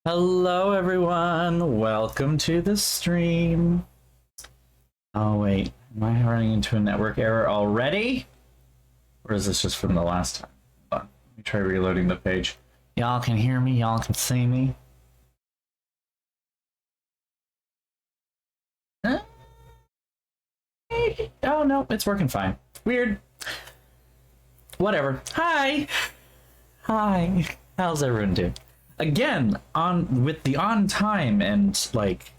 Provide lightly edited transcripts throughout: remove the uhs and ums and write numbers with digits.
Hello everyone, welcome to the stream. Oh wait, am I running into a network error already? Or is this just from the last time? Hold on, let me try reloading the page. Y'all can hear me, y'all can see me. Huh? Oh no, it's working fine. Weird. Whatever. Hi! Hi, how's everyone doing? Again, with the on time and like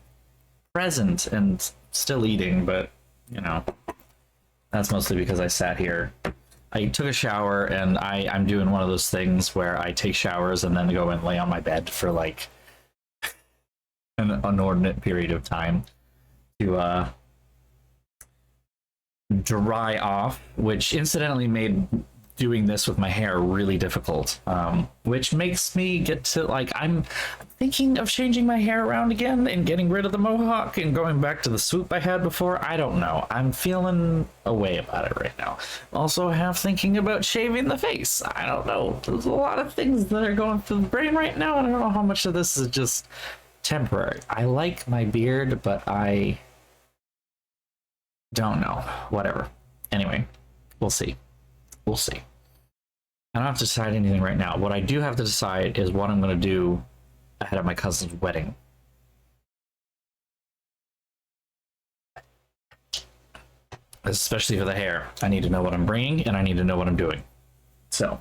present and still eating, but you know, that's mostly because I sat here. I took a shower and I'm doing one of those things where I take showers and then go and lay on my bed for like an inordinate period of time to dry off, which incidentally made doing this with my hair really difficult, which makes me get to like I'm thinking of changing my hair around again and getting rid of the mohawk and going back to the swoop I had before. I don't know, I'm feeling a way about it right now. Also half thinking about shaving the face. I don't know, there's a lot of things that are going through the brain right now. I don't know how much of this is just temporary. I like my beard, but I don't know. Whatever. Anyway, we'll see. We'll see. I don't have to decide anything right now. What I do have to decide is what I'm going to do ahead of my cousin's wedding. Especially for the hair. I need to know what I'm bringing, and I need to know what I'm doing. So.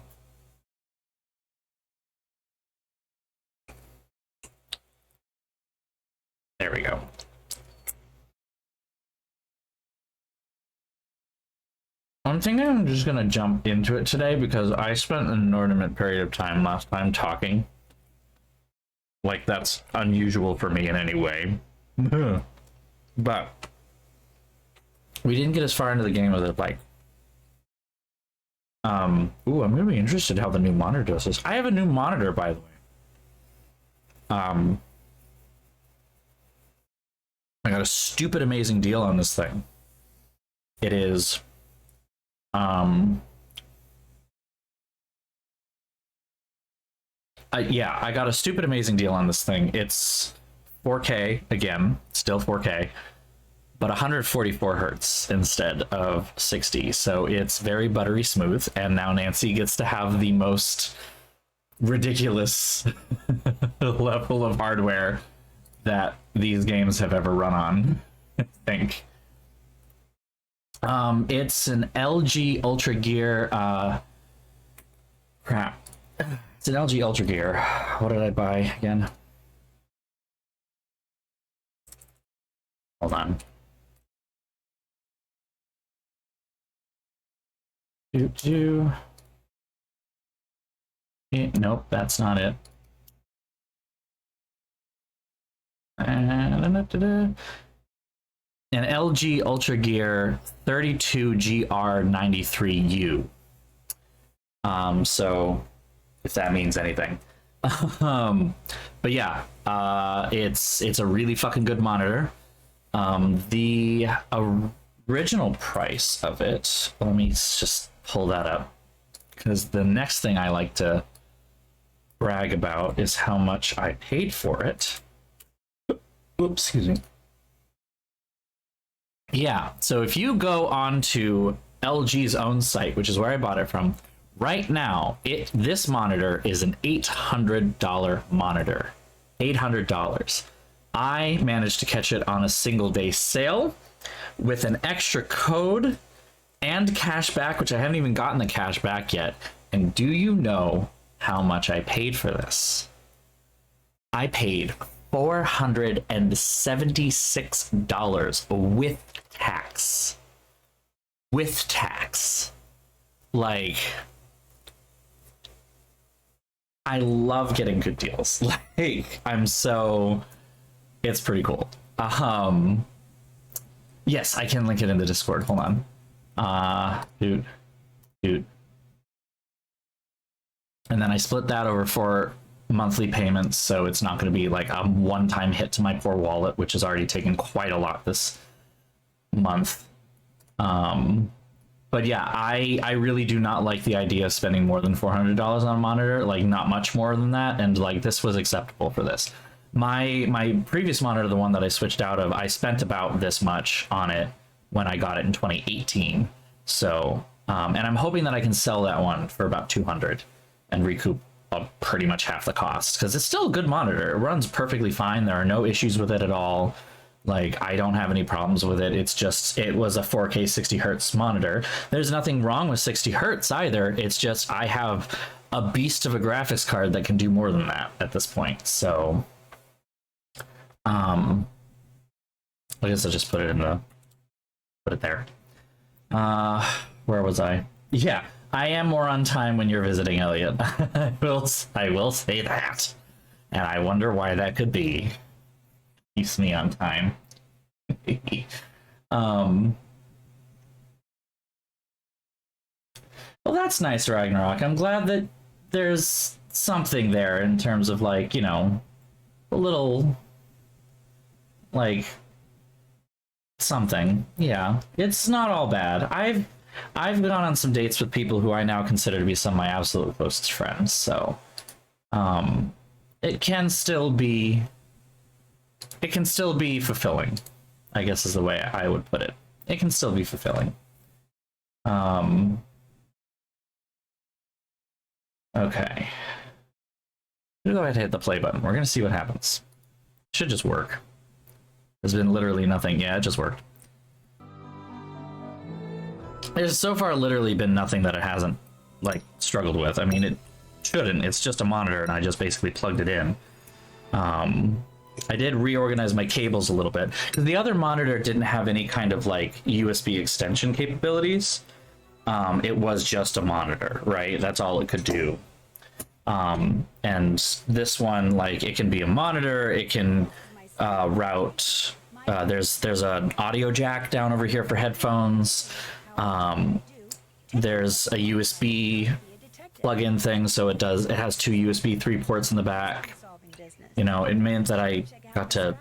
There we go. I'm thinking I'm just gonna jump into it today because I spent an inordinate period of time last time talking. Like, that's unusual for me in any way. But we didn't get as far into the game with it, like, ooh, I'm gonna be interested how the new monitor does this. I have a new monitor, by the way. I got a stupid amazing deal on this thing. It is yeah, I got a stupid amazing deal on this thing. It's 4K again, still 4K, but 144 hertz instead of 60. So it's very buttery smooth, and now Nancy gets to have the most ridiculous level of hardware that these games have ever run on, I think. It's an LG Ultra Gear, crap. It's an LG Ultra Gear. What did I buy again? Hold on. Nope, that's not it. An LG Ultra Gear 32GR93U. So if that means anything. But yeah, it's a really fucking good monitor. The original price of it, let me just pull that up, because the next thing I like to brag about is how much I paid for it. Oops, excuse me. Yeah, so if you go on to LG's own site, which is where I bought it from, right now, this monitor is an $800 monitor. $800. I managed to catch it on a single day sale with an extra code and cash back, which I haven't even gotten the cash back yet. And do you know how much I paid for this? I paid $476 with tax. With tax. Like, I love getting good deals. Like, it's pretty cool. Yes, I can link it in the Discord. Hold on. Dude. And then I split that over 4 monthly payments, so it's not going to be like a one-time hit to my poor wallet, which has already taken quite a lot this month. but yeah, I really do not like the idea of spending more than $400 on a monitor, like not much more than that, and like this was acceptable for this. My previous monitor, the one that I switched out of, I spent about this much on it when I got it in 2018. So, and I'm hoping that I can sell that one for about 200 and recoup pretty much half the cost, because it's still a good monitor. It runs perfectly fine. There are no issues with it at all. Like, I don't have any problems with it. It's just, it was a 4K 60 hertz monitor. There's nothing wrong with 60 hertz either. It's just, I have a beast of a graphics card that can do more than that at this point. So, I guess I'll just put it there. Where was I? Yeah, I am more on time when you're visiting, Elliot. I will say that. And I wonder why that could be. Keeps me on time. Well, that's nice, Ragnarok. I'm glad that there's something there in terms of, like, you know, a little, like, something. Yeah, it's not all bad. I've gone on some dates with people who I now consider to be some of my absolute closest friends, so it can still be fulfilling, I guess is the way I would put it. It can still be fulfilling. Okay. We'll go ahead and hit the play button. We're gonna see what happens. Should just work. There's been literally nothing. Yeah, it just worked. There's so far literally been nothing that it hasn't, like, struggled with. I mean, it shouldn't. It's just a monitor, and I just basically plugged it in. I did reorganize my cables a little bit, because the other monitor didn't have any kind of, like, USB extension capabilities. It was just a monitor, right? That's all it could do. And this one, like, it can be a monitor, it can route, there's an audio jack down over here for headphones. There's a USB plug-in thing, so it has two USB 3 ports in the back. You know, it meant that I got to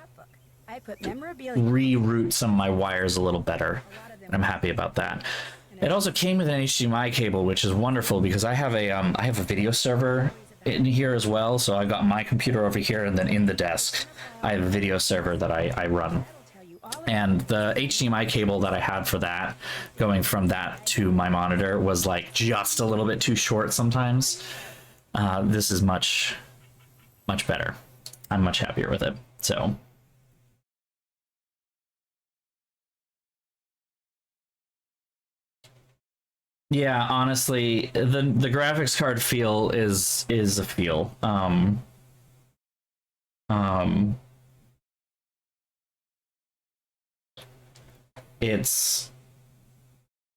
reroute some of my wires a little better, and I'm happy about that. It also came with an HDMI cable, which is wonderful, because I have a video server in here as well. So I've got my computer over here, and then in the desk I have a video server that I run. And the HDMI cable that I had for that, going from that to my monitor, was like just a little bit too short sometimes. This is much better. I'm much happier with it. So yeah, honestly, the graphics card feel is a feel. It's,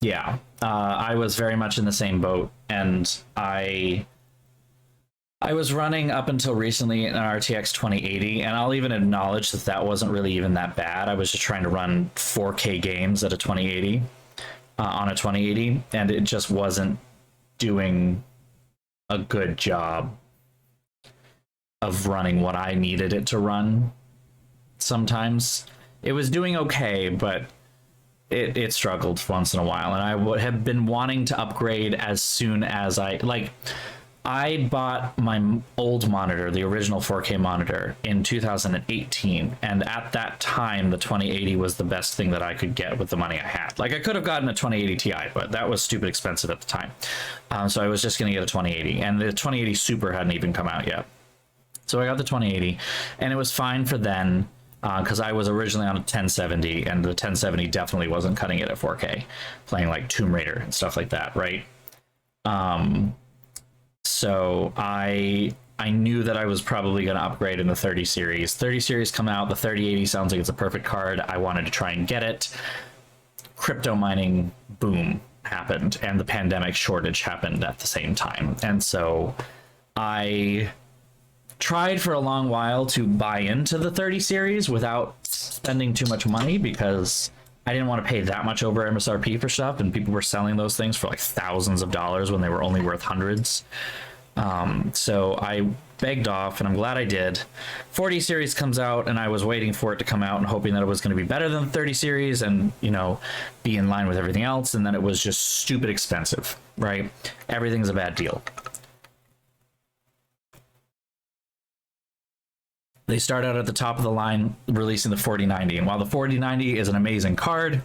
yeah, I was very much in the same boat, and I was running up until recently an RTX 2080, and I'll even acknowledge that that wasn't really even that bad. I was just trying to run 4K games at a 2080 on a 2080, and it just wasn't doing a good job of running what I needed it to run. Sometimes it was doing okay, but it struggled once in a while, and I would have been wanting to upgrade as soon as I bought my old monitor, the original 4K monitor, in 2018, and at that time the 2080 was the best thing that I could get with the money I had. Like, I could have gotten a 2080 Ti, but that was stupid expensive at the time, so I was just going to get a 2080, and the 2080 Super hadn't even come out yet. So I got the 2080, and it was fine for then, because I was originally on a 1070, and the 1070 definitely wasn't cutting it at 4K, playing like Tomb Raider and stuff like that, right? So I knew that I was probably going to upgrade in the 30 series. 30 series come out, the 3080 sounds like it's a perfect card. I wanted to try and get it. Crypto mining boom happened, and the pandemic shortage happened at the same time. And so I tried for a long while to buy into the 30 series without spending too much money, because I didn't want to pay that much over MSRP for stuff, and people were selling those things for like thousands of dollars when they were only worth hundreds. So I begged off, and I'm glad I did. 40 series comes out, and I was waiting for it to come out and hoping that it was going to be better than the 30 series and, you know, be in line with everything else, and then it was just stupid expensive, right? Everything's a bad deal. They start out at the top of the line releasing the 4090, and while the 4090 is an amazing card,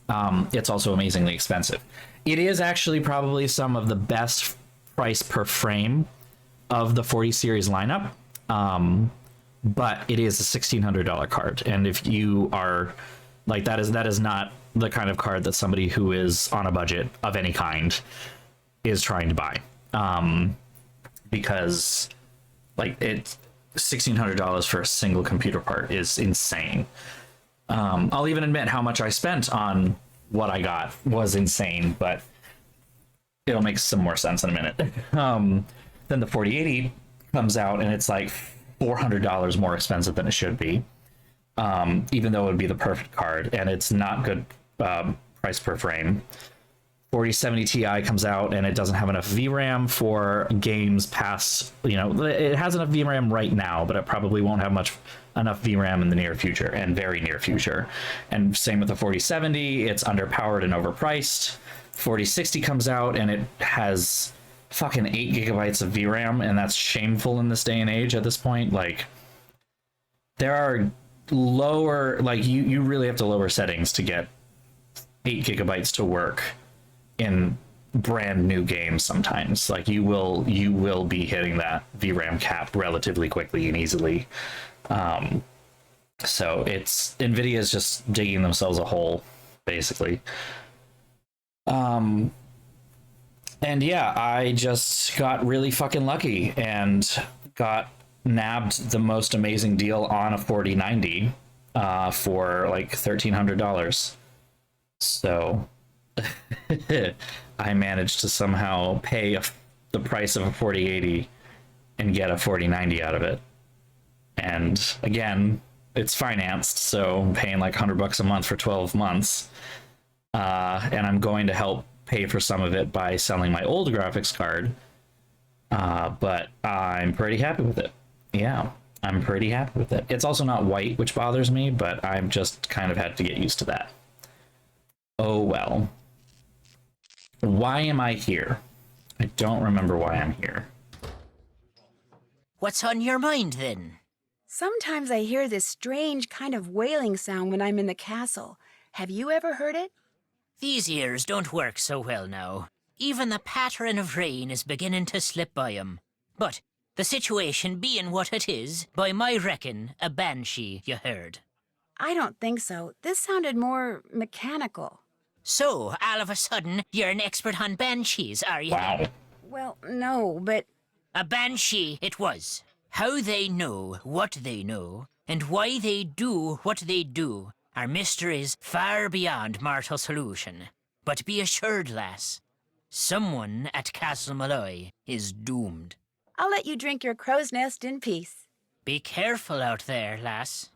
it's also amazingly expensive. It is actually probably some of the best price per frame of the 40 series lineup, but it is a $1,600 card, and if you are like that is not the kind of card that somebody who is on a budget of any kind is trying to buy, because like it's $1,600 for a single computer part is insane. I'll even admit how much I spent on what I got was insane, but it'll make some more sense in a minute. Then the 4080 comes out and it's like $400 more expensive than it should be, even though it would be the perfect card, and it's not good price per frame. 4070 Ti comes out and it doesn't have enough VRAM for games past, you know, it has enough VRAM right now, but it probably won't have enough VRAM in the near future and very near future. And same with the 4070, it's underpowered and overpriced. 4060 comes out and it has fucking 8 gigabytes of VRAM, and that's shameful in this day and age at this point. Like, there are lower, like, you really have to lower settings to get 8 gigabytes to work in brand new games sometimes. Like, you will be hitting that VRAM cap relatively quickly and easily. So it's, Nvidia is just digging themselves a hole, basically. And yeah, I just got really fucking lucky and got nabbed the most amazing deal on a 4090 for like $1,300. So I managed to somehow pay the price of a 4080 and get a 4090 out of it. And again, it's financed, so I'm paying like $100 a month for 12 months. And I'm going to help pay for some of it by selling my old graphics card. But I'm pretty happy with it. Yeah, I'm pretty happy with it. It's also not white, which bothers me, but I've just kind of had to get used to that. Oh well. Why am I here? I don't remember why I'm here. What's on your mind, then? Sometimes I hear this strange kind of wailing sound when I'm in the castle. Have you ever heard it? These ears don't work so well now. Even the pattern of rain is beginning to slip by 'em. But, the situation being what it is, by my reckon, a banshee, you heard. I don't think so. This sounded more mechanical. So, all of a sudden, you're an expert on banshees, are you? Wow. Well, no, but... A banshee it was. How they know what they know, and why they do what they do, are mysteries far beyond mortal solution. But be assured, lass, someone at Castle Malloy is doomed. I'll let you drink your crow's nest in peace. Be careful out there, lass.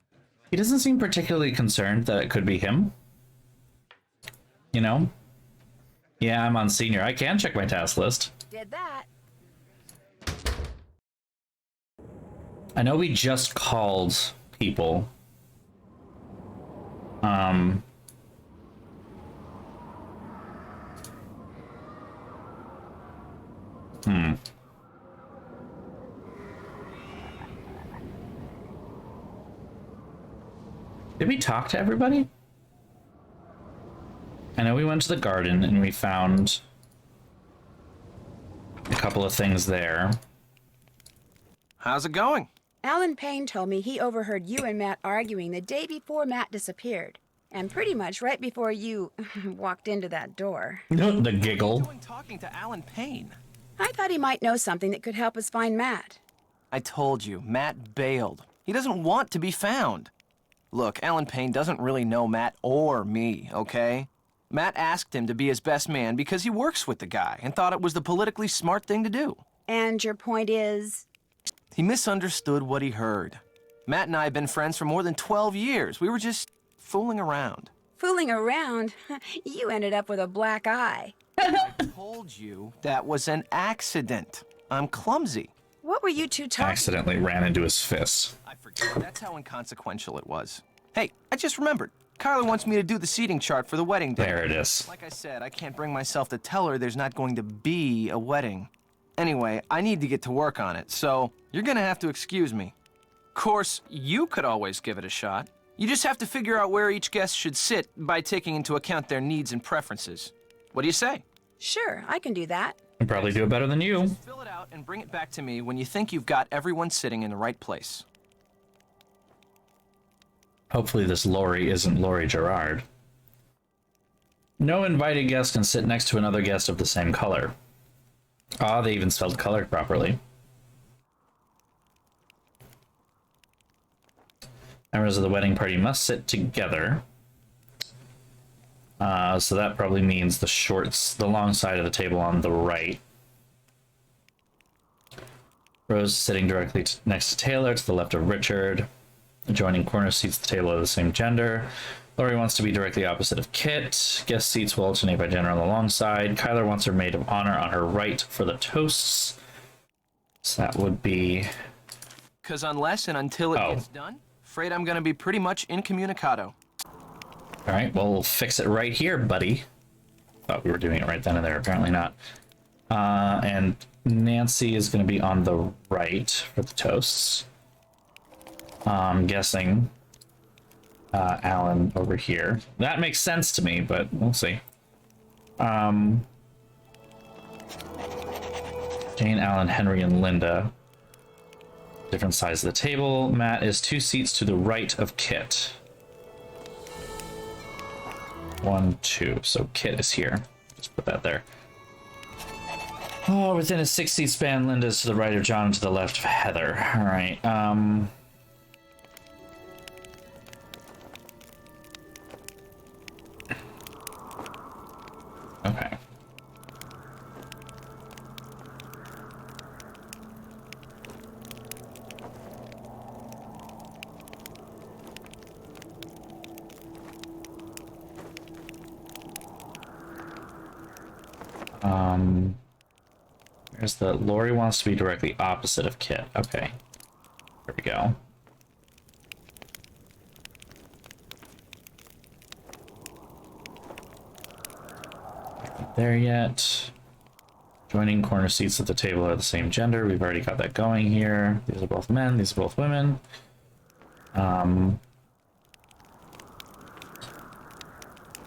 He doesn't seem particularly concerned that it could be him. You know? Yeah, I'm on senior. I can check my task list. Did that. I know we just called people. Did we talk to everybody? I know we went to the garden and we found a couple of things there. How's it going? Alan Payne told me he overheard you and Matt arguing the day before Matt disappeared. And pretty much right before you walked into that door. The giggle. Doing talking to Alan Payne. I thought he might know something that could help us find Matt. I told you, Matt bailed. He doesn't want to be found. Look, Alan Payne doesn't really know Matt or me, okay? Matt asked him to be his best man because he works with the guy and thought it was the politically smart thing to do. And your point is? He misunderstood what he heard. Matt and I have been friends for more than 12 years. We were just fooling around. Fooling around? You ended up with a black eye. I told you that was an accident. I'm clumsy. What were you two talking? Accidentally ran into his fist. I forget. That's how inconsequential it was. Hey, I just remembered. Kyla wants me to do the seating chart for the wedding day. There it is. Like I said, I can't bring myself to tell her there's not going to be a wedding. Anyway, I need to get to work on it, so you're gonna have to excuse me. Of course, you could always give it a shot. You just have to figure out where each guest should sit by taking into account their needs and preferences. What do you say? Sure, I can do that. I'd probably do it better than you. Fill it out and bring it back to me when you think you've got everyone sitting in the right place. Hopefully this Lori isn't Lori Gerard. No invited guest can sit next to another guest of the same color. Ah, they even spelled color properly. Members of the wedding party must sit together. So that probably means the long side of the table on the right. Rose sitting directly next to Taylor, to the left of Richard. Adjoining corner seats at the table are the same gender. Lori wants to be directly opposite of Kit. Guest seats will alternate by gender on the long side. Kyler wants her maid of honor on her right for the toasts. So that would be... Because unless and until it gets done, afraid I'm going to be pretty much incommunicado. All right, well, we'll fix it right here, buddy. Thought we were doing it right then and there. Apparently not. And Nancy is going to be on the right for the toasts. I'm guessing Alan over here. That makes sense to me, but we'll see. Jane, Alan, Henry, and Linda. Different sides of the table. Matt is 2 seats to the right of Kit. 1, 2. So Kit is here. Just put that there. Oh, within a 6-seat span, Linda is to the right of John and to the left of Heather. All right. Okay. There's the Lori wants to be directly opposite of Kit. Okay. There we go. Not there yet. Joining corner seats at the table are the same gender. We've already got that going here. These are both men. These are both women.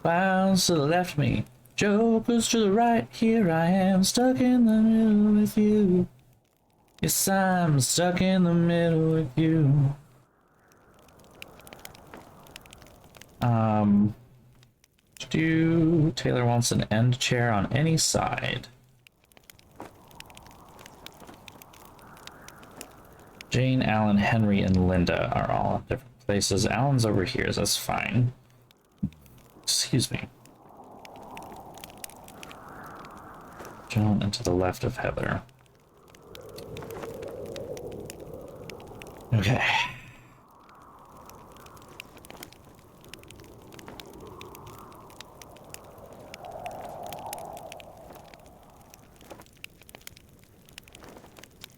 Bounce to the left of me. Jokers to the right, here I am, stuck in the middle with you. Yes, I'm stuck in the middle with you. Taylor wants an end chair on any side. Jane, Alan, Henry, and Linda are all in different places. Alan's over here, so that's fine. Excuse me. John and to the left of Heather. Okay.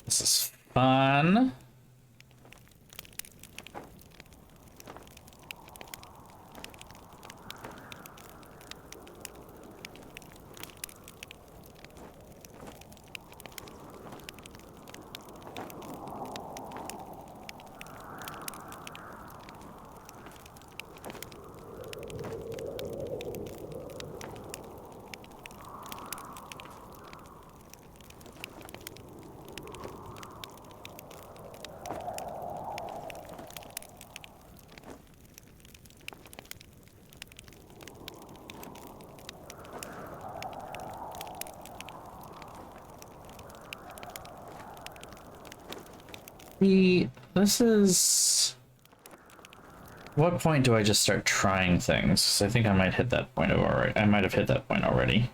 This is fun. This is... What point do I just start trying things? 'Cause I think I might hit that point already. I might have hit that point already.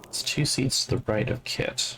It's 2 seats to the right of Kit.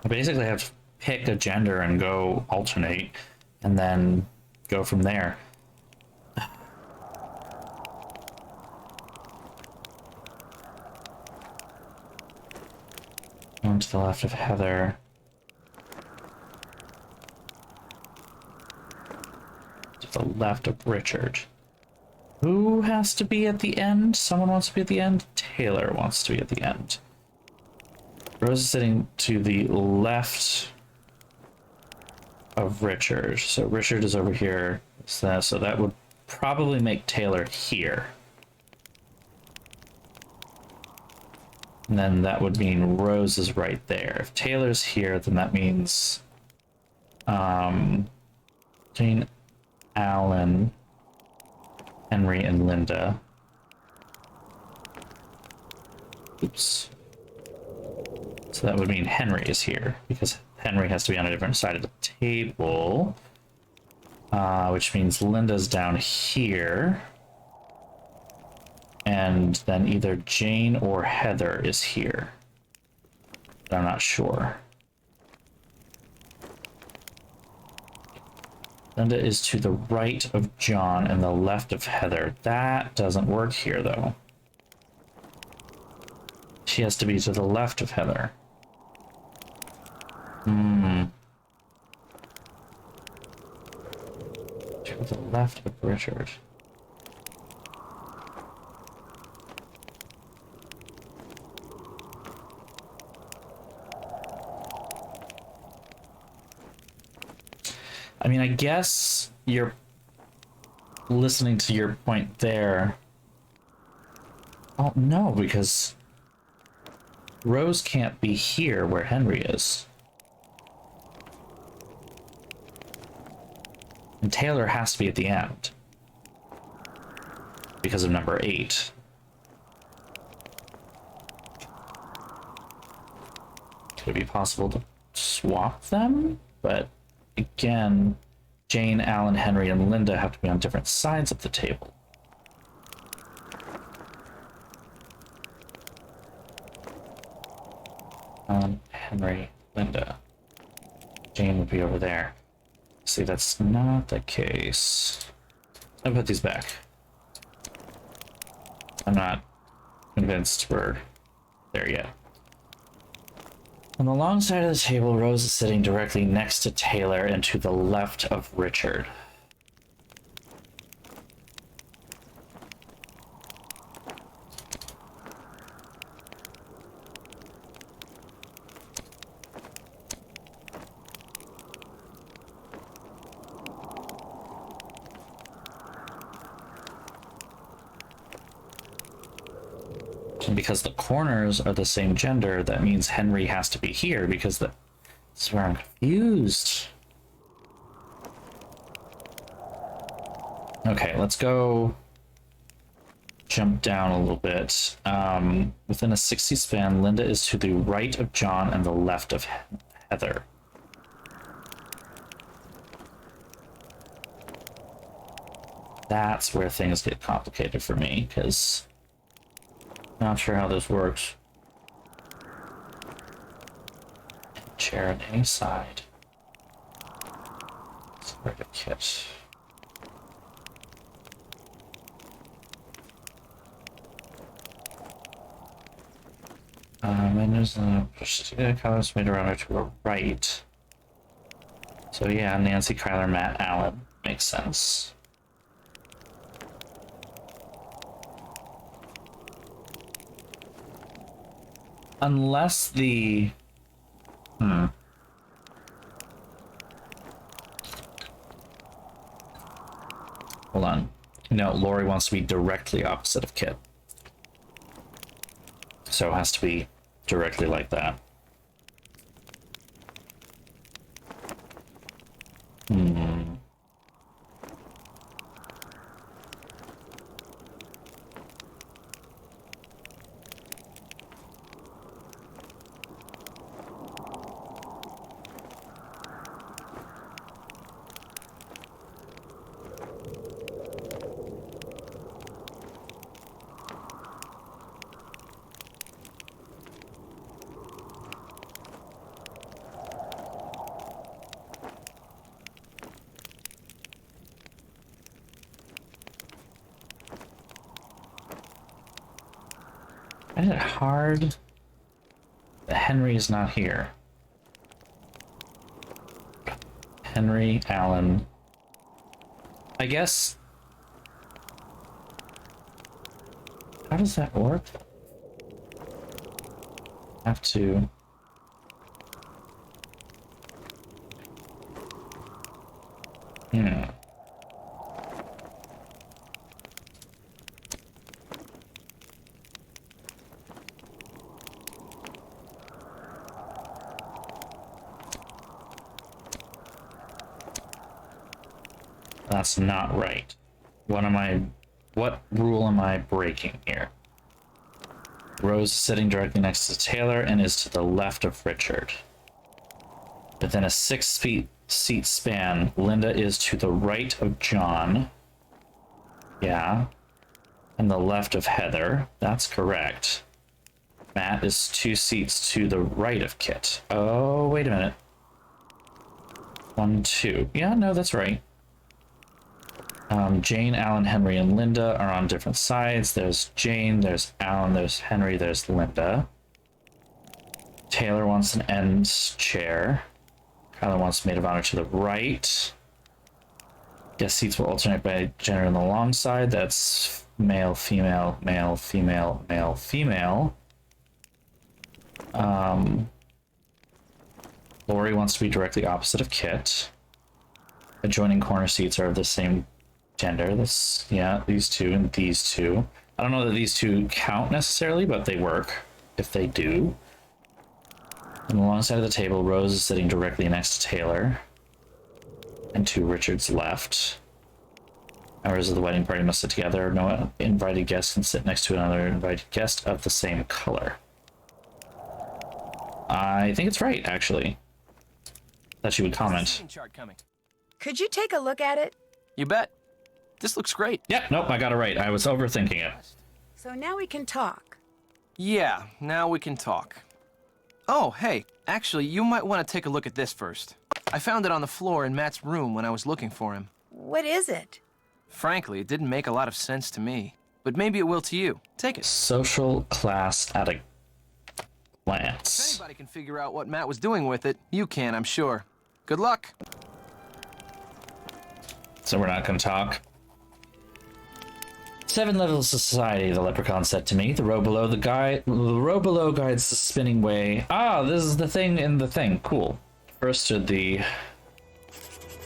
I basically have to pick a gender and go alternate, and then go from there. Going to the left of Heather. To the left of Richard. Who has to be at the end? Someone wants to be at the end? Taylor wants to be at the end. Rose is sitting to the left of Richard. So Richard is over here. So that would probably make Taylor here. And then that would mean Rose is right there. If Taylor's here, then that means Jane, Alan, Henry, and Linda. Oops. So that would mean Henry is here, because Henry has to be on a different side of the table. Which means Linda's down here. And then either Jane or Heather is here. But I'm not sure. Linda is to the right of John and the left of Heather. That doesn't work here, though. She has to be to the left of Heather. To the left of Richard. I mean, I guess you're listening to your point there. Oh, no, because Rose can't be here where Henry is. And Taylor has to be at the end. Because of number 8. Could it be possible to swap them? But again, Jane, Alan, Henry, and Linda have to be on different sides of the table. Henry, Linda. Jane would be over there. See, that's not the case. I'll put these back. I'm not convinced we're there yet. On the long side of the table, Rose is sitting directly next to Taylor and to the left of Richard. And because the corners are the same gender, that means Henry has to be here, because that's where I'm confused. Okay, let's go jump down a little bit. Within a 60 span, Linda is to the right of John and the left of Heather. That's where things get complicated for me, because not sure how this works. Chair on any side. Where the kit? And there's a colors made around her to her right. So yeah, Nancy, Kyler, Matt, Allen makes sense. Unless the... Hold on. No, Lori wants to be directly opposite of Kit. So it has to be directly like that. find it hard that Henry is not here. Henry, Allen. I guess... How does that work? Have to... That's not right. What rule am I breaking here? Rose is sitting directly next to Taylor and is to the left of Richard. Within a 6 seat span, Linda is to the right of John. Yeah. And the left of Heather. That's correct. Matt is 2 seats to the right of Kit. Oh, wait a minute. 1, 2. Yeah, no, that's right. Jane, Alan, Henry, and Linda are on different sides. There's Jane, there's Alan, there's Henry, there's Linda. Taylor wants an end chair. Kyler wants maid of honor to the right. Guest seats will alternate by gender on the long side. That's male, female, male, female, male, female. Lori wants to be directly opposite of Kit. Adjoining corner seats are of the same gender. This, yeah, these two and these two. I don't know that these two count necessarily, but they work if they do. On the long side of the table, Rose is sitting directly next to Taylor and to Richard's left. Members of the wedding party must sit together. No invited guest can sit next to another invited guest of the same color. I think it's right, actually. That she would comment. Could you take a look at it? You bet. This looks great. Yep, nope, I got it right. I was overthinking it. So now we can talk. Yeah, now we can talk. Oh, hey, actually, you might want to take a look at this first. I found it on the floor in Matt's room when I was looking for him. What is it? Frankly, it didn't make a lot of sense to me, but maybe it will to you. Take it. Social class at a If glance. anybody can figure out what Matt was doing with it, you can, I'm sure. Good luck. So we're not going to talk. 7 levels of society, the leprechaun said to me. The row below guides the spinning way. Ah, this is the thing in the thing. Cool. First stood the...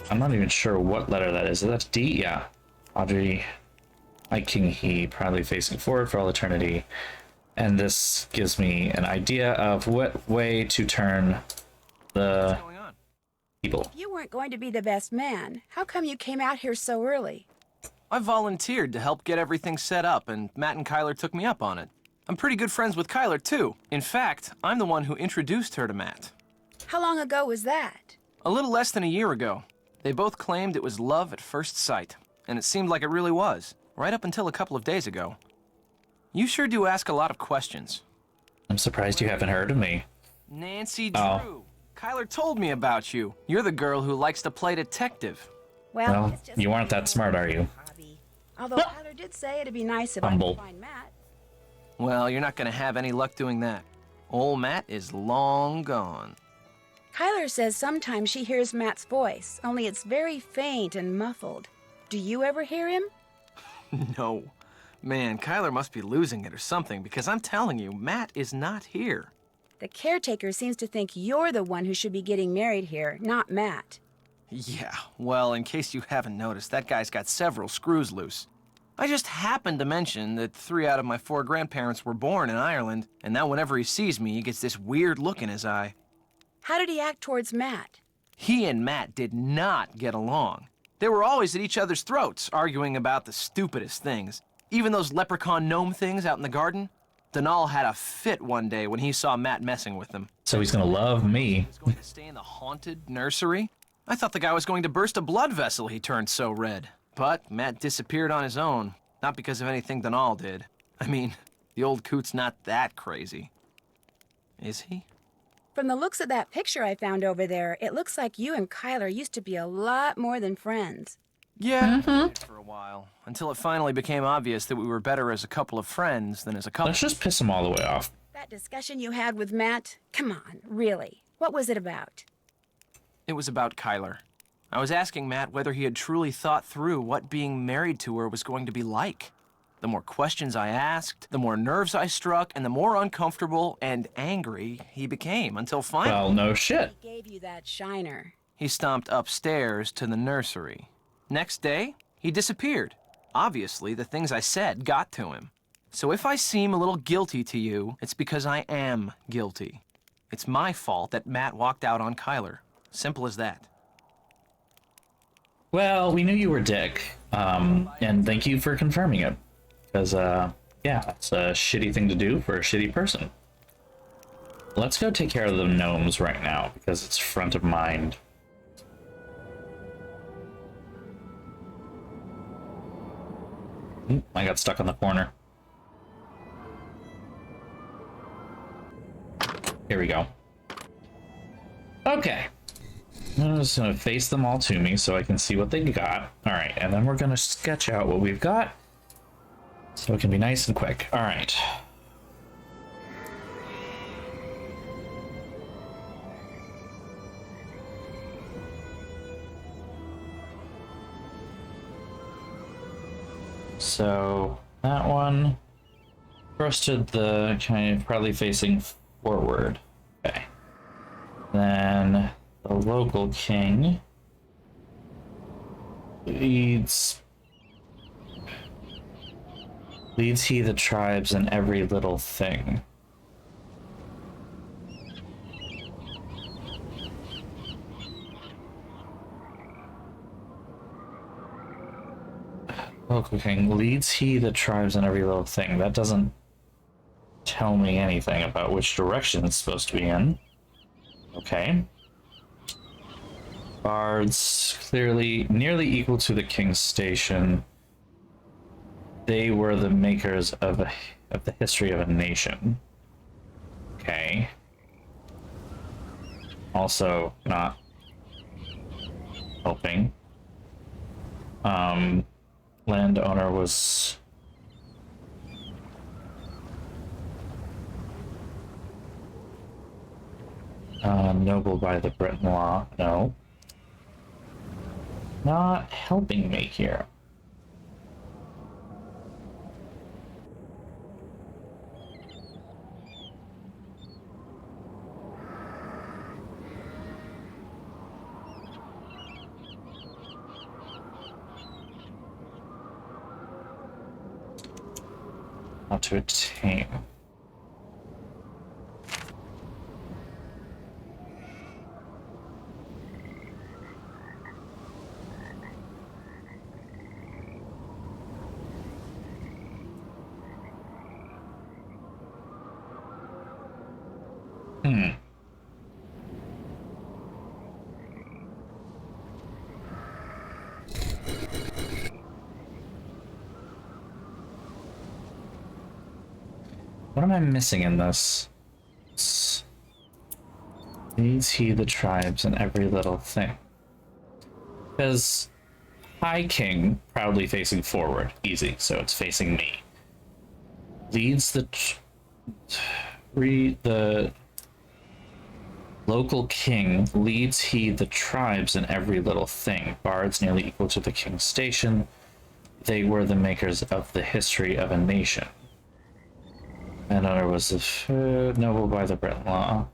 I'm not even sure what letter that is. Is that D? Yeah. Audrey, my king, he, proudly facing forward for all eternity. And this gives me an idea of what way to turn the What's going on? people. If you weren't going to be the best man, how come you came out here so early? I volunteered to help get everything set up, and Matt and Kyler took me up on it. I'm pretty good friends with Kyler, too. In fact, I'm the one who introduced her to Matt. How long ago was that? A little less than a year ago. They both claimed it was love at first sight, and it seemed like it really was, right up until a couple of days ago. You sure do ask a lot of questions. I'm surprised you haven't heard of me. Nancy Drew. Oh. Kyler told me about you. You're the girl who likes to play detective. Well, it's just you aren't that smart, are you? hobby. Although Tyler did say it'd be nice if I Humble. could find Matt. Well, you're not gonna have any luck doing that. Old Matt is long gone. Kyler says sometimes she hears Matt's voice, only it's very faint and muffled. Do you ever hear him? No. Man, Kyler must be losing it or something, because I'm telling you, Matt is not here. The caretaker seems to think you're the one who should be getting married here, not Matt. Yeah, well, in case you haven't noticed, that guy's got several screws loose. I just happened to mention that 3 out of my 4 grandparents were born in Ireland, and now whenever he sees me, he gets this weird look in his eye. How did he act towards Matt? He and Matt did not get along. They were always at each other's throats, arguing about the stupidest things. Even those leprechaun gnome things out in the garden. Donal had a fit one day when he saw Matt messing with them. So he's gonna love me. He was going to stay in the haunted nursery? I thought the guy was going to burst a blood vessel, he turned so red. But Matt disappeared on his own, not because of anything Donal did. I mean, the old coot's not that crazy. Is he? From the looks of that picture I found over there, it looks like you and Kyler used to be a lot more than friends. Yeah, for a while, until it finally became obvious that we were better as a couple of friends than as a couple. Let's just piss him all the way off. That discussion you had with Matt? Come on, really. What was it about? It was about Kyler. I was asking Matt whether he had truly thought through what being married to her was going to be like. The more questions I asked, the more nerves I struck, and the more uncomfortable and angry he became, until finally... Well, no shit. He gave you that shiner. He stomped upstairs to the nursery. Next day, he disappeared. Obviously, the things I said got to him. So if I seem a little guilty to you, it's because I am guilty. It's my fault that Matt walked out on Kyler. Simple as that. Well, we knew you were Dick, and thank you for confirming it. Because, yeah, it's a shitty thing to do for a shitty person. Let's go take care of the gnomes right now, because it's front of mind. Oop, I got stuck on the corner. Here we go. Okay. I'm just gonna face them all to me so I can see what they got. Alright, and then we're gonna sketch out what we've got so it can be nice and quick. Alright. So that one trusted the kind of probably facing forward. Okay. Then the local king leads he the tribes in every little thing. Local king leads he the tribes in every little thing. That doesn't tell me anything about which direction it's supposed to be in. Okay. Bards, clearly nearly equal to the king's station. They were the makers of the history of a nation. Okay. Also not helping. Landowner was noble by the Breton law. No. Not helping me here. How to attain. What am I missing in this? Leads he the tribes in every little thing. Because High King proudly facing forward, easy, so it's facing me. Leads the local king leads he the tribes in every little thing. Bards nearly equal to the king's station. They were the makers of the history of a nation. Landowner was the noble by the Breton law.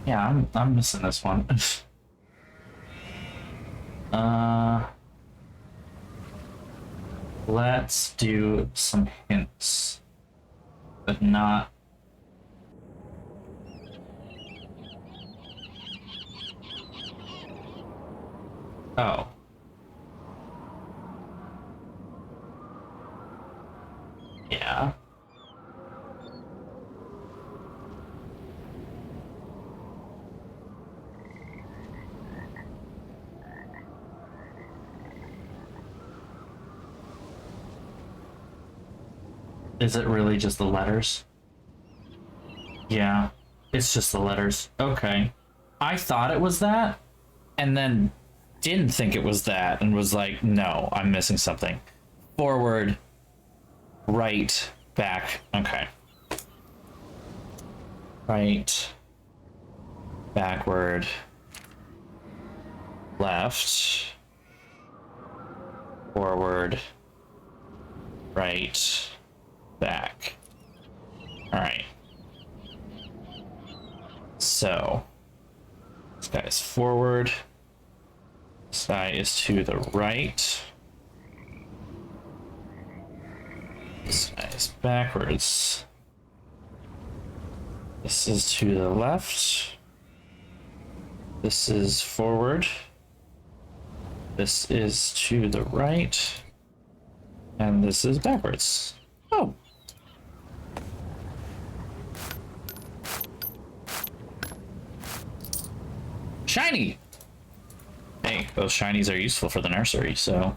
Yeah, I'm missing this one. Let's do some hints, but not. Oh. Yeah. Is it really just the letters? Yeah, it's just the letters. Okay. I thought it was that, and then didn't think it was that, and was like, no, I'm missing something. Forward, right, back. Okay. Right, backward, left, forward, right, back. All right. So this guy is forward. This guy is to the right. This guy is backwards. This is to the left. This is forward. This is to the right. And this is backwards. Oh. Shiny! Hey, those shinies are useful for the nursery, so...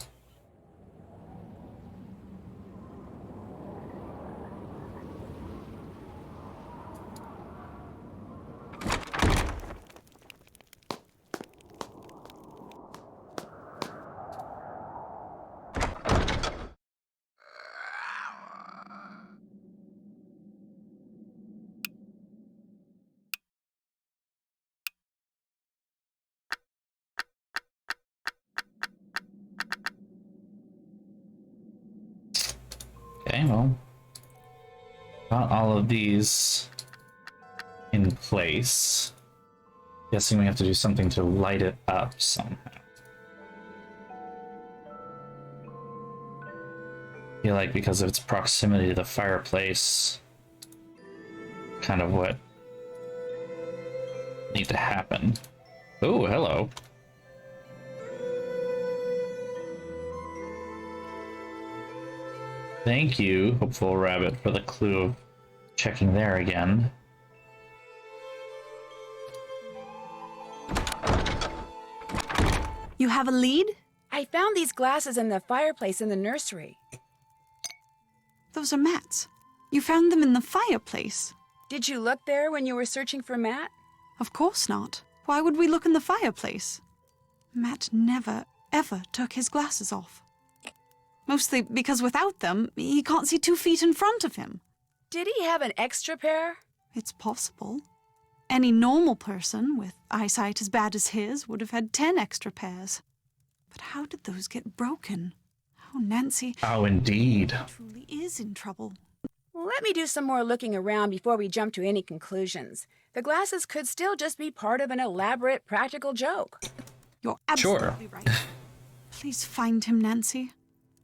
Okay, well... got all of these in place. Guessing we have to do something to light it up somehow. I feel like because of its proximity to the fireplace, kind of what need to happen. Oh, hello. Thank you, Hopeful Rabbit, for the clue of checking there again. You have a lead? I found these glasses in the fireplace in the nursery. Those are Matt's. You found them in the fireplace? Did you look there when you were searching for Matt? Of course not. Why would we look in the fireplace? Matt never, ever took his glasses off. Mostly because without them, he can't see 2 feet in front of him. Did he have an extra pair? It's possible. Any normal person with eyesight as bad as his would have had 10 extra pairs. But how did those get broken? Oh, Nancy. Oh, indeed. Truly is in trouble. Well, let me do some more looking around before we jump to any conclusions. The glasses could still just be part of an elaborate practical joke. You're absolutely right. Please find him, Nancy.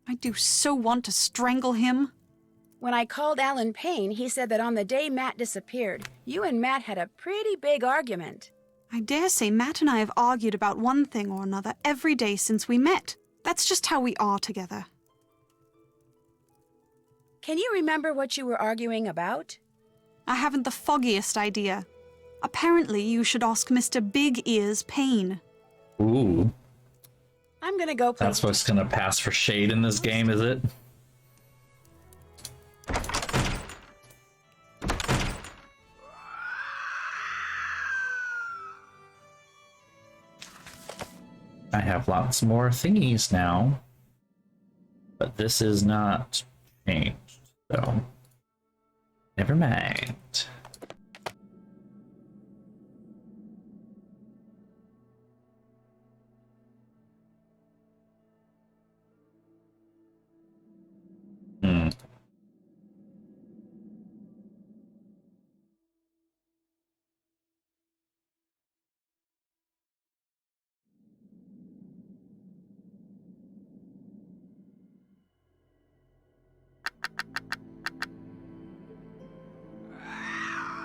I do so want to strangle him. When I called Alan Payne, he said that on the day Matt disappeared, you and Matt had a pretty big argument. I dare say Matt and I have argued about one thing or another every day since we met. That's just how we are together. Can you remember what you were arguing about? I haven't the foggiest idea. Apparently, you should ask Mr. Big Ears Payne. Ooh. I'm gonna go play. That's what's gonna pass for shade in this game, is it? I have lots more thingies now, but this is not changed, so never mind.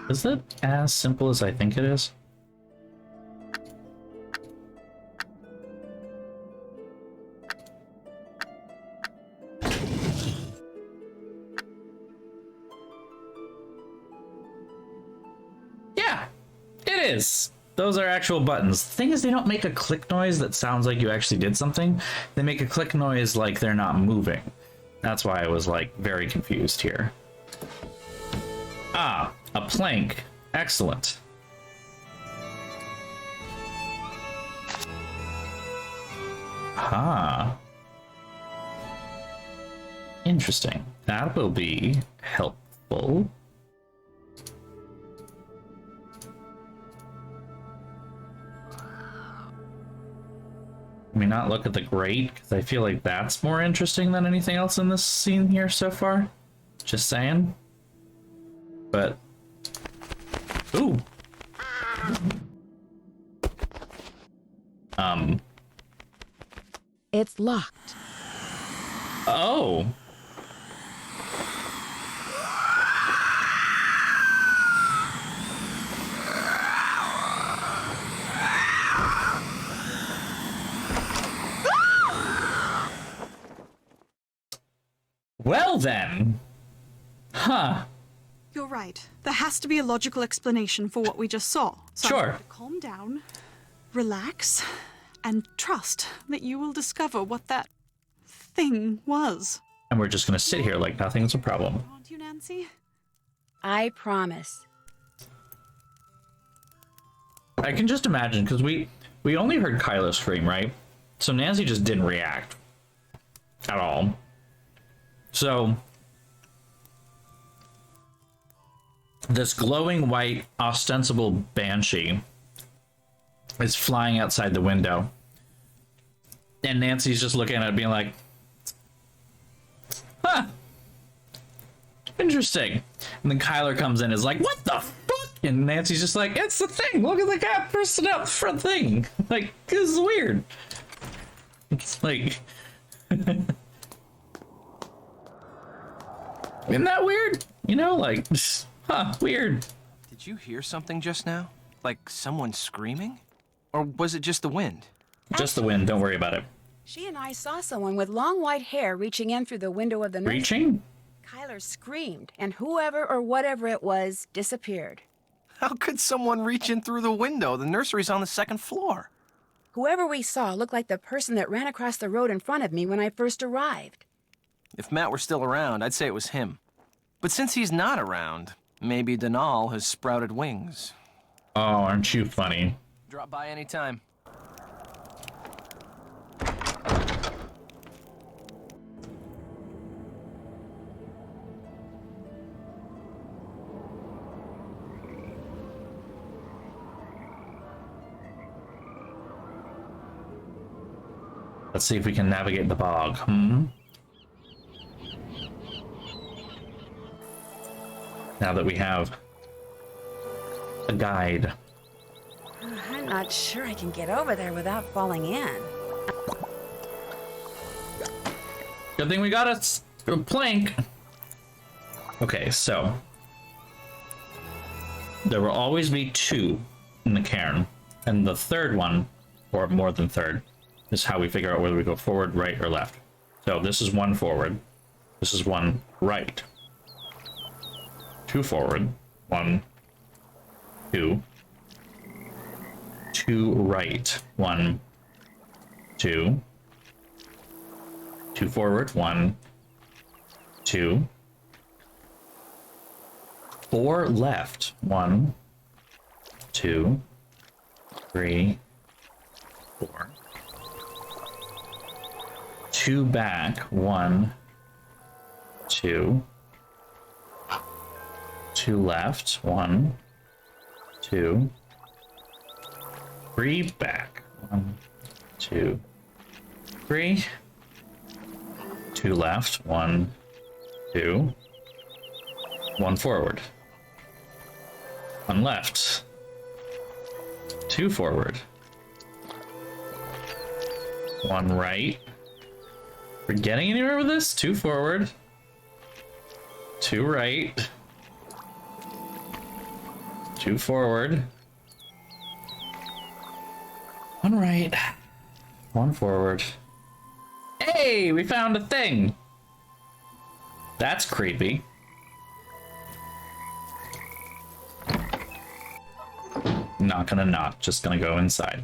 Is it as simple as I think it is? Yeah, it is. Those are actual buttons. The thing is, they don't make a click noise that sounds like you actually did something. They make a click noise like they're not moving. That's why I was like very confused here. Ah, a plank Excellent. Ah. Interesting. That will be helpful. Let me not look at the grate, because I feel like that's more interesting than anything else in this scene here so far. Just saying. But... Ooh! It's locked. Oh! Well then! Huh. You're right. There has to be a logical explanation for what we just saw. So Sure. I'm going to calm down, relax, and trust that you will discover what that thing was. And we're just gonna sit here like nothing's a problem. Aren't you, Nancy? I promise. I can just imagine, because we only heard Kylo scream, right? So Nancy just didn't react. At all. So... this glowing white, ostensible banshee is flying outside the window. And Nancy's just looking at it being like, huh, interesting. And then Kyler comes in and is like, what the fuck? And Nancy's just like, it's the thing. Look at the cat person up front thing. Like, this is weird. It's like, isn't that weird? You know, like, huh, weird. Did you hear something just now? Like someone screaming? Or was it just the wind? Just the wind, don't worry about it. She and I saw someone with long white hair reaching in through the window of the nursery. Reaching? Kyler screamed, and whoever or whatever it was disappeared. How could someone reach in through the window? The nursery's on the second floor. Whoever we saw looked like the person that ran across the road in front of me when I first arrived. If Matt were still around, I'd say it was him. But since he's not around, maybe Denal has sprouted wings. Oh, aren't you funny? Drop by anytime. Let's see if we can navigate the bog. Now that we have a guide. I'm not sure I can get over there without falling in. Good thing we got a plank. Okay, so there will always be two in the cairn, and the third one, or more than third, is how we figure out whether we go forward, right, or left. So this is one forward, this is one right, two forward, one, two, two right, one, two, two forward, one, two, four left, one, two, three, four, two back, one, two, two left, one, two, three back, one, two, three, two left, one, two, one forward, one left, two forward, one right. We're getting anywhere with this? Two forward, two right, two forward, one right, one forward. Hey, we found a thing. That's creepy. Not gonna knock, just gonna go inside.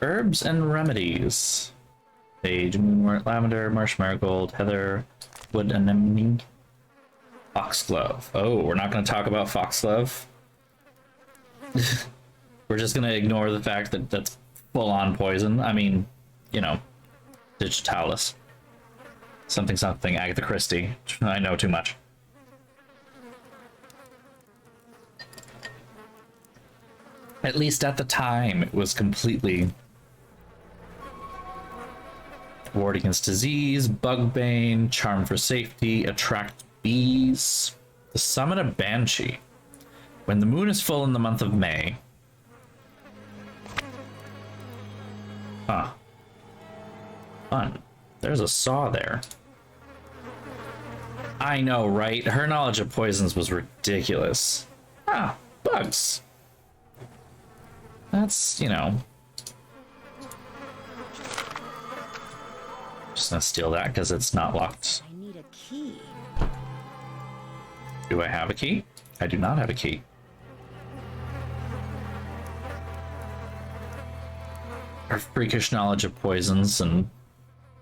Herbs and remedies. Sage, moonwort, lavender, marsh marigold, heather, wood anemone, Foxglove. Oh, we're not going to talk about Foxglove. We're just going to ignore the fact that that's full-on poison. I mean, you know, Digitalis. Something, something, Agatha Christie. I know too much. At least at the time, it was completely ward against disease, bugbane, charm for safety, attract bees. To summon a banshee. When the moon is full in the month of May. Huh. Fun. There's a saw there. I know, right? Her knowledge of poisons was ridiculous. Ah, bugs. That's, you know. Just gonna steal that because it's not locked. I need a key. Do I have a key? I do not have a key. Her freakish knowledge of poisons and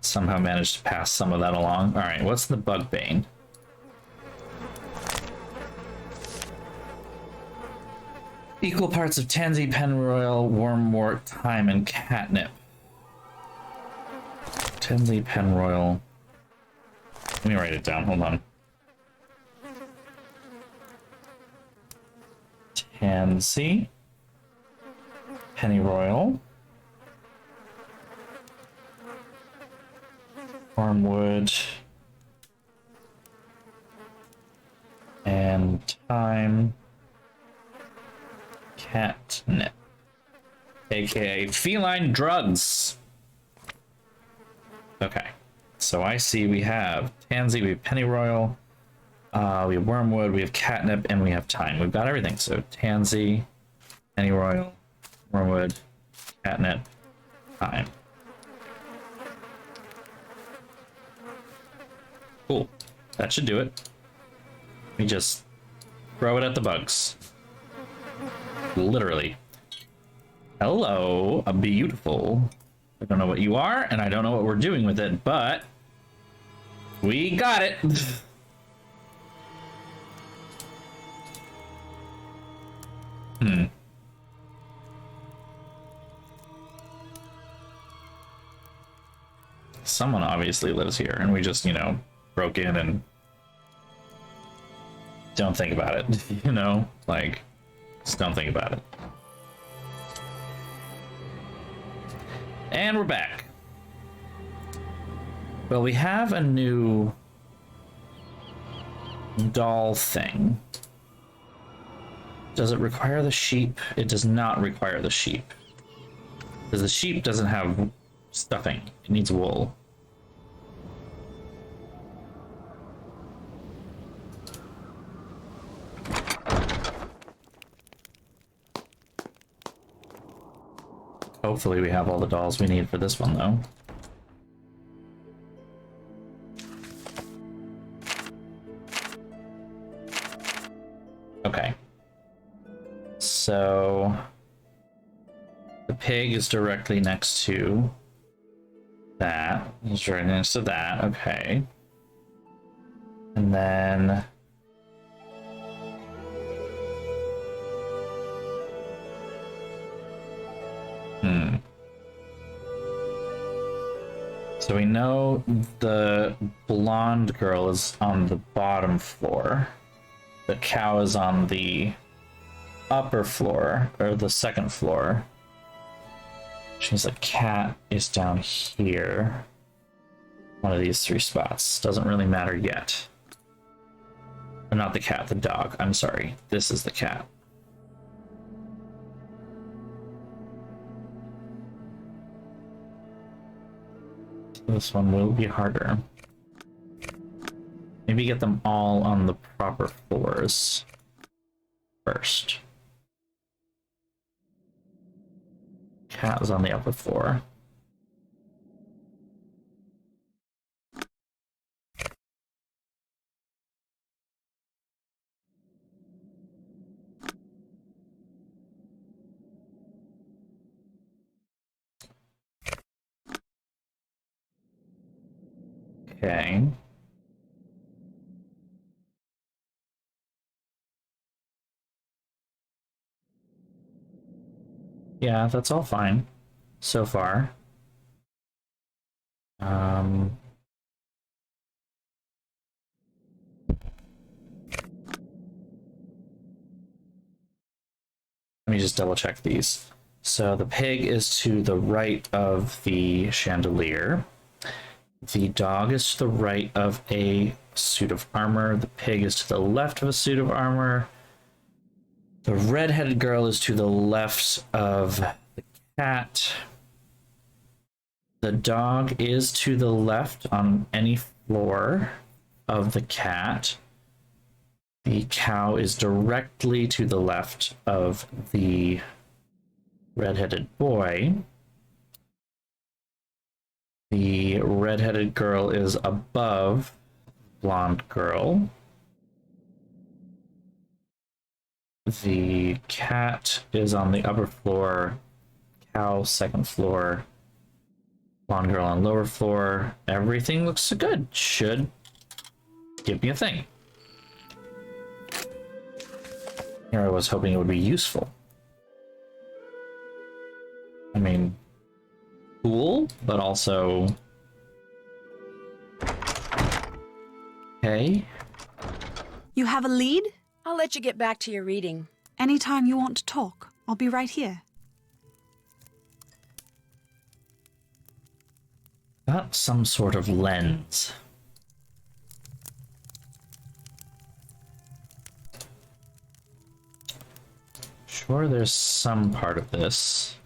somehow managed to pass some of that along. All right, what's the bugbane? Equal parts of tansy, penroyal, wormwort, thyme, and catnip. Tansy, penroyal. Let me write it down. Hold on. Tansy, pennyroyal, wormwood, and thyme, catnip, aka feline drugs. Okay, so I see we have tansy, we have pennyroyal, we have wormwood, we have catnip, and we have thyme. We've got everything. So tansy, pennyroyal, wormwood, catnip, thyme. Cool. That should do it. We just throw it at the bugs. Literally. Hello, a beautiful. I don't know what you are, and I don't know what we're doing with it, but we got it. Someone obviously lives here, and we just, you know, broke in and don't think about it, you know? Like, just don't think about it. And we're back. Well, we have a new doll thing. Does it require the sheep? It does not require the sheep. Because the sheep doesn't have stuffing. It needs wool. Hopefully we have all the dolls we need for this one, though. Okay. So the pig is directly next to that. It's right next to that. Okay. And then so we know the blonde girl is on the bottom floor. The cow is on the upper floor, or the second floor. Which means the cat is down here. One of these three spots. Doesn't really matter yet. Or not the cat, the dog. I'm sorry. This is the cat. This one will be harder. Maybe get them all on the proper floors first. Cat is on the upper floor. Okay. Yeah, that's all fine so far. Let me just double check these. So the pig is to the right of the chandelier. The dog is to the right of a suit of armor. The pig is to the left of a suit of armor. The red-headed girl is to the left of the cat. The dog is to the left on any floor of the cat. The cow is directly to the left of the red-headed boy. The red-headed girl is above blonde girl. The cat is on the upper floor, cow second floor, blonde girl on lower floor. Everything looks good. Should give me a thing. Here I was hoping it would be useful. I mean, cool, but also... Okay. You have a lead? I'll let you get back to your reading. Anytime you want to talk, I'll be right here. Got some sort of lens. Sure, there's some part of this.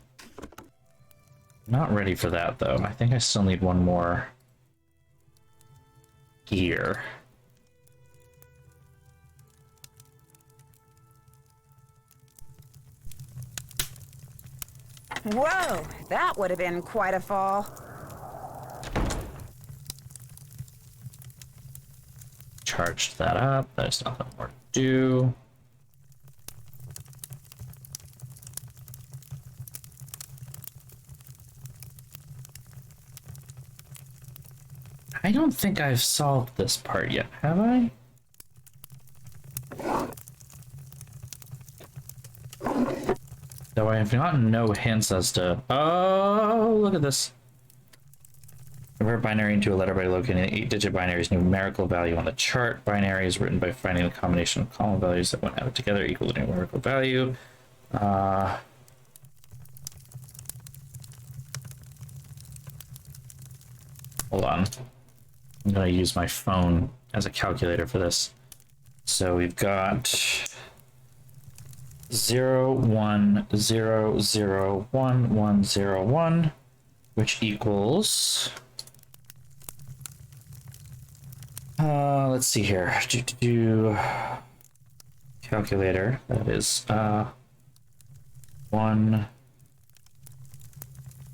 Not ready for that, though. I think I still need one more gear. Whoa, that would have been quite a fall. Charged that up. There's nothing more to do. I don't think I've solved this part yet, have I? Though I have gotten no hints as to... Oh, look at this. Convert binary into a letter by locating the 8-digit binary's numerical value on the chart. Binary is written by finding the combination of column values that, when added together, equal the numerical value. Hold on. I'm going to use my phone as a calculator for this. So we've got 010011101, which equals... let's see here. Calculator. That is 1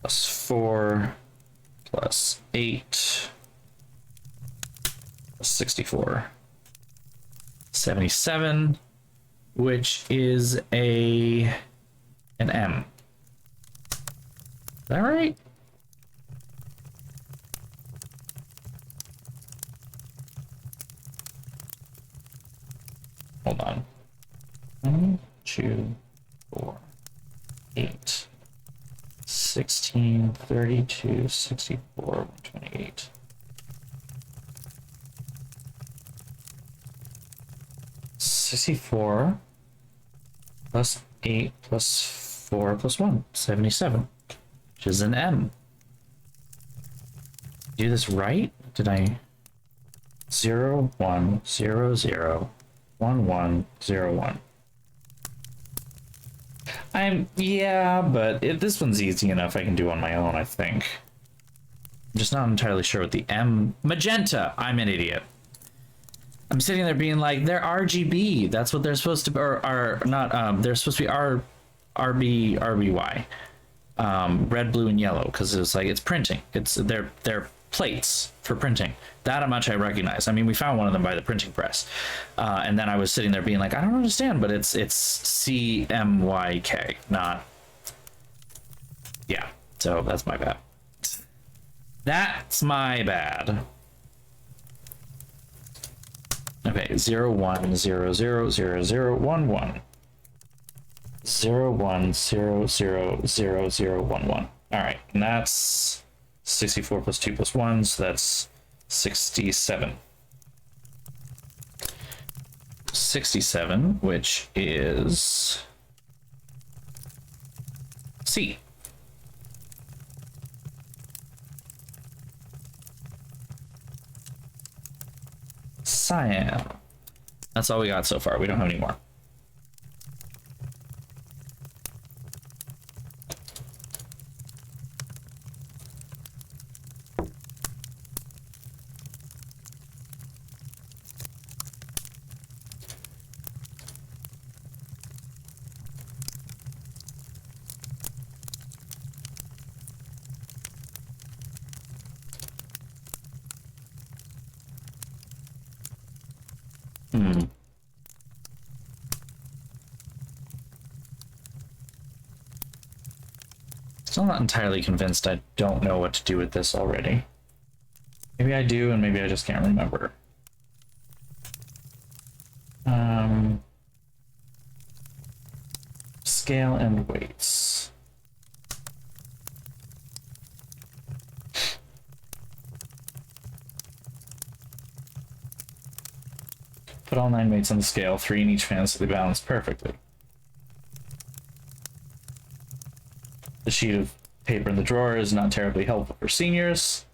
plus 4 plus 8 plus 64. 77, which is an M. Is that right? Hold on. 1, 2, 4, 8, 16, 32, 64, 128. $64 plus 8 plus 4 plus 1, 77, which is an M. Do this right? Did I? 0 1 0 0 1 1 0 1. Yeah, but this one's easy enough. I can do on my own, I think. I'm just not entirely sure what the M... Magenta! I'm an idiot. I'm sitting there being like, they're RGB. That's what they're supposed to be, or are not, they're supposed to be RBY. Red, blue, and yellow, because it's like, it's printing. They're plates for printing. That much I recognize. I mean, we found one of them by the printing press. And then I was sitting there being like, I don't understand, but it's CMYK, not... Yeah, so that's my bad. That's my bad. Okay, 0 1 0 0 0 0 1 1. 010000011. All right, and that's 64 plus 2 plus 1, so that's 67. 67, which is C. Cyan. That's all we got so far. We don't have any more. Still not entirely convinced. I don't know what to do with this already. Maybe I do, and maybe I just can't remember. Scale and weights. Put all 9 weights on the scale, 3 in each fantastically balanced perfectly. The sheet of paper in the drawer is not terribly helpful for seniors.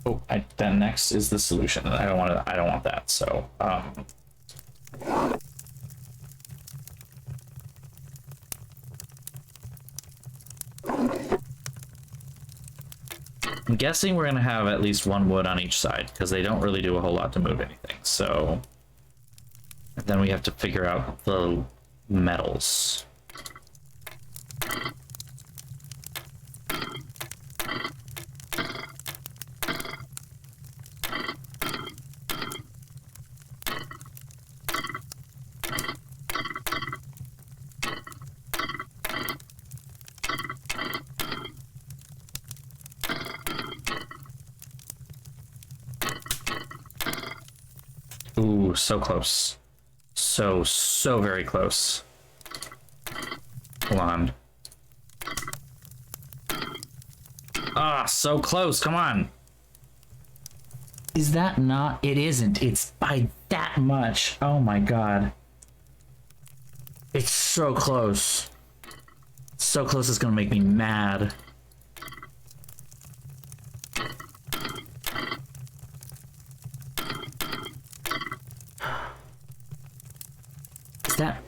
Oh, then next is the solution, and I don't want that. So, I'm guessing we're gonna have at least 1 wood on each side because they don't really do a whole lot to move anything. So, and then we have to figure out the metals. Ooh, so close. So very close. Hold on. Ah, so close, come on. Is that not? It isn't. It's by that much. Oh my god. It's so close. So close it's gonna make me mad. That,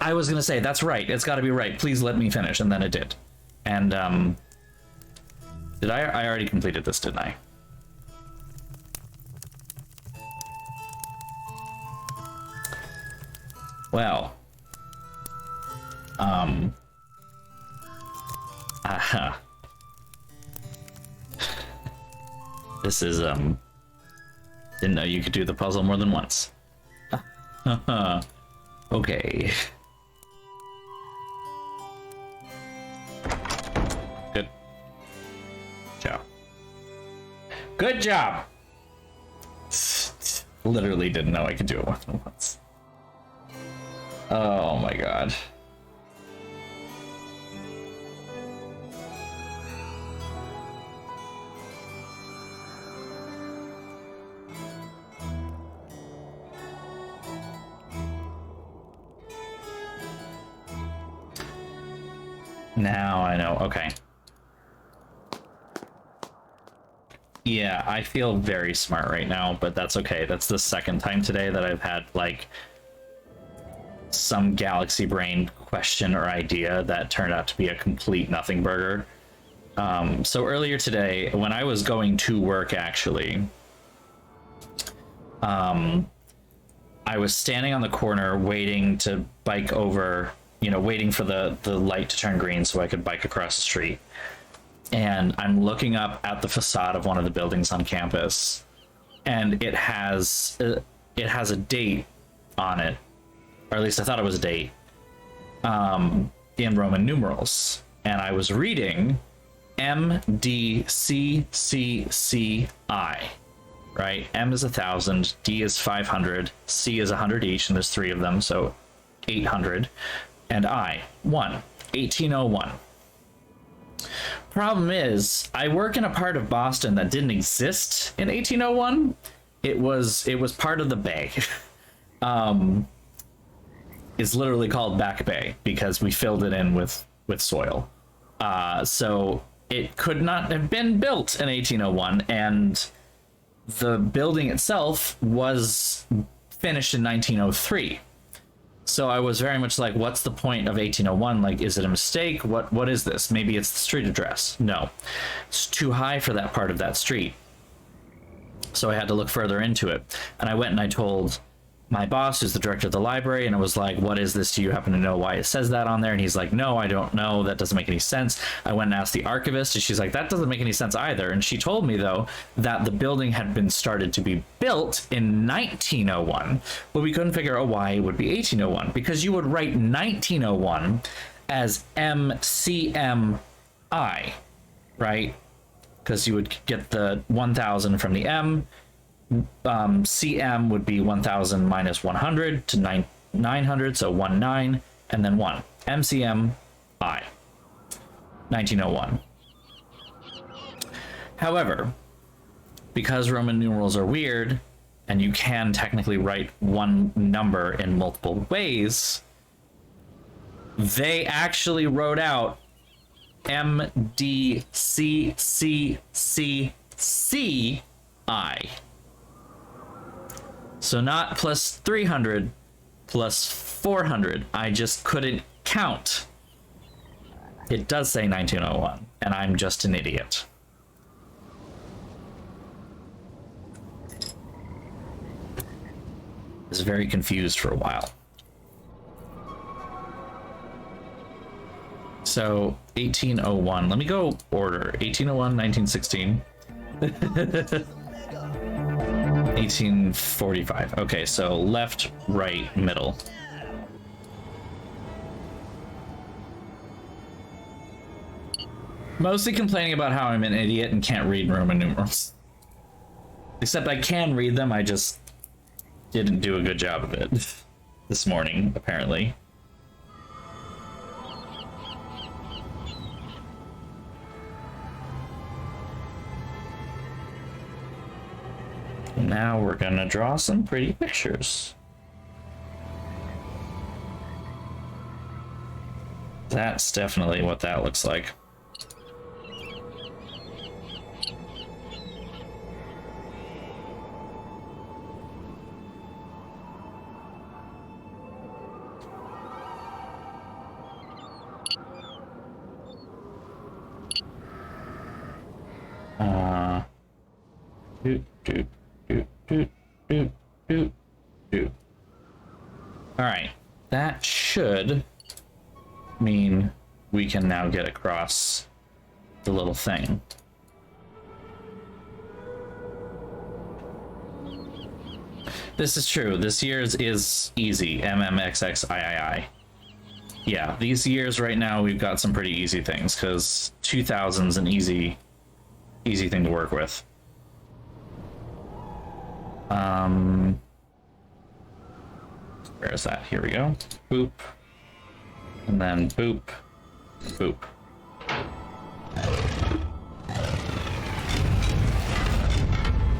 I was gonna say, that's right, it's gotta be right, please let me finish, and then it did. And did I already completed this, didn't I? Well, this is didn't know you could do the puzzle more than once. Okay. Good. Ciao. Good job! Literally didn't know I could do it more than once. Oh my god. Now I know, okay. Yeah, I feel very smart right now, but that's okay. That's the second time today that I've had, like, some galaxy brain question or idea that turned out to be a complete nothing burger. So earlier today, when I was going to work, actually, I was standing on the corner waiting to bike over, you know, waiting for the light to turn green so I could bike across the street. And I'm looking up at the facade of one of the buildings on campus, and it has a date on it, or at least I thought it was a date, in Roman numerals. And I was reading MDCCCI. right? M is 1,000, D is 500, C is 100 each, and there's 3 of them, so 800, and I, 1, 1801. Problem is, I work in a part of Boston that didn't exist in 1801. It was part of the Bay. It's literally called Back Bay because we filled it in with soil. So it could not have been built in 1801, and the building itself was finished in 1903. So I was very much like, what's the point of 1801? Like, is it a mistake? What is this? Maybe it's the street address. No, it's too high for that part of that street. So I had to look further into it. And I went and I told my boss, who's the director of the library, and I was like, what is this? Do you happen to know why it says that on there? And he's like, no, I don't know. That doesn't make any sense. I went and asked the archivist, and she's like, that doesn't make any sense either. And she told me, though, that the building had been started to be built in 1901, but we couldn't figure out why it would be 1801, because you would write 1901 as MCMI, right? Because you would get the 1000 from the M. CM would be 1000 minus 100 to 900, so 19, and then 1. MCMI, 1901. However, because Roman numerals are weird, and you can technically write one number in multiple ways, they actually wrote out MDCCCCI. So not plus 300, plus 400. I just couldn't count. It does say 1901, and I'm just an idiot. I was very confused for a while. So 1801. Let me go order. 1801, 1916. 1845. Okay, so left, right, middle. Mostly complaining about how I'm an idiot and can't read Roman numerals. Except I can read them, I just didn't do a good job of it this morning, apparently. Now we're gonna draw some pretty pictures. That's definitely what that looks like. All right, that should mean we can now get across the little thing. This is true. This year's is easy. MMXXIII. Yeah, these years right now we've got some pretty easy things because 2000's an easy thing to work with. Where is that? Here we go. Boop. And then boop. Boop.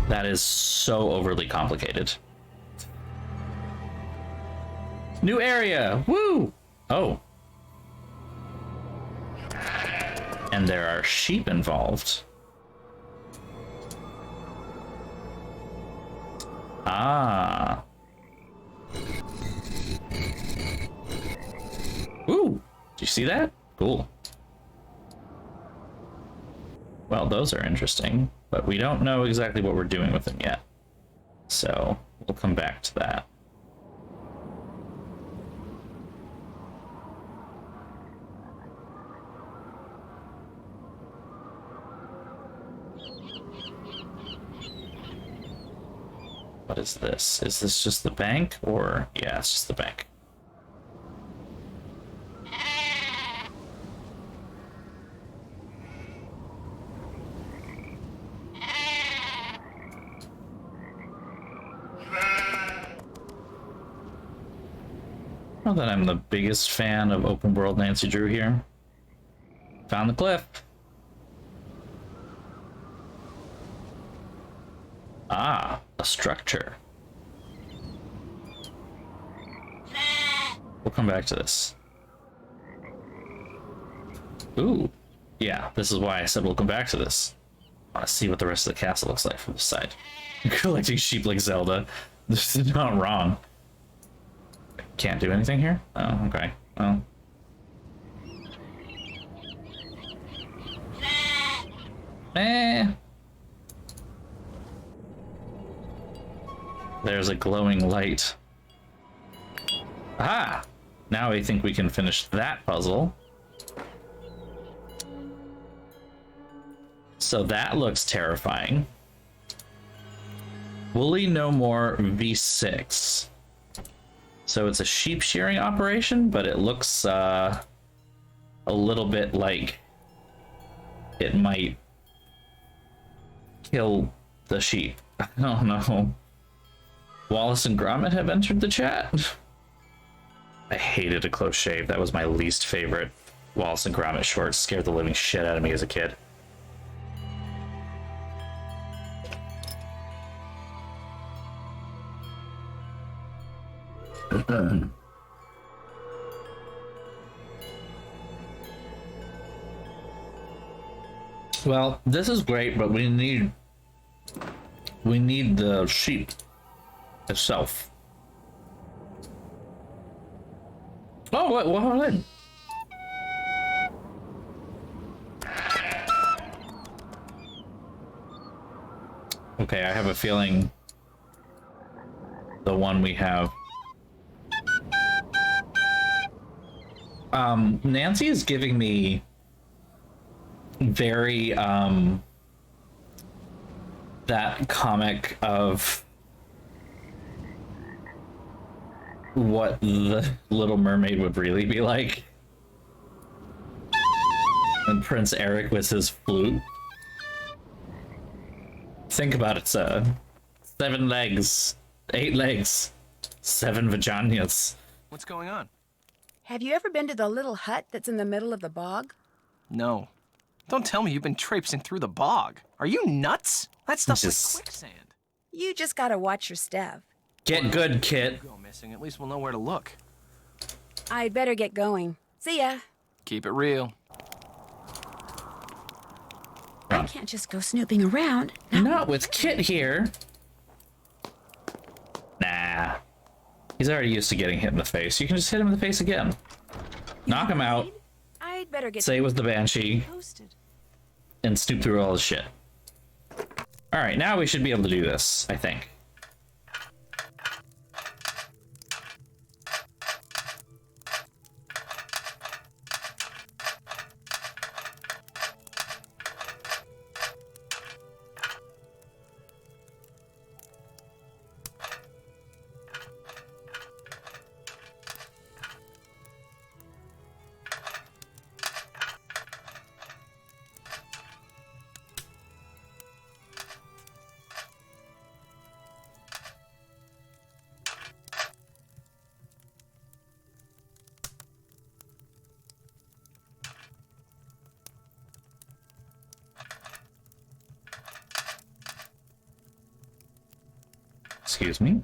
That is so overly complicated. New area! Woo! Oh. And there are sheep involved. Ah. Ooh, did you see that? Cool. Well, those are interesting, but we don't know exactly what we're doing with them yet. So, we'll come back to that. What is this? Is this just the bank, or... Yeah, it's just the bank. Not that I'm the biggest fan of open world Nancy Drew here. Found the cliff. Ah, a structure. We'll come back to this. Ooh. Yeah, this is why I said we'll come back to this. I want to see what the rest of the castle looks like from this side. Collecting sheep like Zelda. This is not wrong. Can't do anything here? Oh, okay. Well. There's a glowing light. Ah! Now I think we can finish that puzzle. So that looks terrifying. Woolly No More V6. So it's a sheep shearing operation, but it looks a little bit like it might kill the sheep. I don't know. Wallace and Gromit have entered the chat. I hated A Close Shave. That was my least favorite Wallace and Gromit short. Scared the living shit out of me as a kid. Well, this is great, but we need the sheep itself. Oh, what happened? Okay, I have a feeling the one we have. Nancy is giving me very that comic of what the Little Mermaid would really be like, and Prince Eric with his flute. Think about it, sir. 7 legs, 8 legs, 7 vaginas. What's going on? Have you ever been to the little hut that's in the middle of the bog? No. Don't tell me you've been traipsing through the bog. Are you nuts? That stuff's like quicksand. You just gotta watch your step. Get good, Kit. Go missing. At least we'll know where to look. I'd better get going. See ya. Keep it real. I can't just go snooping around. Not with Kit here. Nah. He's already used to getting hit in the face. You can just hit him in the face again. Knock him out. I'd better get Say it was the Banshee. Posted. And snoop through all the shit. Alright, now we should be able to do this, I think. Excuse me.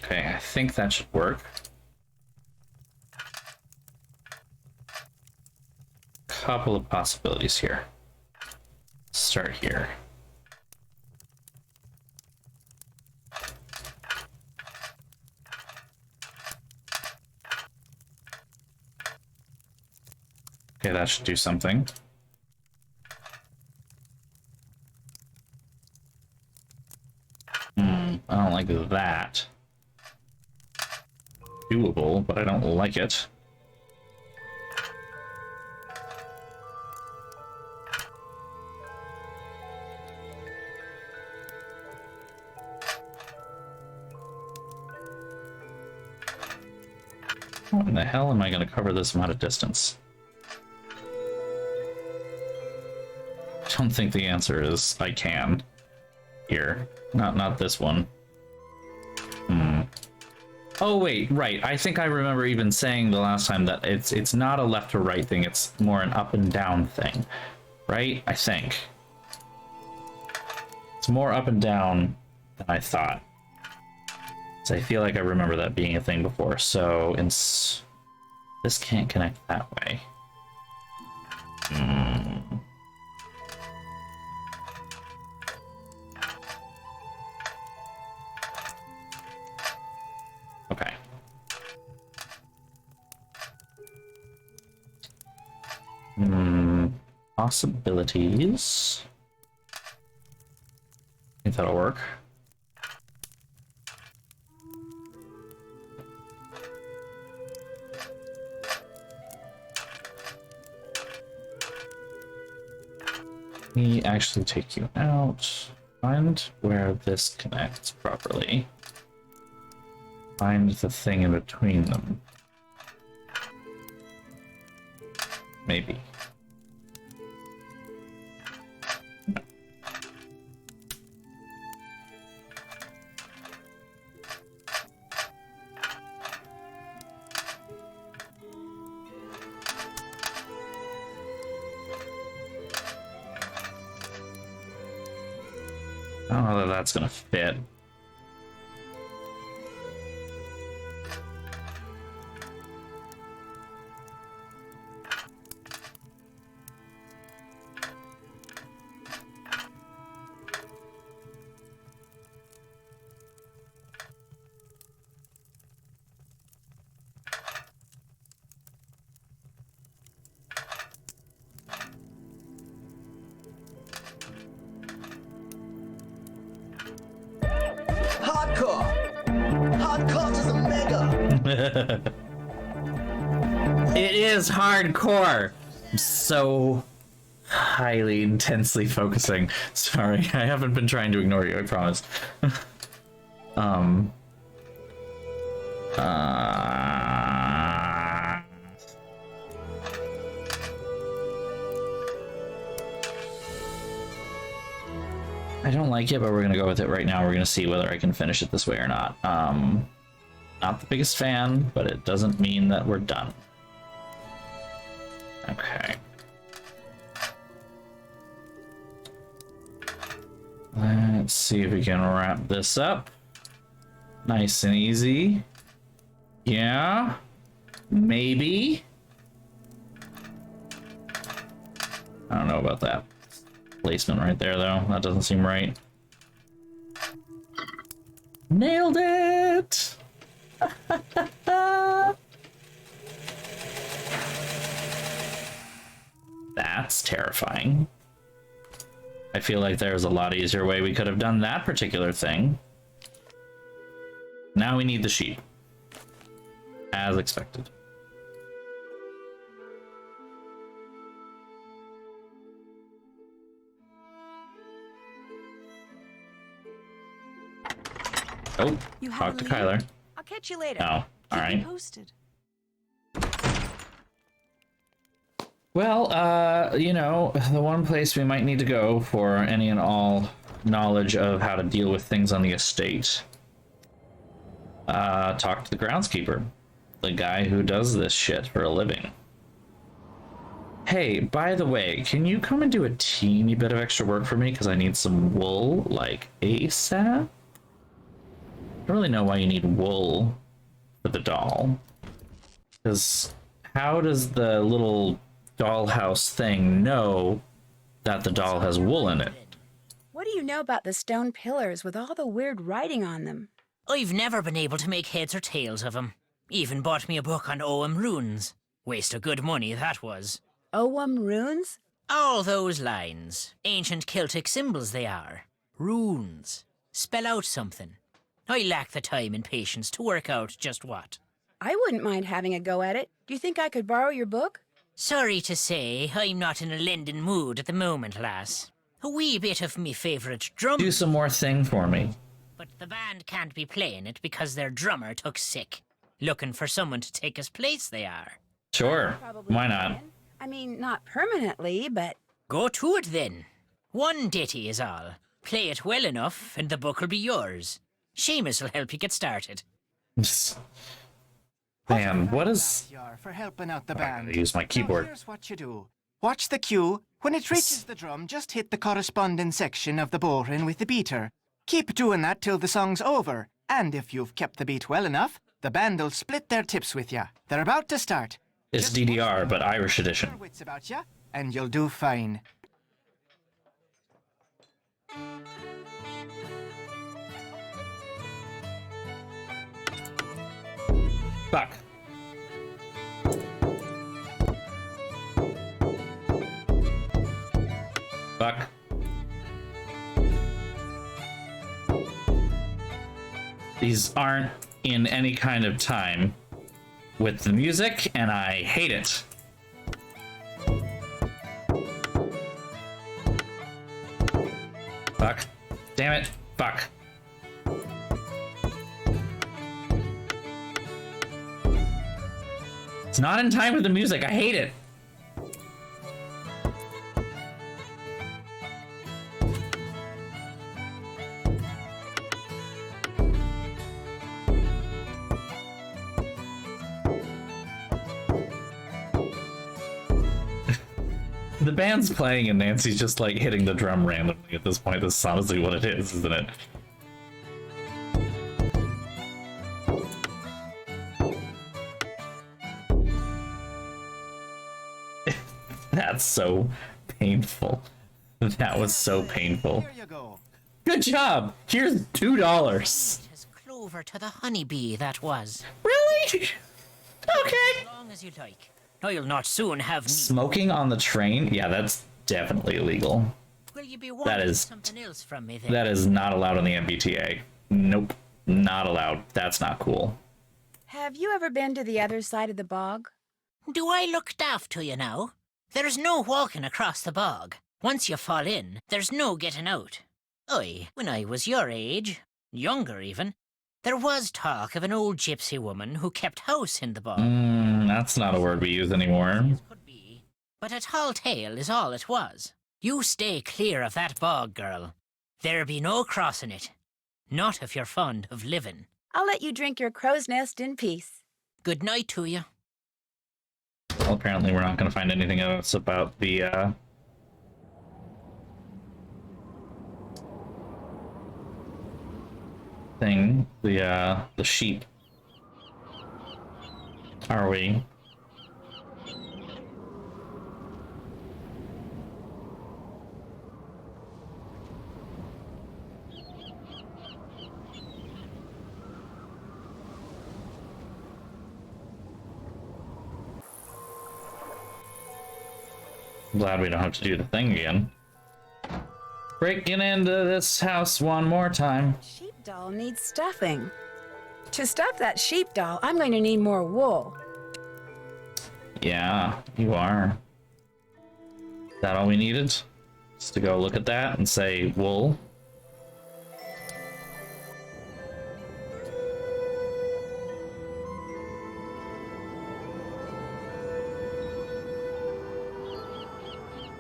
Okay, I think that should work. Couple of possibilities here. Start here. Okay, that should do something. I don't like that. Doable, but I don't like it. How in the hell am I going to cover this amount of distance? I don't think the answer is I can. Here. Not this one. Oh wait, right. I think I remember even saying the last time that it's not a left to right thing, it's more an up and down thing. Right? I think. It's more up and down than I thought. So I feel like I remember that being a thing before. So this can't connect that way. Okay. Possibilities. I think that'll work. Let me actually take you out. Find where this connects properly. Find the thing in between them. Maybe. I don't know that that's gonna fit. It is hardcore. I'm so highly, intensely focusing. Sorry, I haven't been trying to ignore you, I promise. I don't like it, but we're gonna go with it right now. We're gonna see whether I can finish it this way or not. Not the biggest fan, but it doesn't mean that we're done. Okay. Let's see if we can wrap this up. Nice and easy. Yeah. Maybe. I don't know about that placement right there, though. That doesn't seem right. Nailed it! That's terrifying. I feel like there's a lot easier way we could have done that particular thing. Now we need the sheep. As expected. Oh, You have talk to to leave? Kyler. I'll catch you later. Oh, all right. Posted. Well, you know, the one place we might need to go for any and all knowledge of how to deal with things on the estate. Talk to the groundskeeper, the guy who does this shit for a living. Hey, by the way, can you come and do a teeny bit of extra work for me? Because I need some wool, like, ASAP? I don't really know why you need wool for the doll. Because how does the little dollhouse thing know that the doll has wool in it? What do you know about the stone pillars with all the weird writing on them? I've never been able to make heads or tails of 'em. Even bought me a book on Ogham runes. Waste of good money, that was. Ogham runes? All those lines. Ancient Celtic symbols they are. Runes. Spell out something. I lack the time and patience to work out just what. I wouldn't mind having a go at it. Do you think I could borrow your book? Sorry to say, I'm not in a lending mood at the moment, lass. A wee bit of me favourite drum... Do some more thing for me. But the band can't be playing it because their drummer took sick. Looking for someone to take his place, they are. Sure. Probably Why not? can. I mean, not permanently, but Go to it then. One ditty is all. Play it well enough, and the book will be yours. Seamus will help you get started. Man, what is... For helping out the I'm band. gonna use my Now keyboard. here's what you do. Watch the cue. When it reaches the drum, just hit the corresponding section of the boring with the beater. Keep doing that till the song's over. And if you've kept the beat well enough, the band will split their tips with you. They're about to start. It's DDR, but Irish edition. Your wits about you, and you'll do fine. Fuck. Fuck. These aren't in any kind of time with the music, and I hate it. Fuck. Damn it. Fuck. It's not in time with the music. I hate it. The band's playing and Nancy's just like hitting the drum randomly at this point. This is honestly what it is, isn't it? That's so painful. That was so painful. Here you go. Good job! Here's $2. As clover to the honeybee, that was. Really? Okay. As long as you like. Now you'll not soon have need. Smoking on the train? Yeah, that's definitely illegal. Will you be wanting is- something else from me then? That is not allowed on the MBTA. Nope. Not allowed. That's not cool. have you ever been to the other side of the bog? Do I look daft to you now? There's no walking across the bog. Once you fall in, there's no getting out. When I was your age, younger even, there was talk of an old gypsy woman who kept house in the bog. That's not a word we use anymore. Could be, but a tall tale is all it was. You stay clear of that bog, girl. There be no crossing it. Not if you're fond of living. I'll let you drink your crow's nest in peace. Good night to you. Well, apparently we're not going to find anything else about the, thing. The sheep. Are we? Glad we don't have to do the thing again. Breaking into this house one more time. Sheep doll needs stuffing. To stuff that sheep doll, I'm going to need more wool. Yeah, you are. Is that all we needed? Just to go look at that and say wool?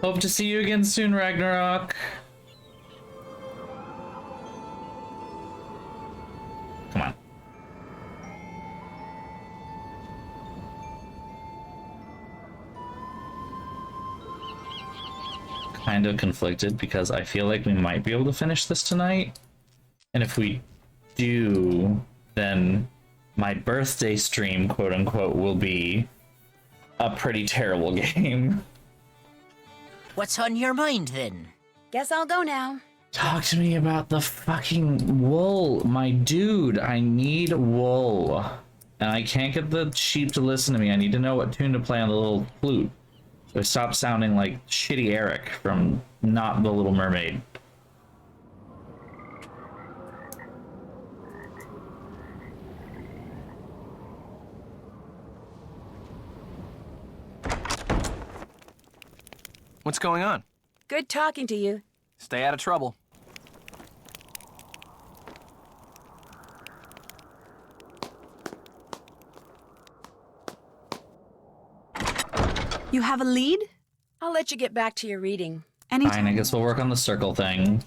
Hope to see you again soon, Ragnarok. Come on. Kind of conflicted because I feel like we might be able to finish this tonight. And if we do, then my birthday stream, quote unquote, will be a pretty terrible game. What's on your mind then? Guess I'll go now. Talk to me about the fucking wool. My dude, I need wool. And I can't get the sheep to listen to me. I need to know what tune to play on the little flute. So I stop sounding like shitty Eric from Not the Little Mermaid. What's going on? Good talking to you. Stay out of trouble. You have a lead? I'll let you get back to your reading. Anytime. Fine, I guess we'll work on the circle thing.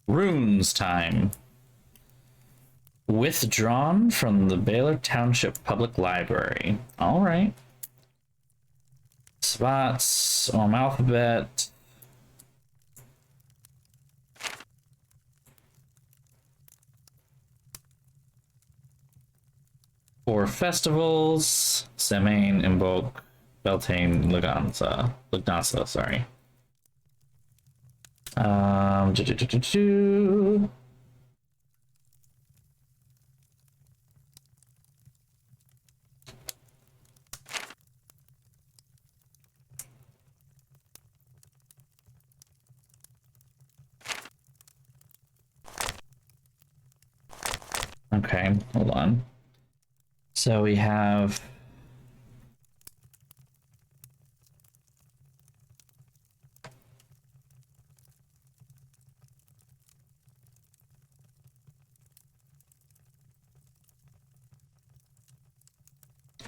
Runes time. Withdrawn from the Baylor Township Public Library. All right. Spots on alphabet. For festivals, Semaine, Invoke, Beltane, Lugnasa, sorry. Okay, hold on. So we have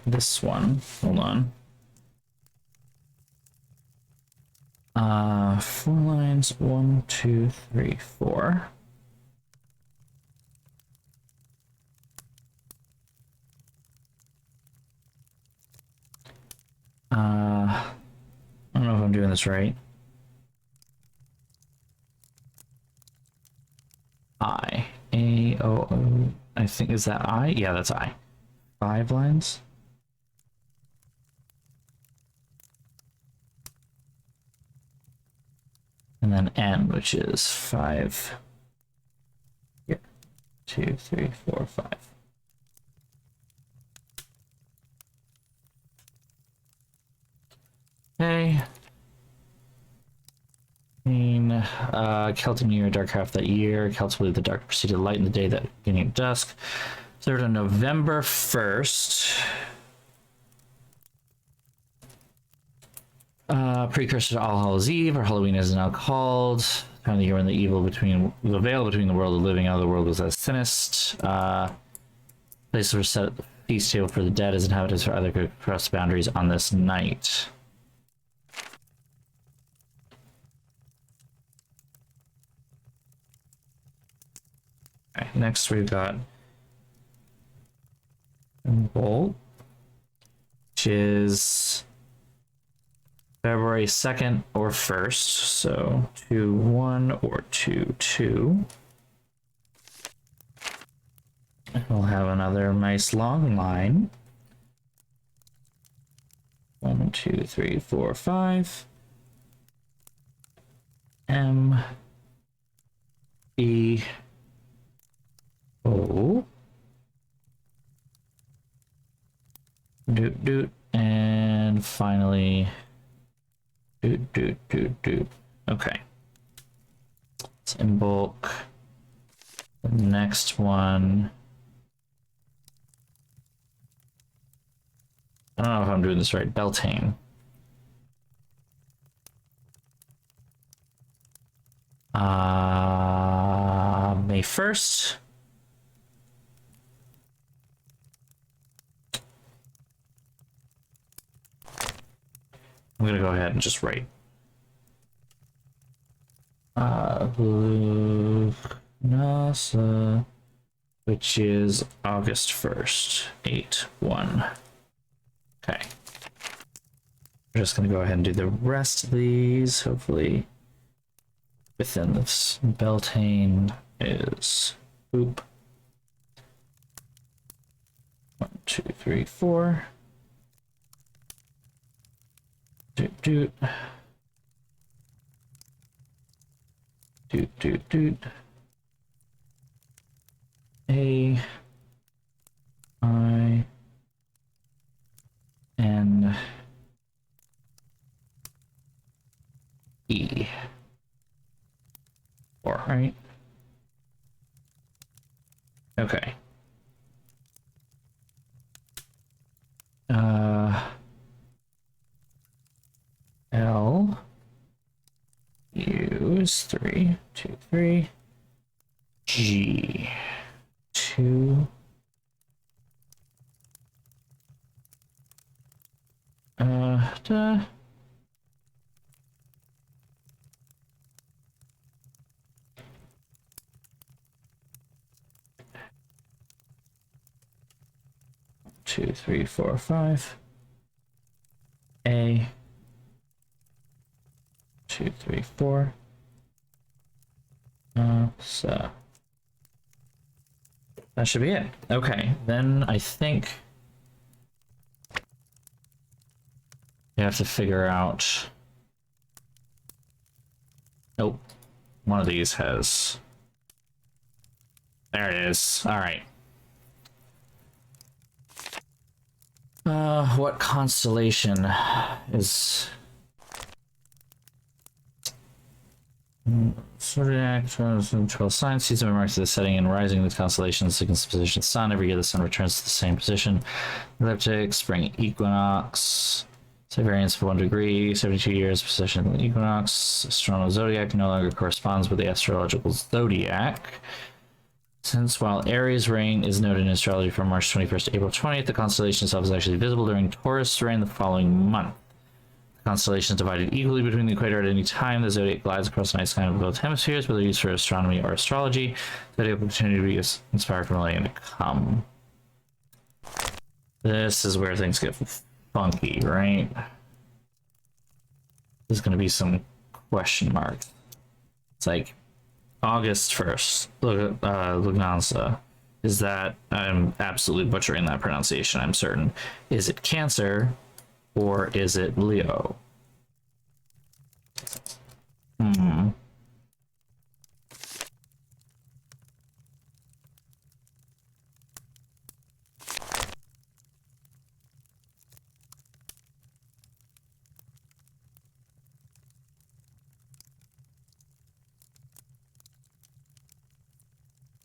this one. Hold on. 4 lines. 1, 2, 3, 4. I don't know if I'm doing this right. I. A, O, O. I think, is that I? Yeah, that's I. 5 lines. And then N, which is 5. Here. 2, 3, 4, 5. Okay. Celtic New Year, dark half that year. Celts believe the dark preceded light in the day that beginning of dusk. 3rd of November 1st. Precursor to All Hallows Eve, or Halloween as now called. Time of the year when the veil between the world of the living and the world was as thinnest. Places were set at the feast table for the dead as inhabitants or other could cross boundaries on this night. Okay, next we've got Bolt, which is February 2nd or 1st, so 2-1 or 2-2. We'll have another nice long line. 1, 2, 3, 4, 5. M, B, O. Doot doot, and finally doot doot doot doot. Okay, let's in bulk. The next one, I don't know if I'm doing this right. Beltane. May 1st. I'm gonna go ahead and just write NASA, which is August 1st, 8-1. Okay. We're just gonna go ahead and do the rest of these, hopefully within this. Beltane is boop. 1, 2, 3, 4. Doot doot. Doot doot doot. A I N E. 4, right? Okay. L U is 3, 2, 3. G 2. Two, three, four, five. A. 2, 3, 4. So that should be it. Okay, then I think you have to figure out. Nope, one of these has. There it is. All right. What constellation is? Zodiac, 12 signs, season marks the setting and rising of the constellations, against the position of the sun. Every year the sun returns to the same position. Ecliptic, spring equinox, variance of 1 degree, 72 years, position of the equinox. Astronomical zodiac no longer corresponds with the astrological zodiac. Since while Aries reign is noted in astrology from March 21st to April 20th, the constellation itself is actually visible during Taurus reign the following month. Constellations divided equally between the equator at any time. The zodiac glides across the night sky of both hemispheres, whether used for astronomy or astrology. The zodiac will continue to be inspired for millennia to come. This is where things get funky, right? There's going to be some question marks. It's like August 1st. Lugnanza. Is that, I'm absolutely butchering that pronunciation, I'm certain. Is it Cancer? Or is it Leo? Hmm.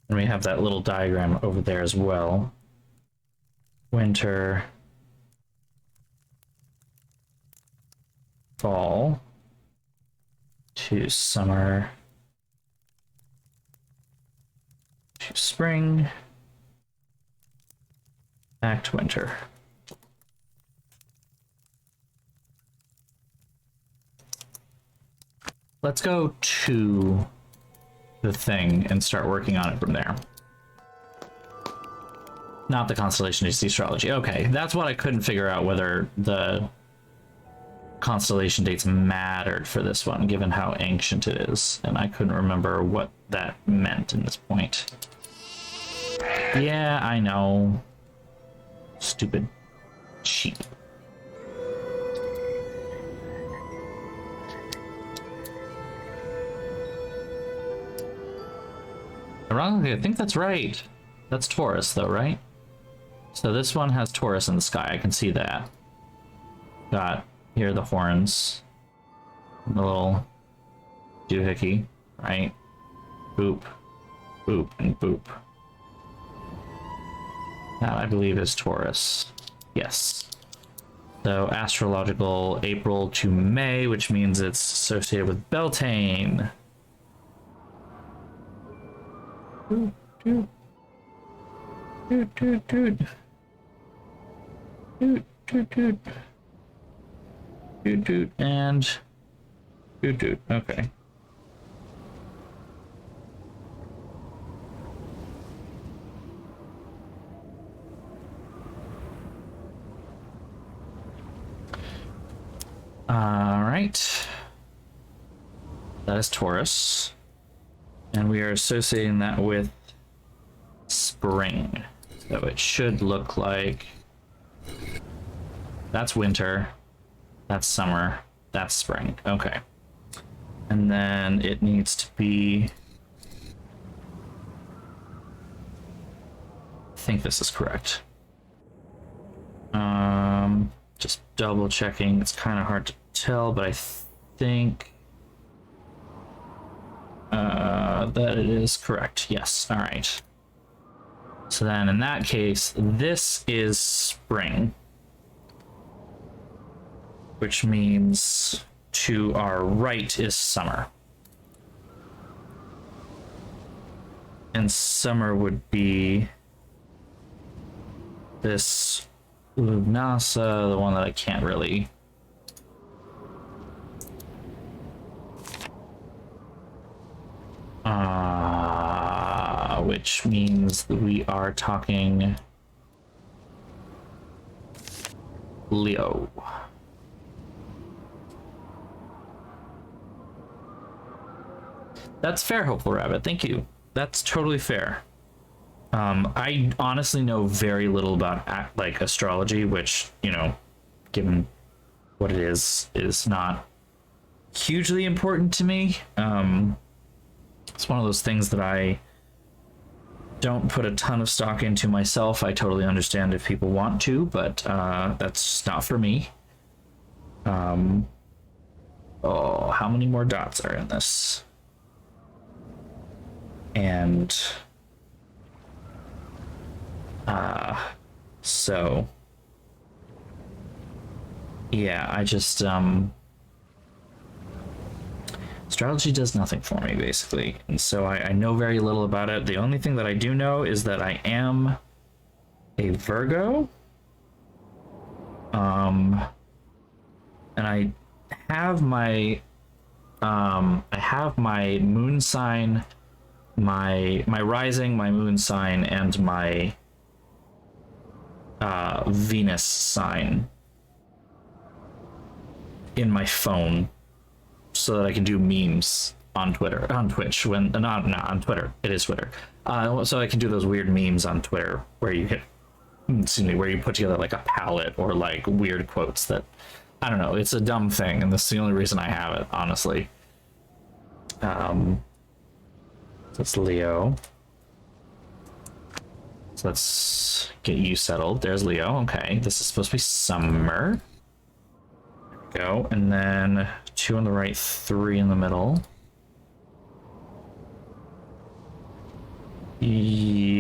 And we have that little diagram over there as well. Winter. Fall to summer to spring back to winter. Let's go to the thing and start working on it from there. Not the constellation, it's the astrology. Okay, that's what I couldn't figure out, whether the constellation dates mattered for this one, given how ancient it is, and I couldn't remember what that meant in this point. Yeah, I know. Stupid. Cheap. Ironically, I think that's right. That's Taurus, though, right? So this one has Taurus in the sky. I can see that. Got here are the horns. The little doohickey, right? Boop, boop, and boop. That, I believe, is Taurus. Yes. So astrological April to May, which means it's associated with Beltane. Doot, doot. Doot, doot, doot. Doot, doot, doot. Doot, doot, and doot, doot. Okay. All right. That is Taurus. And we are associating that with spring. So it should look like that's winter, that's summer, that's spring. Okay. And then it needs to be, I think this is correct. Just double checking. It's kind of hard to tell, but I think that it is correct. Yes. All right. So then in that case, this is spring, which means to our right is summer. And summer would be this Lugnasa, the one that I can't really which means that we are talking Leo. That's fair, Hopeful Rabbit. Thank you. That's totally fair. I honestly know very little about like astrology, which, you know, given what it is not hugely important to me. It's one of those things that I don't put a ton of stock into myself. I totally understand if people want to, but that's just not for me. Oh, how many more dots are in this? And so yeah, I just astrology does nothing for me, basically, and so I know very little about it. The only thing that I do know is that I am a Virgo, and I have my moon sign, my rising, my moon sign, and my Venus sign in my phone, so that I can do memes on Twitter, on Twitch, when not on Twitter. It is Twitter. So I can do those weird memes on Twitter where you where you put together like a palette or like weird quotes that, I don't know. It's a dumb thing, and that's the only reason I have it, honestly. That's Leo. So let's get you settled. There's Leo. Okay, this is supposed to be summer. There we go. And then 2 on the right, 3 in the middle.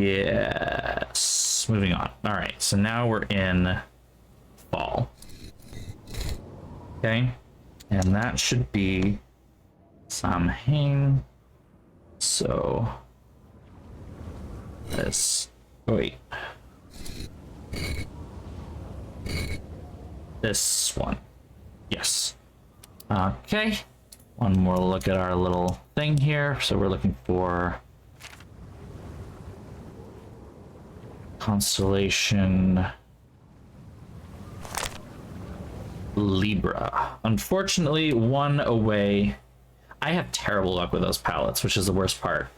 Yes. Moving on. All right, so now we're in fall. Okay, and that should be Samhain. So this, oh wait, this one, yes. Okay, one more look at our little thing here. So we're looking for constellation Libra. Unfortunately, one away. I have terrible luck with those palettes, which is the worst part.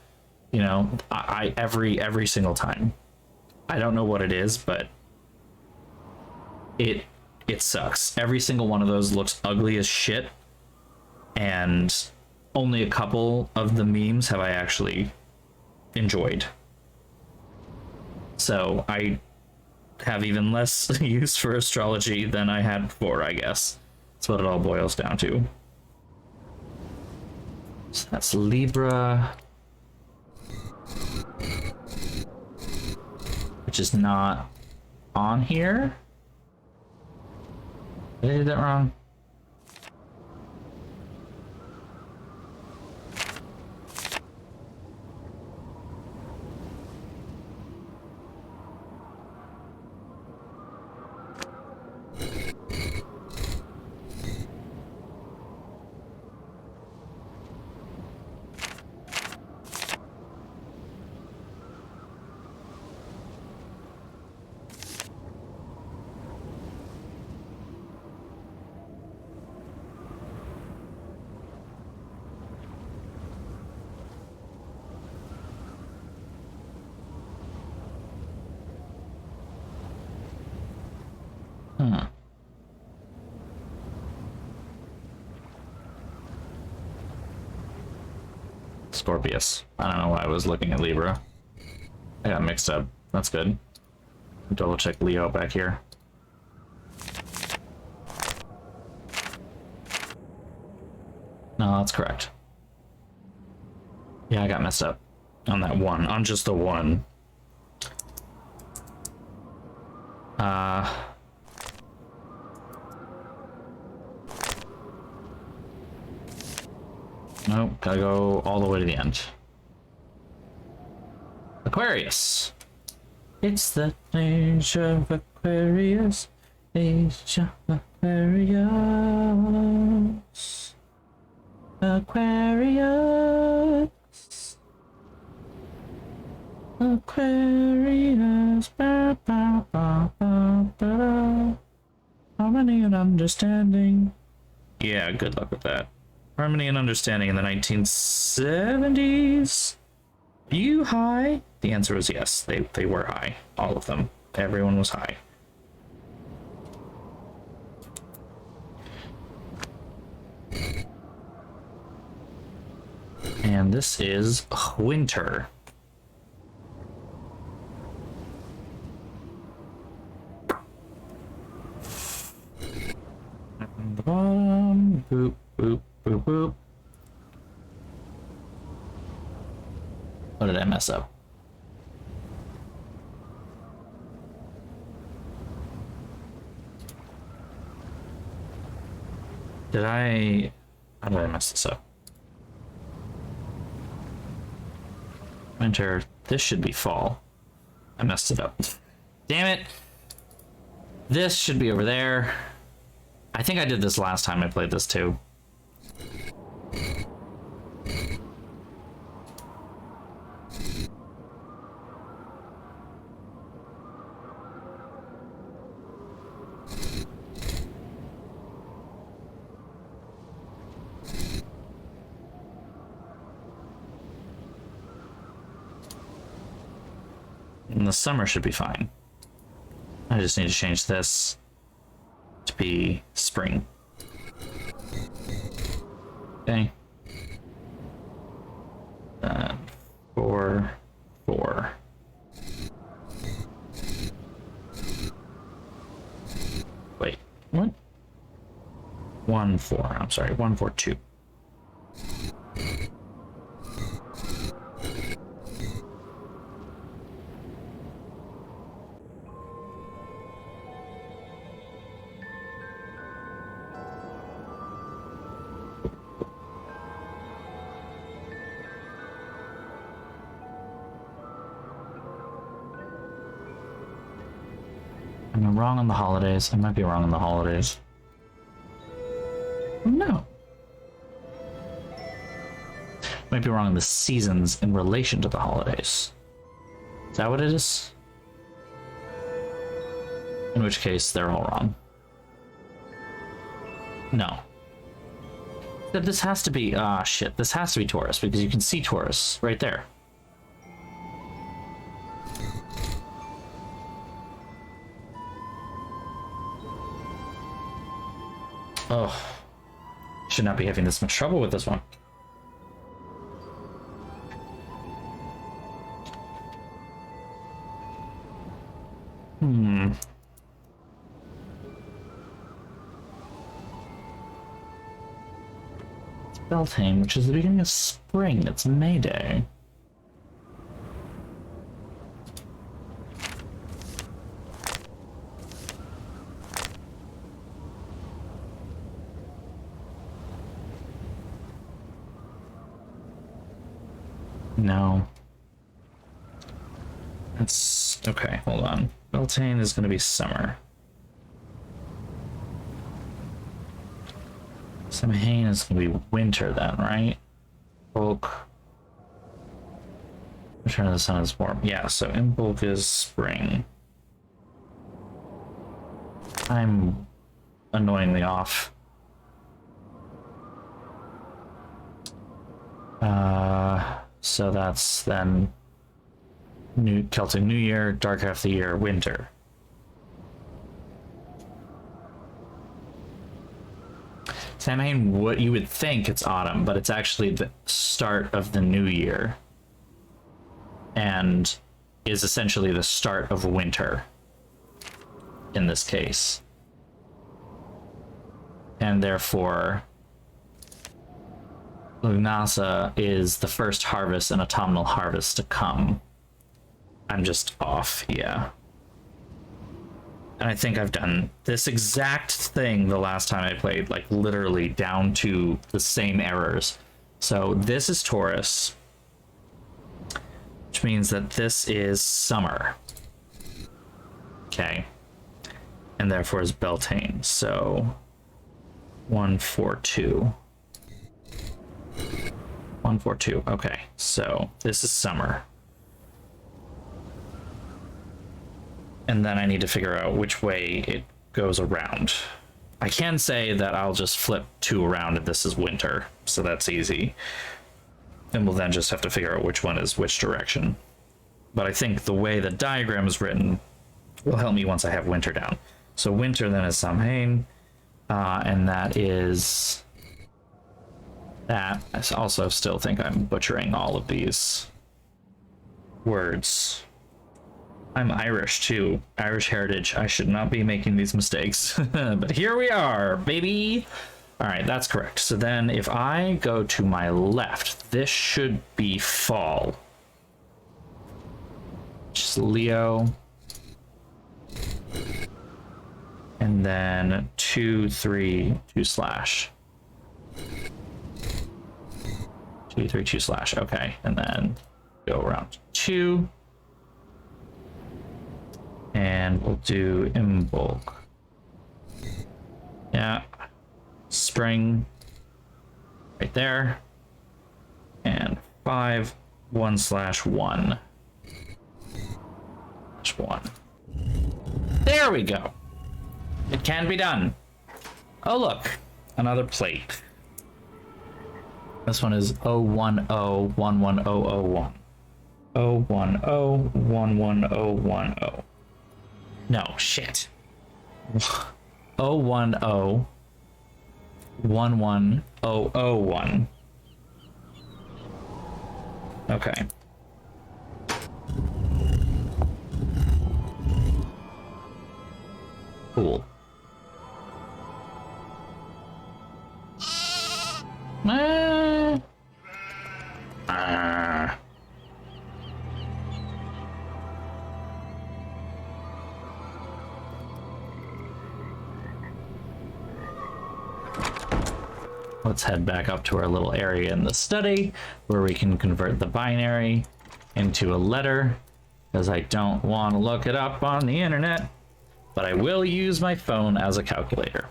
You know, I every single time. I don't know what it is, but it sucks. Every single one of those looks ugly as shit, and only a couple of the memes have I actually enjoyed. So I have even less use for astrology than I had before, I guess. That's what it all boils down to. So that's Libra, which is not on here. Did I do that wrong? Scorpius. I don't know why I was looking at Libra. I got mixed up. That's good. Double check Leo back here. No, that's correct. Yeah, I got messed up on that one, on just the one. Nope, gotta go all the way to the end. Aquarius. It's the age of Aquarius. Age of Aquarius. Aquarius. Aquarius. Ba, ba, ba, ba, ba, da. Harmony and understanding. Yeah, good luck with that. Harmony and understanding in the 1970s. You high? The answer was yes. They were high. All of them. Everyone was high. And this is winter. On the bottom. Boop, boop, boop, boop. What did I mess up? How did I mess this up? Winter. This should be fall. I messed it up. Damn it. This should be over there. I think I did this last time I played this too. And the summer should be fine. I just need to change this to be spring. Okay. 4, 4. Wait, what? 1, 4. I'm sorry, 1, 4, 2. Am I wrong on the holidays? I might be wrong on the holidays. No. Might be wrong on the seasons in relation to the holidays. Is that what it is? In which case, they're all wrong. No. This has to be... Ah, shit. This has to be Taurus, because you can see Taurus right there. Oh, should not be having this much trouble with this one. It's Beltane, which is the beginning of spring. It's May Day. No. That's okay, hold on. Beltane is going to be summer. Samhain is going to be winter then, right? Bulk. Return of the Sun is warm. Yeah, so Imbolc is spring. I'm annoyingly off. So that's then New Celtic New Year, dark half of the year, winter. Samhain, what you would think it's autumn, but it's actually the start of the new year. And is essentially the start of winter in this case. And therefore, Lugnasa is the first harvest and autumnal harvest to come. I'm just off, yeah. And I think I've done this exact thing the last time I played, like literally down to the same errors. So this is Taurus, which means that this is summer. Okay. And therefore is Beltane. So 1, 4, 2. 1, 4, 2. Okay, so this is summer. And then I need to figure out which way it goes around. I can say that I'll just flip 2 around and this is winter, so that's easy. And we'll then just have to figure out which one is which direction. But I think the way the diagram is written will help me once I have winter down. So winter then is Samhain, and that is that. I also still think I'm butchering all of these words. I'm Irish too, Irish heritage. I should not be making these mistakes, but here we are, baby. All right, that's correct. So then if I go to my left, this should be fall. Just Leo. And then 2, 3, 2 slash. 2, 3, 2 slash. Okay, and then go around 2. And we'll do Imbolc. Yeah. Spring. Right there. And 5, 1 slash 1. 1. There we go. It can be done. Oh, look. Another plate. This one is 010110001. 010110010. No, shit. 010110001. Okay. Cool. Let's head back up to our little area in the study where we can convert the binary into a letter, because I don't want to look it up on the internet, but I will use my phone as a calculator.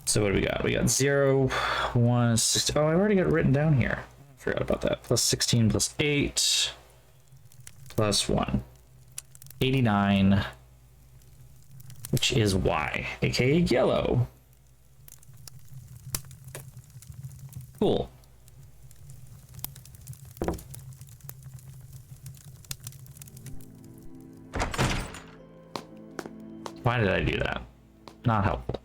So what do we got? We got 0, 1, 6. Oh, I already got it written down here. I forgot about that. Plus 16 plus 8 plus 1. 89, which is Y, aka yellow. Cool. Why did I do that? Not helpful.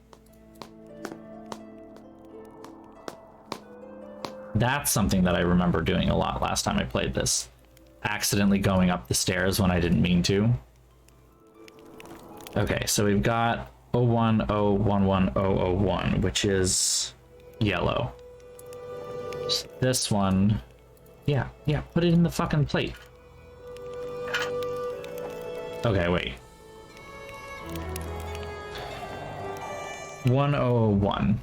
That's something that I remember doing a lot last time I played this. Accidentally going up the stairs when I didn't mean to. Okay, so we've got 010110001, which is yellow. This one, yeah, put it in the fucking plate. Okay, wait. 1001.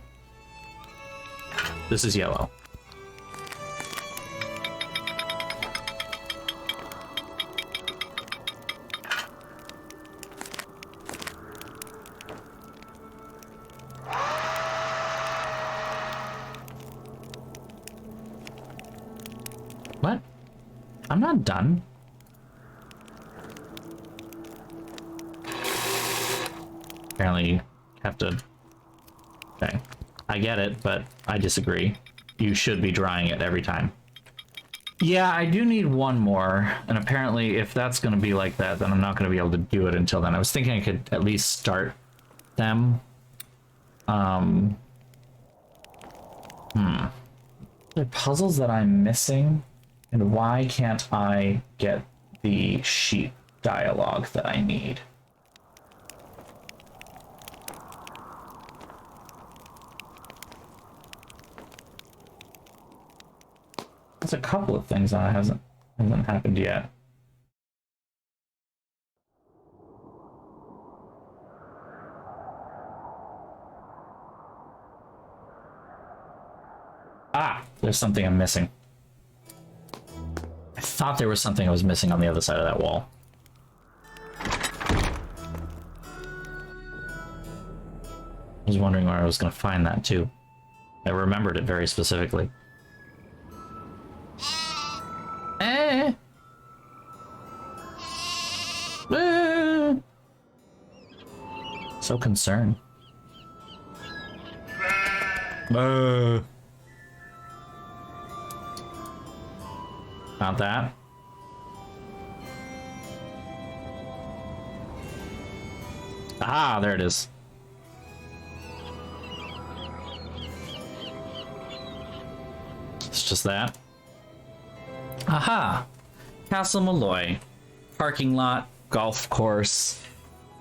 This is yellow. What? I'm not done. Apparently you have to... Okay. I get it, but I disagree. You should be drying it every time. Yeah, I do need one more, and apparently if that's going to be like that, then I'm not going to be able to do it until then. I was thinking I could at least start them. The puzzles that I'm missing, and why can't I get the sheep dialogue that I need? There's a couple of things that hasn't happened yet. Ah, there's something I'm missing. I thought there was something I was missing on the other side of that wall. I was wondering where I was going to find that too. I remembered it very specifically. Eh. Eh. So concerned. Not that. Ah, there it is. It's just that. Aha! Castle Malloy. Parking lot, golf course,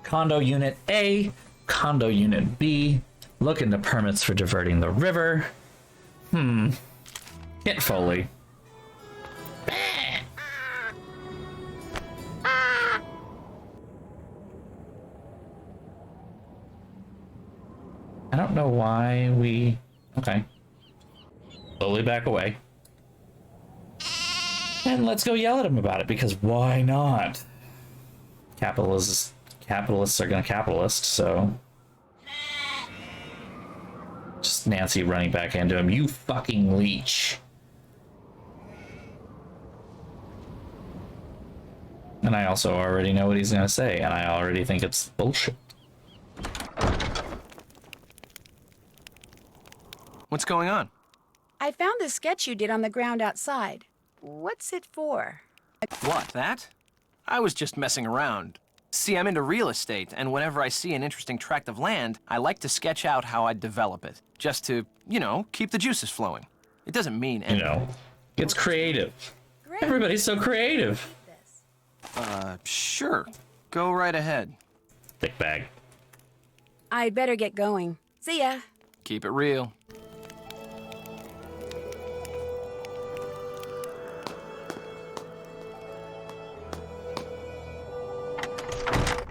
condo unit A, condo unit B. Look into permits for diverting the river. Hit Foley. I don't know why we... Okay. Slowly back away. And let's go yell at him about it, because why not? Capitalists are gonna capitalist, so... Just Nancy running back into him. You fucking leech. And I also already know what he's gonna say, and I already think it's bullshit. What's going on? I found the sketch you did on the ground outside. What's it for? What, that? I was just messing around. See, I'm into real estate, and whenever I see an interesting tract of land, I like to sketch out how I'd develop it. Just to, you know, keep the juices flowing. It doesn't mean anything. You know, it's creative. Great. Everybody's so creative. Sure. Go right ahead. Thick bag. I'd better get going. See ya. Keep it real.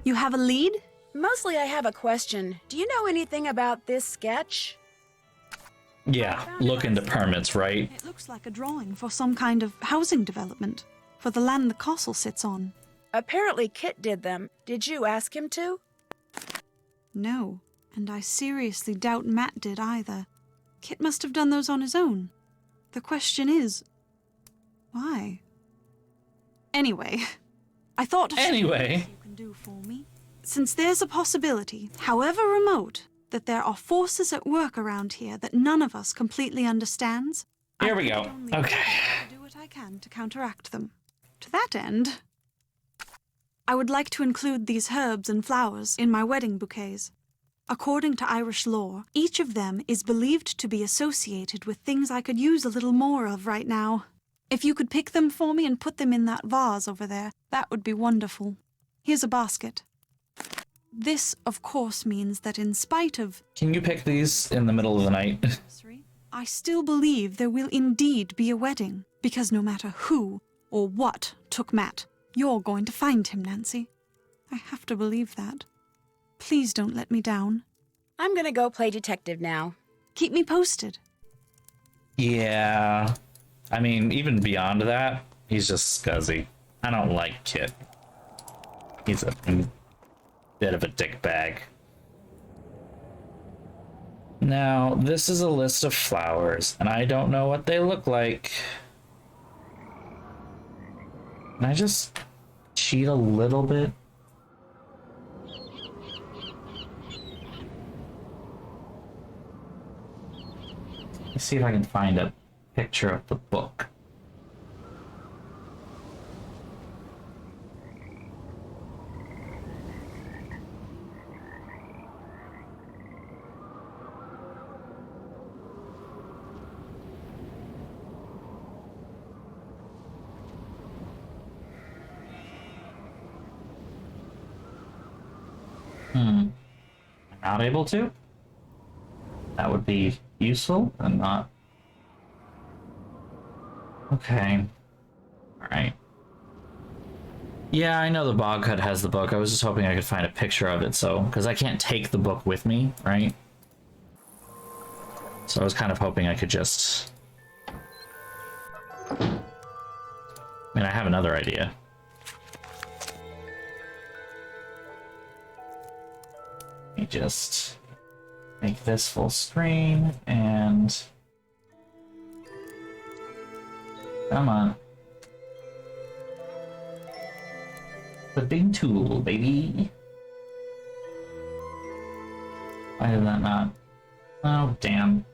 You have a lead? Mostly I have a question. Do you know anything about this sketch? Yeah, look into permits, right? It looks like a drawing for some kind of housing development, for the land the castle sits on. Apparently Kit did them. Did you ask him to? No, and I seriously doubt Matt did either. Kit must have done those on his own. The question is, why? Anyway, I thought of Anyway. you can do for me. Since there's a possibility, however remote, that there are forces at work around here that none of us completely understands. Here I we think go. it only Okay. fair to do what I can to counteract them. To that end, I would like to include these herbs and flowers in my wedding bouquets. According to Irish lore, each of them is believed to be associated with things I could use a little more of right now. If you could pick them for me and put them in that vase over there, that would be wonderful. Here's a basket. This, of course, means that in spite of Can you pick these in the middle of the night? I still believe there will indeed be a wedding, because no matter who or what took Matt, you're going to find him, Nancy. I have to believe that. Please don't let me down. I'm gonna go play detective now. Keep me posted. Yeah. I mean, even beyond that, he's just scuzzy. I don't like Kit. He's a bit of a dick bag. Now, this is a list of flowers, and I don't know what they look like. Can I just cheat a little bit? Let's see if I can find a picture of the book. I'm not able to? That would be useful and not... Okay. Alright. Yeah, I know the bog cut has the book. I was just hoping I could find a picture of it, so... Because I can't take the book with me, right? So I was kind of hoping I could just... I mean, I have another idea. Let me just... make this full screen, and... Come on. The big tool, baby. Why did that not? Oh, damn.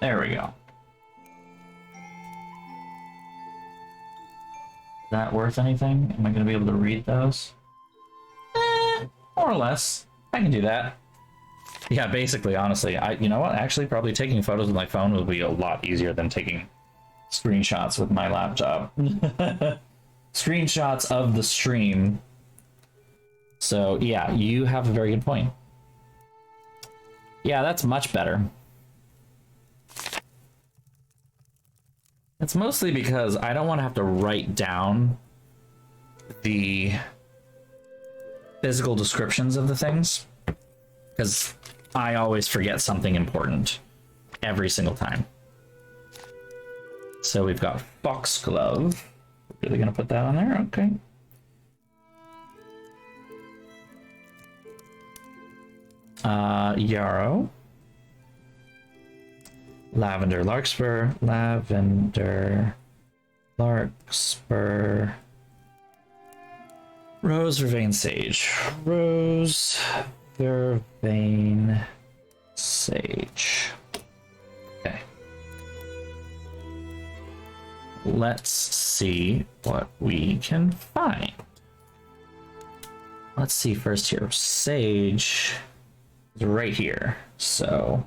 There we go. Is that worth anything? Am I going to be able to read those? More or less. I can do that. Yeah, basically, honestly, you know what? Actually, probably taking photos with my phone will be a lot easier than taking screenshots with my laptop. Screenshots of the stream. So, yeah, you have a very good point. Yeah, that's much better. It's mostly because I don't want to have to write down the physical descriptions of the things, because I always forget something important every single time. So we've got foxglove. Really gonna put that on there? Okay. Yarrow. Lavender larkspur. Lavender larkspur. Rose vervain sage. Rose vervain sage. Okay. Let's see what we can find. Let's see first here. Sage is right here. So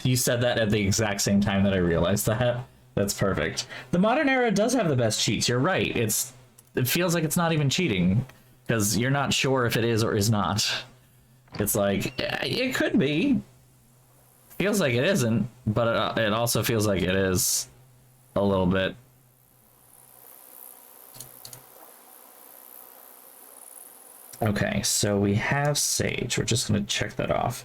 you said that at the exact same time that I realized that. That's perfect. The modern era does have the best cheats. You're right. It feels like it's not even cheating because you're not sure if it is or is not. It's like, it could be. Feels like it isn't, but it also feels like it is a little bit. Okay, so we have sage. We're just going to check that off.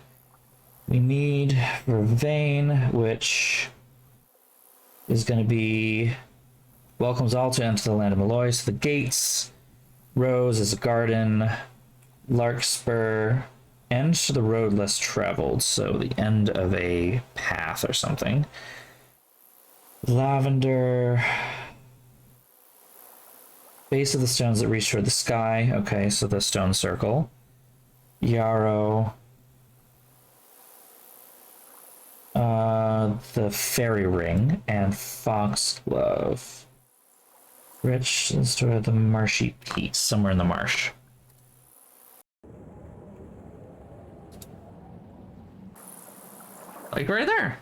We need vervain, which is going to be welcomes all to enter the land of Malloy. So the gates. Rose is a garden. Larkspur, end to the road less traveled. So the end of a path or something. Lavender. Base of the stones that reach toward the sky. Okay, so the stone circle. Yarrow. The fairy ring and foxglove. Rich is toward the marshy peaks, somewhere in the marsh. Like right there.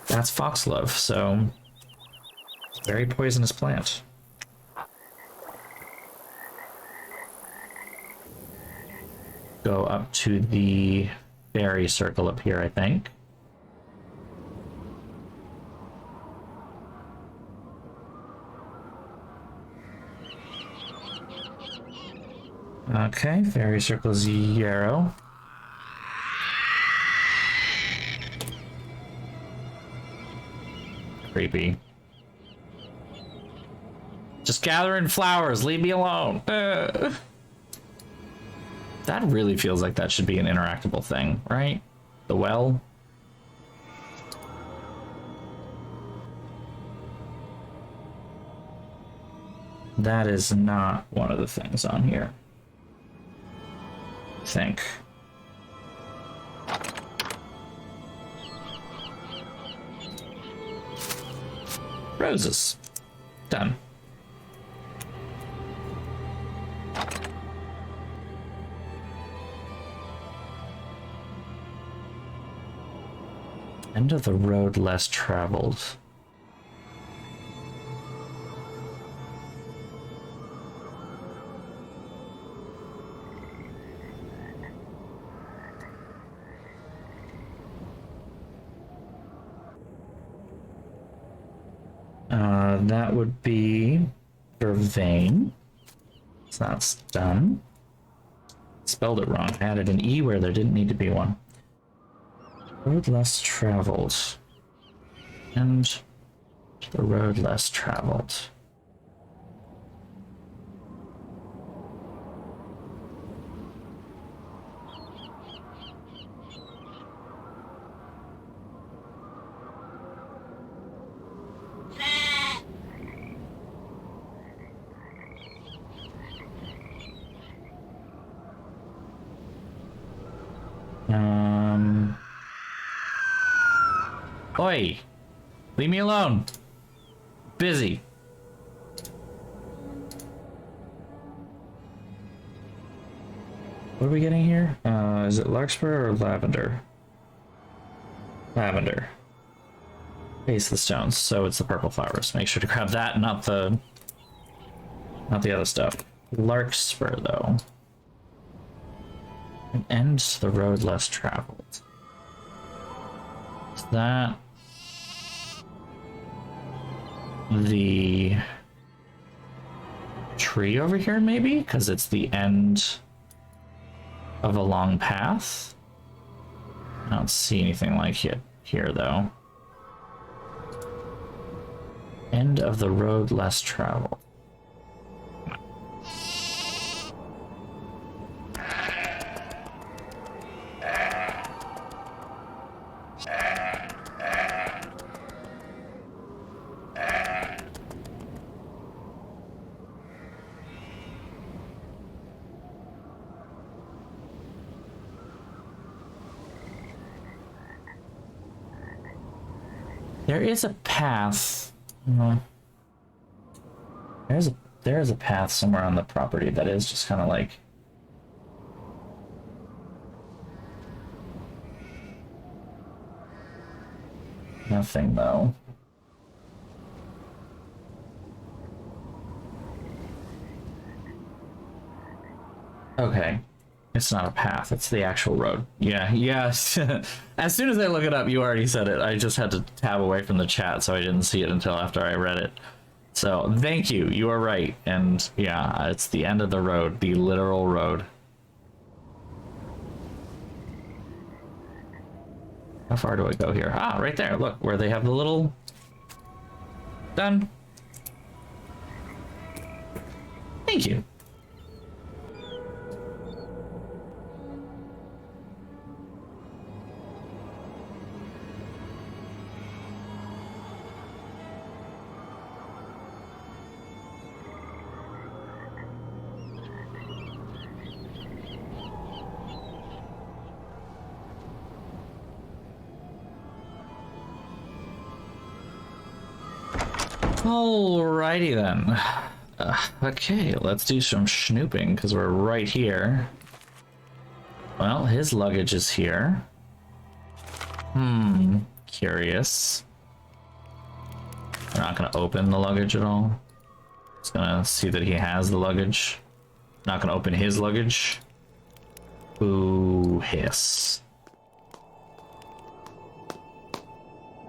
That's foxglove, so very poisonous plant. Go up to the fairy circle up here, I think. Okay, fairy circle is yarrow. Creepy. Just gathering flowers, leave me alone. That really feels like that should be an interactable thing, right? The well. That is not one of the things on here. I think. Roses. Done. End of the road less traveled. That would be vervain. So that's done. Spelled it wrong. I added an E where there didn't need to be one. Road less traveled. And the road less traveled. Oi! Leave me alone! Busy. What are we getting here? Is it larkspur or lavender? Lavender. Base of the stones, so it's the purple flowers. Make sure to grab that, not the other stuff. Larkspur, though. And ends the road less traveled. Is that the tree over here, maybe? Because it's the end of a long path. I don't see anything like it here, though. End of the road less traveled. There is a path. There is a path somewhere on the property that is just kind of like nothing though. Okay. It's not a path, it's the actual road. Yeah. As soon as I look it up, you already said it. I just had to tab away from the chat, so I didn't see it until after I read it. So, thank you. You are right. And yeah, it's the end of the road, the literal road. How far do I go here? Ah, right there. Look, where they have the little... Done. Thank you. Alrighty then. Okay, let's do some snooping because we're right here. Well, his luggage is here. Curious. We're not gonna open the luggage at all. Just gonna see that he has the luggage. Not gonna open his luggage. Ooh, hiss.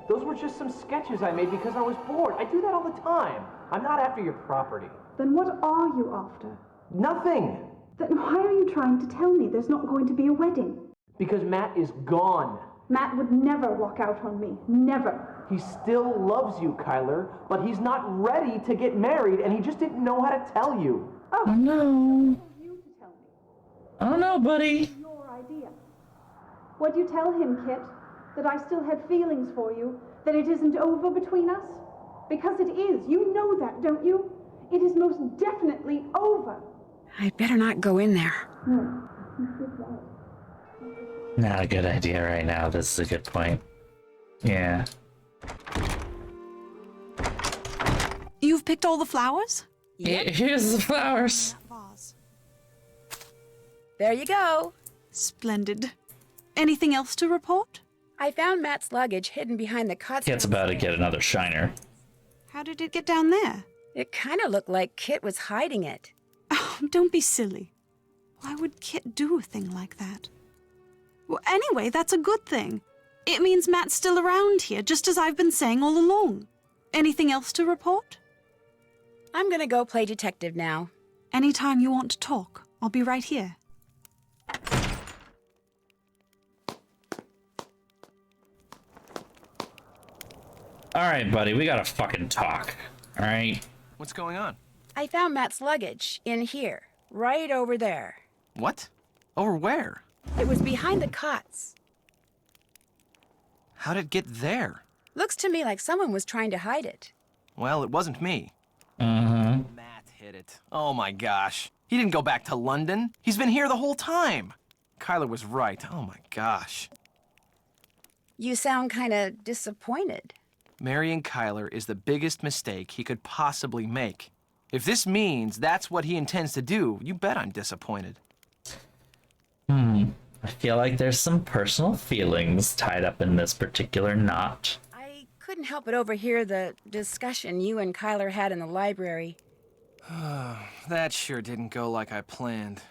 Those were just some sketches I made because I was bored. I do that all the time. I'm not after your property. Then what are you after? Nothing. Then why are you trying to tell me there's not going to be a wedding? Because Matt is gone. Matt would never walk out on me. Never. He still loves you, Kyler, but he's not ready to get married, and he just didn't know how to tell you. Oh, no. You to tell me. I don't know, buddy. Your idea. What'd you tell him, Kit? That I still had feelings for you? That it isn't over between us? Because it is. You know that, don't you? It is most definitely over. I'd better not go in there. Not a good idea right now. This is a good point. Yeah. You've picked all the flowers? Yep. Here's the flowers. Vase. There you go. Splendid. Anything else to report? I found Matt's luggage hidden behind the cot. Kit's about to get another shiner. How did it get down there? It kind of looked like Kit was hiding it. Oh, don't be silly. Why would Kit do a thing like that? Well, anyway, that's a good thing. It means Matt's still around here, just as I've been saying all along. Anything else to report? I'm gonna go play detective now. Anytime you want to talk, I'll be right here. Alright, buddy, we gotta fucking talk. Alright? What's going on? I found Matt's luggage in here, right over there. What? Over where? It was behind the cots. How'd it get there? Looks to me like someone was trying to hide it. Well, it wasn't me. Mm-hmm. Matt hid it. Oh my gosh. He didn't go back to London. He's been here the whole time. Kyler was right. Oh my gosh. You sound kind of disappointed. Marrying Kyler is the biggest mistake he could possibly make. If this means that's what he intends to do, you bet I'm disappointed. I feel like there's some personal feelings tied up in this particular knot. I couldn't help but overhear the discussion you and Kyler had in the library. That sure didn't go like I planned.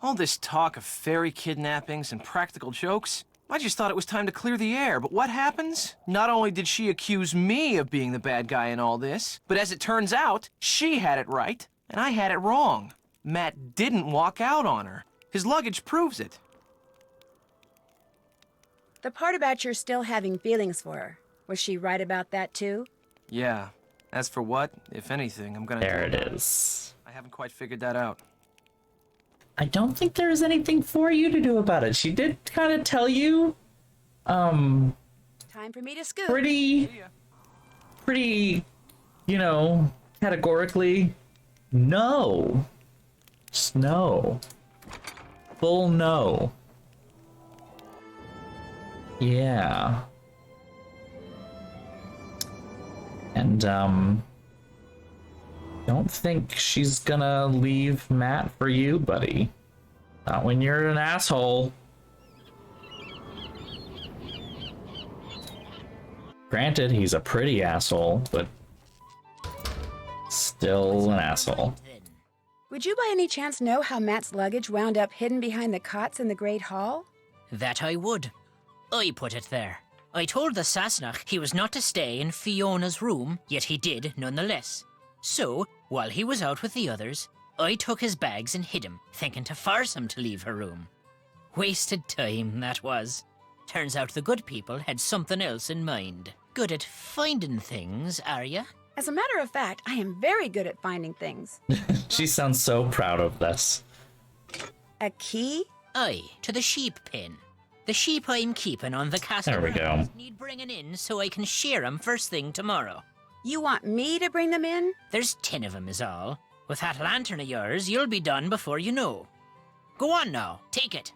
All this talk of fairy kidnappings and practical jokes, I just thought it was time to clear the air, but what happens? Not only did she accuse me of being the bad guy in all this, but as it turns out, she had it right, and I had it wrong. Matt didn't walk out on her. His luggage proves it. The part about your still having feelings for her, was she right about that too? Yeah. As for what, if anything, I'm gonna There do it about is. I haven't quite figured that out. I don't think there's anything for you to do about it. She did kind of tell you, Time for me to scoop. pretty, you know, categorically, no. Just no. Full no. Yeah. And, don't think she's gonna leave Matt for you, buddy. Not when you're an asshole. Granted, he's a pretty asshole, but still an asshole. Then. Would you by any chance know how Matt's luggage wound up hidden behind the cots in the Great Hall? That I would. I put it there. I told the Sassenach he was not to stay in Fiona's room, yet he did nonetheless. So, while he was out with the others, I took his bags and hid him, thinking to force him to leave her room. Wasted time, that was. Turns out the good people had something else in mind. Good at finding things, are ya? As a matter of fact, I am very good at finding things. She sounds so proud of this. A key? Aye, to the sheep pen. The sheep I'm keeping on the castle There we go. grounds need bringing in so I can shear 'em first thing tomorrow. You want me to bring them in? There's 10 of 'em is all. With that lantern of yours, you'll be done before you know. Go on now, take it.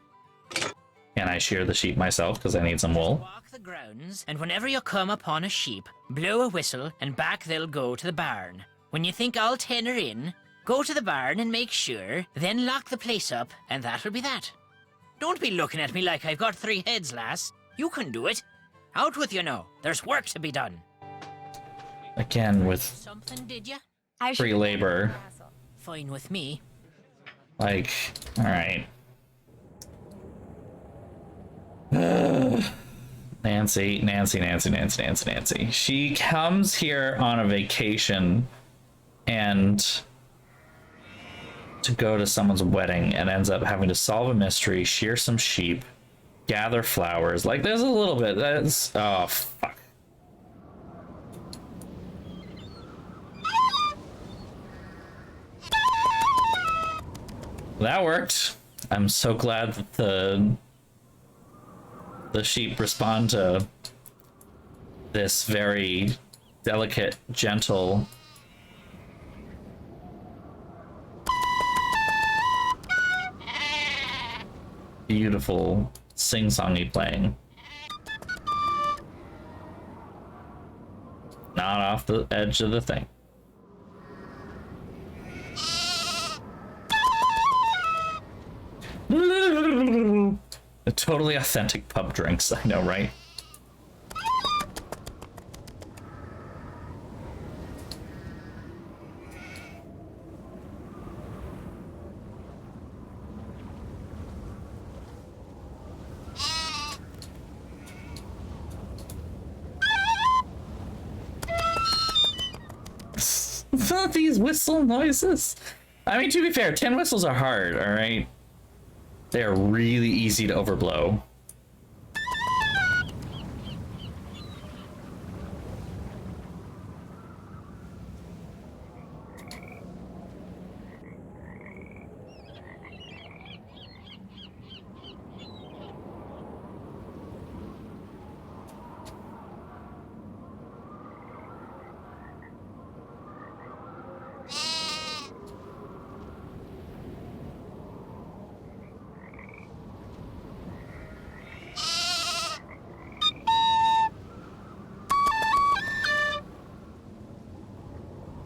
Can I shear the sheep myself because I need some wool? Walk the grounds, and whenever you come upon a sheep, blow a whistle, and back they'll go to the barn. When you think all 10 are in, go to the barn and make sure, then lock the place up, and that'll be that. Don't be looking at me like I've got 3 heads, lass. You can do it. Out with you now. There's work to be done. Again, with Something, did ya? I free should- labor. Fine with me. Like, alright. Nancy. She comes here on a vacation and to go to someone's wedding and ends up having to solve a mystery, shear some sheep, gather flowers. Like, there's a little bit. That's. Oh, fuck. That worked. I'm so glad that the sheep respond to this very delicate, gentle beautiful sing-songy playing. Not off the edge of the thing. Totally authentic pub drinks, I know, right? These whistle noises. I mean, to be fair, 10 whistles are hard, alright? They are really easy to overblow.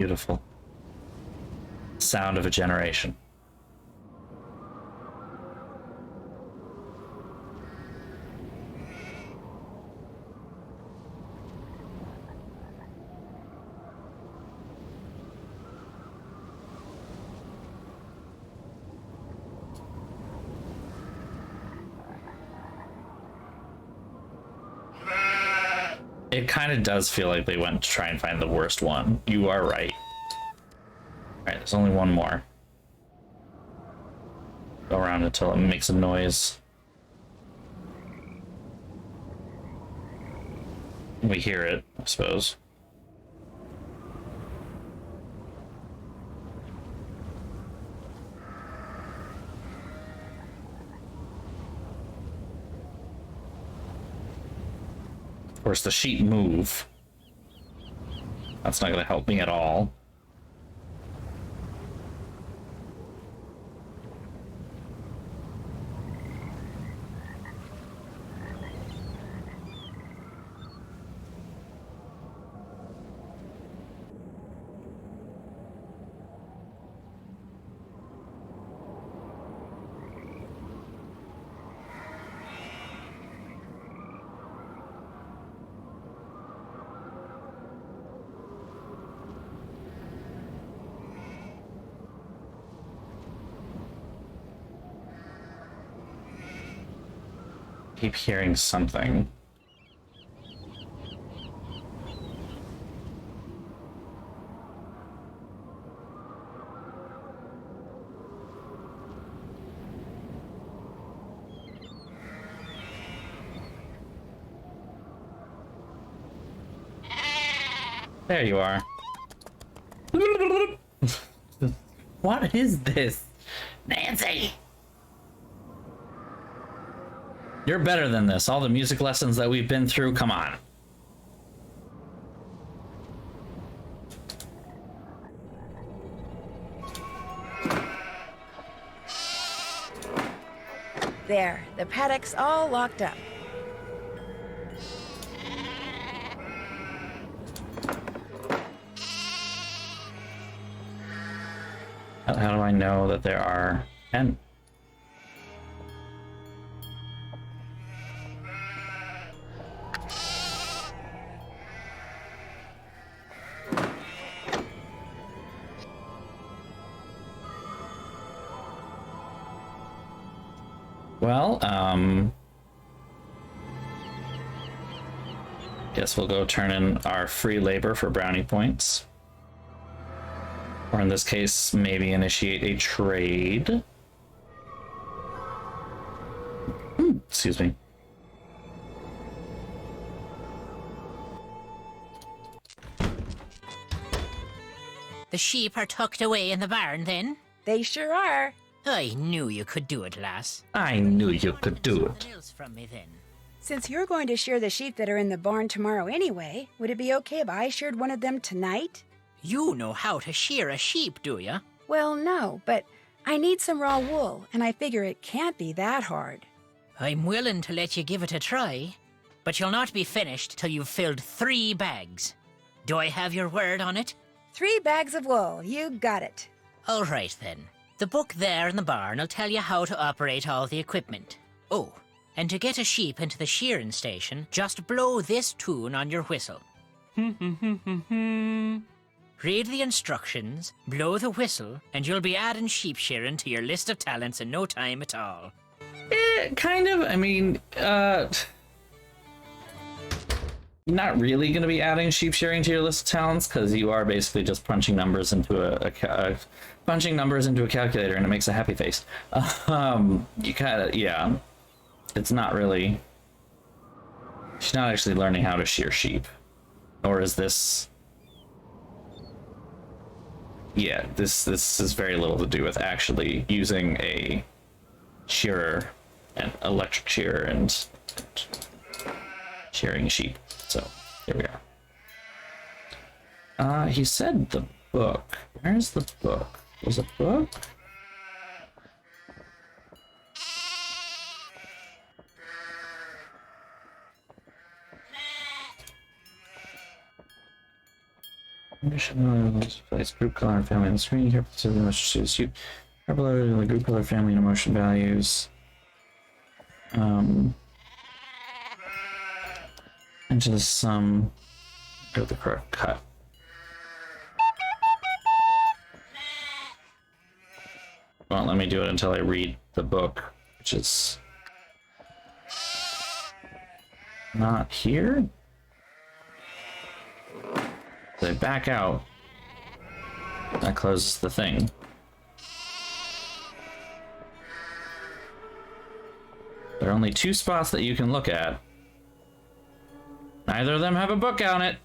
Beautiful. Sound of a generation. It kind of does feel like they went to try and find the worst one. You are right. Alright, there's only one more. Go around until it makes a noise. We hear it, I suppose. Of course, the sheep move. That's not going to help me at all. Keep hearing something. There you are. What is this? Nancy! You're better than this. All the music lessons that we've been through, come on. There, the paddock's all locked up. How do I know that there are 10? Well, guess we'll go turn in our free labor for brownie points. Or in this case, maybe initiate a trade. Excuse me. The sheep are tucked away in the barn, then? They sure are. I knew you could do it, lass. I knew you could do it. Something else from me, then. Since you're going to shear the sheep that are in the barn tomorrow anyway, would it be okay if I sheared one of them tonight? You know how to shear a sheep, do ya? Well, no, but I need some raw wool, and I figure it can't be that hard. I'm willing to let you give it a try, but you'll not be finished till you've filled 3 bags. Do I have your word on it? 3 bags of wool, you got it. All right, then. The book there in the barn will tell you how to operate all the equipment. Oh, and to get a sheep into the shearing station, just blow this tune on your whistle. Read the instructions, blow the whistle, and you'll be adding sheep shearing to your list of talents in no time at all. Kind of. I mean, not really going to be adding sheep shearing to your list of talents, because you are basically just punching numbers into a calculator and it makes a happy face. You kind of, yeah. It's not really. She's not actually learning how to shear sheep, nor is this. Yeah, this has very little to do with actually using a shearer, an electric shearer, and shearing sheep. So, here we are. He said the book. Where's the book? There's a book? Place group color and family on the screen. Here, to the emotion suit. Below the group color, family, and emotion values. Into the sum. Go the correct cut. Won't let me do it until I read the book, which is not here. They back out. That closes the thing. There are only 2 spots that you can look at. Neither of them have a book on it.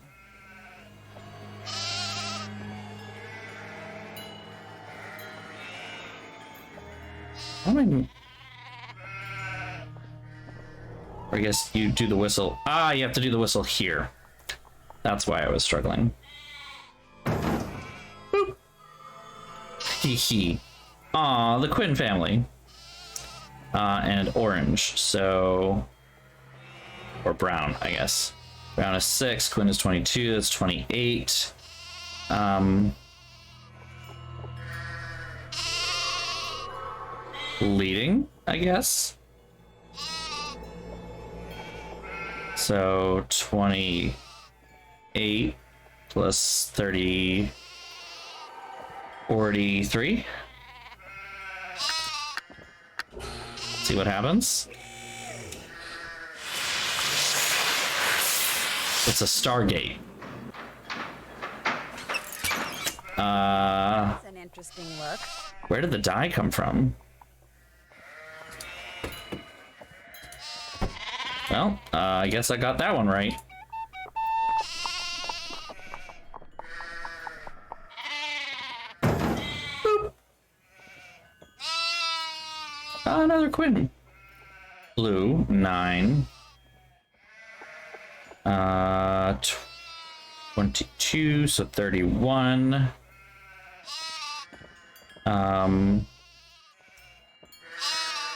Or I guess you do the whistle. Ah, you have to do the whistle here. That's why I was struggling. Boop. Hee hee. Aw, the Quinn family. And orange, so... Or brown, I guess. Brown is 6, Quinn is 22, that's 28. Leading, I guess. So 28 plus 30, 43. See what happens. It's a Stargate. That's an interesting look. Where did the die come from? Well, I guess I got that one right. Boop. Another Quinn. Blue, 9. 22, so 31.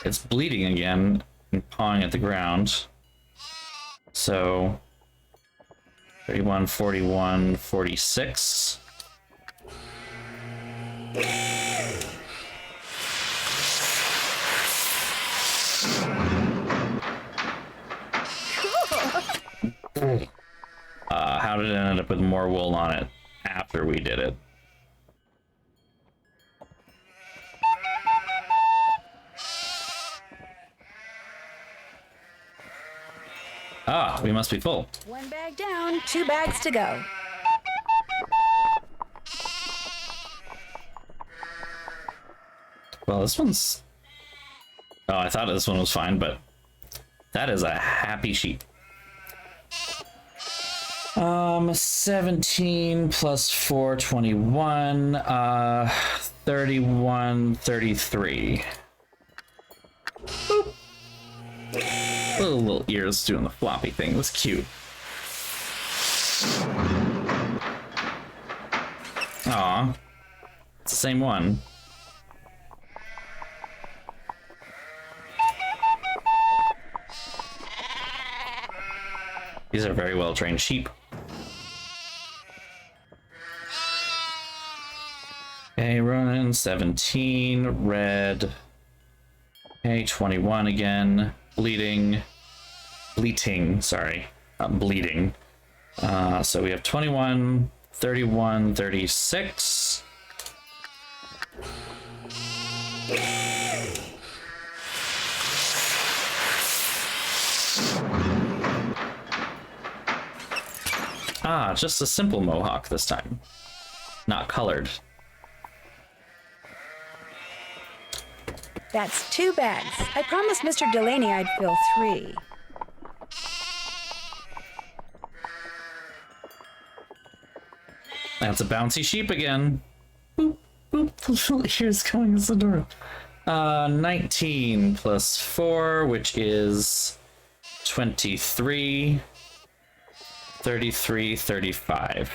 It's bleeding again and pawing at the ground. So 31, 41, 46. How did it end up with more wool on it after we did it? Ah, we must be full. 1 bag down, 2 bags to go. Well, this one's... Oh, I thought this one was fine, but that is a happy sheep. 17 plus 4, 21, 31, 33. Boop. Little ears doing the floppy thing. It was cute. Aw. It's the same one. These are very well trained sheep. Okay, running 17, red. Okay, 21 again. Bleeding, sorry, not bleeding. So we have 21, 31, 36. Ah, just a simple mohawk this time. Not colored. That's 2 bags. I promised Mr. Delaney I'd fill 3. That's a bouncy sheep again. Boop, boop, here's going as the door. 19 plus 4, which is 23, 33, 35.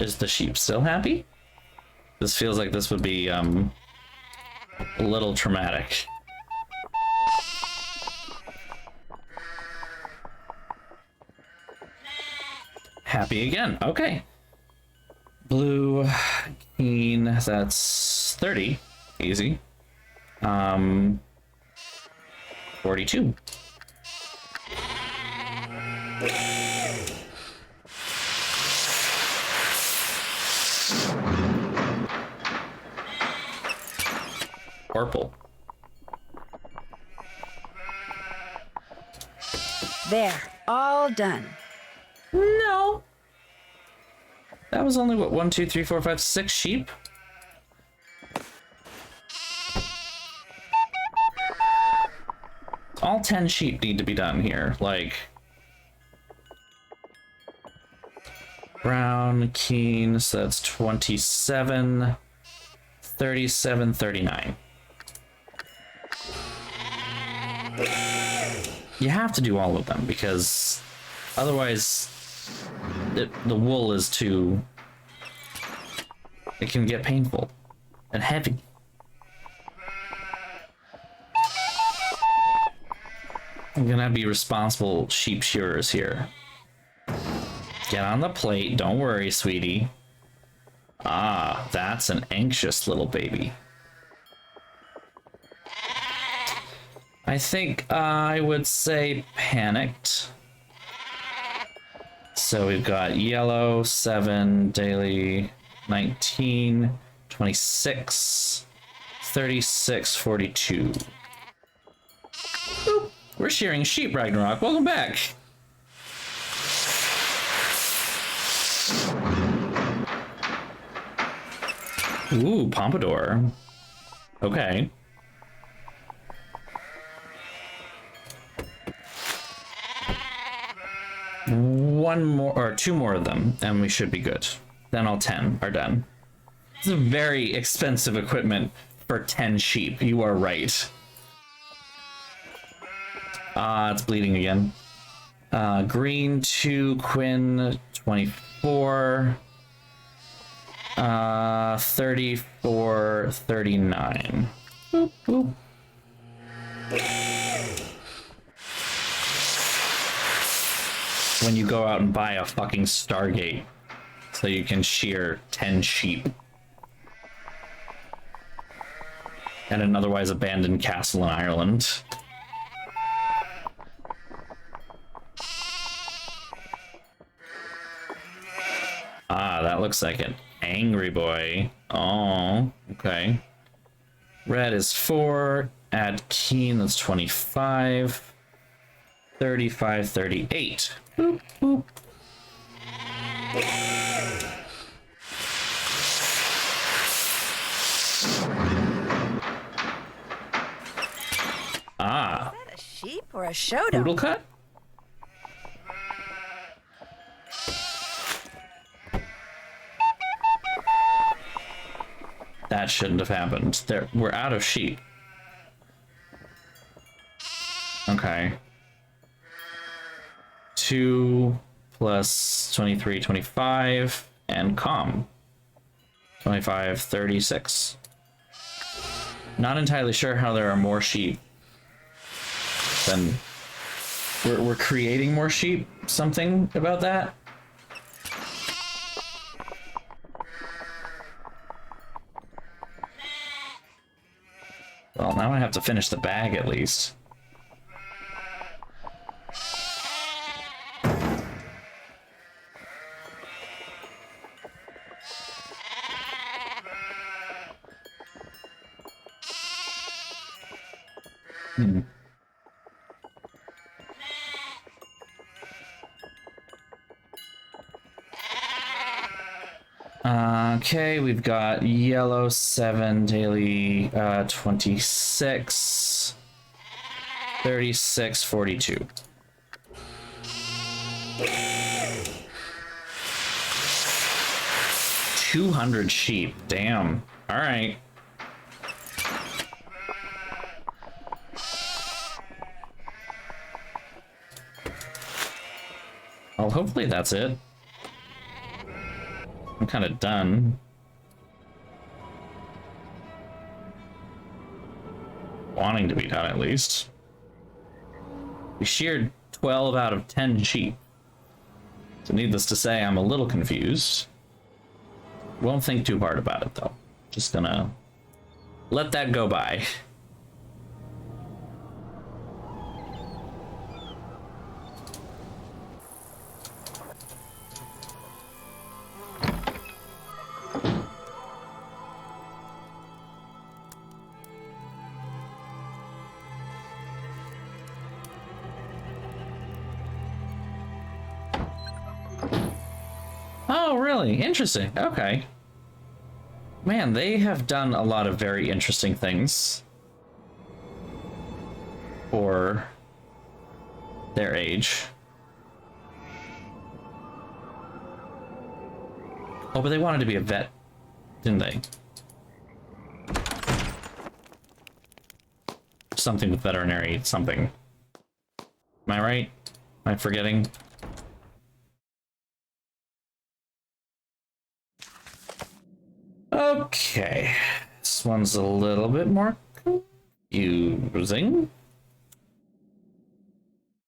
Is the sheep still happy? This feels like this would be a little traumatic. Happy again. Okay. Blue, keen, that's 30. Easy. 42. Purple. There, all done. No. That was only what, 1, 2, 3, 4, 5, 6 sheep? All 10 sheep need to be done here. Like, brown, keen, so that's 27, 37, 39. You have to do all of them because otherwise the wool is too... It can get painful and heavy. I'm gonna be responsible sheep shearers here. Get on the plate, don't worry, sweetie. Ah, that's an anxious little baby. I think I would say panicked. So we've got yellow, 7, daily, 19, 26, 36, 42. Boop. We're shearing sheep, Ragnarok. Welcome back. Ooh, pompadour. Okay. One more, or 2 more of them, and we should be good. Then all 10 are done. This is very expensive equipment for 10 sheep. You are right. It's bleeding again. Green 2, Quinn 24. 34, 39. Boop, boop. When you go out and buy a fucking Stargate so you can shear 10 sheep at an otherwise abandoned castle in Ireland. Ah, that looks like an angry boy. Oh, okay. Red is 4, add keen, that's 25. 35, 38. Boop, boop. Ah. Is that a sheep or a showdown? Poodle cut? That shouldn't have happened. We're out of sheep. Okay. 2 plus 23, 25, and calm. 25, 36. Not entirely sure how there are more sheep than... We're creating more sheep? Something about that? Well, now I have to finish the bag at least. Okay, we've got yellow 7, daily 26, 36, 42. $200 sheep, damn. All right. Well, hopefully that's it. kind of done. Wanting to be done, at least. We sheared 12 out of 10 sheep. So needless to say, I'm a little confused. Won't think too hard about it, though. Just gonna let that go by. Oh, really? Interesting. Okay. Man, they have done a lot of very interesting things for their age. Oh, but they wanted to be a vet, didn't they? Something with veterinary something. Am I right? Am I forgetting? Okay, this one's a little bit more confusing.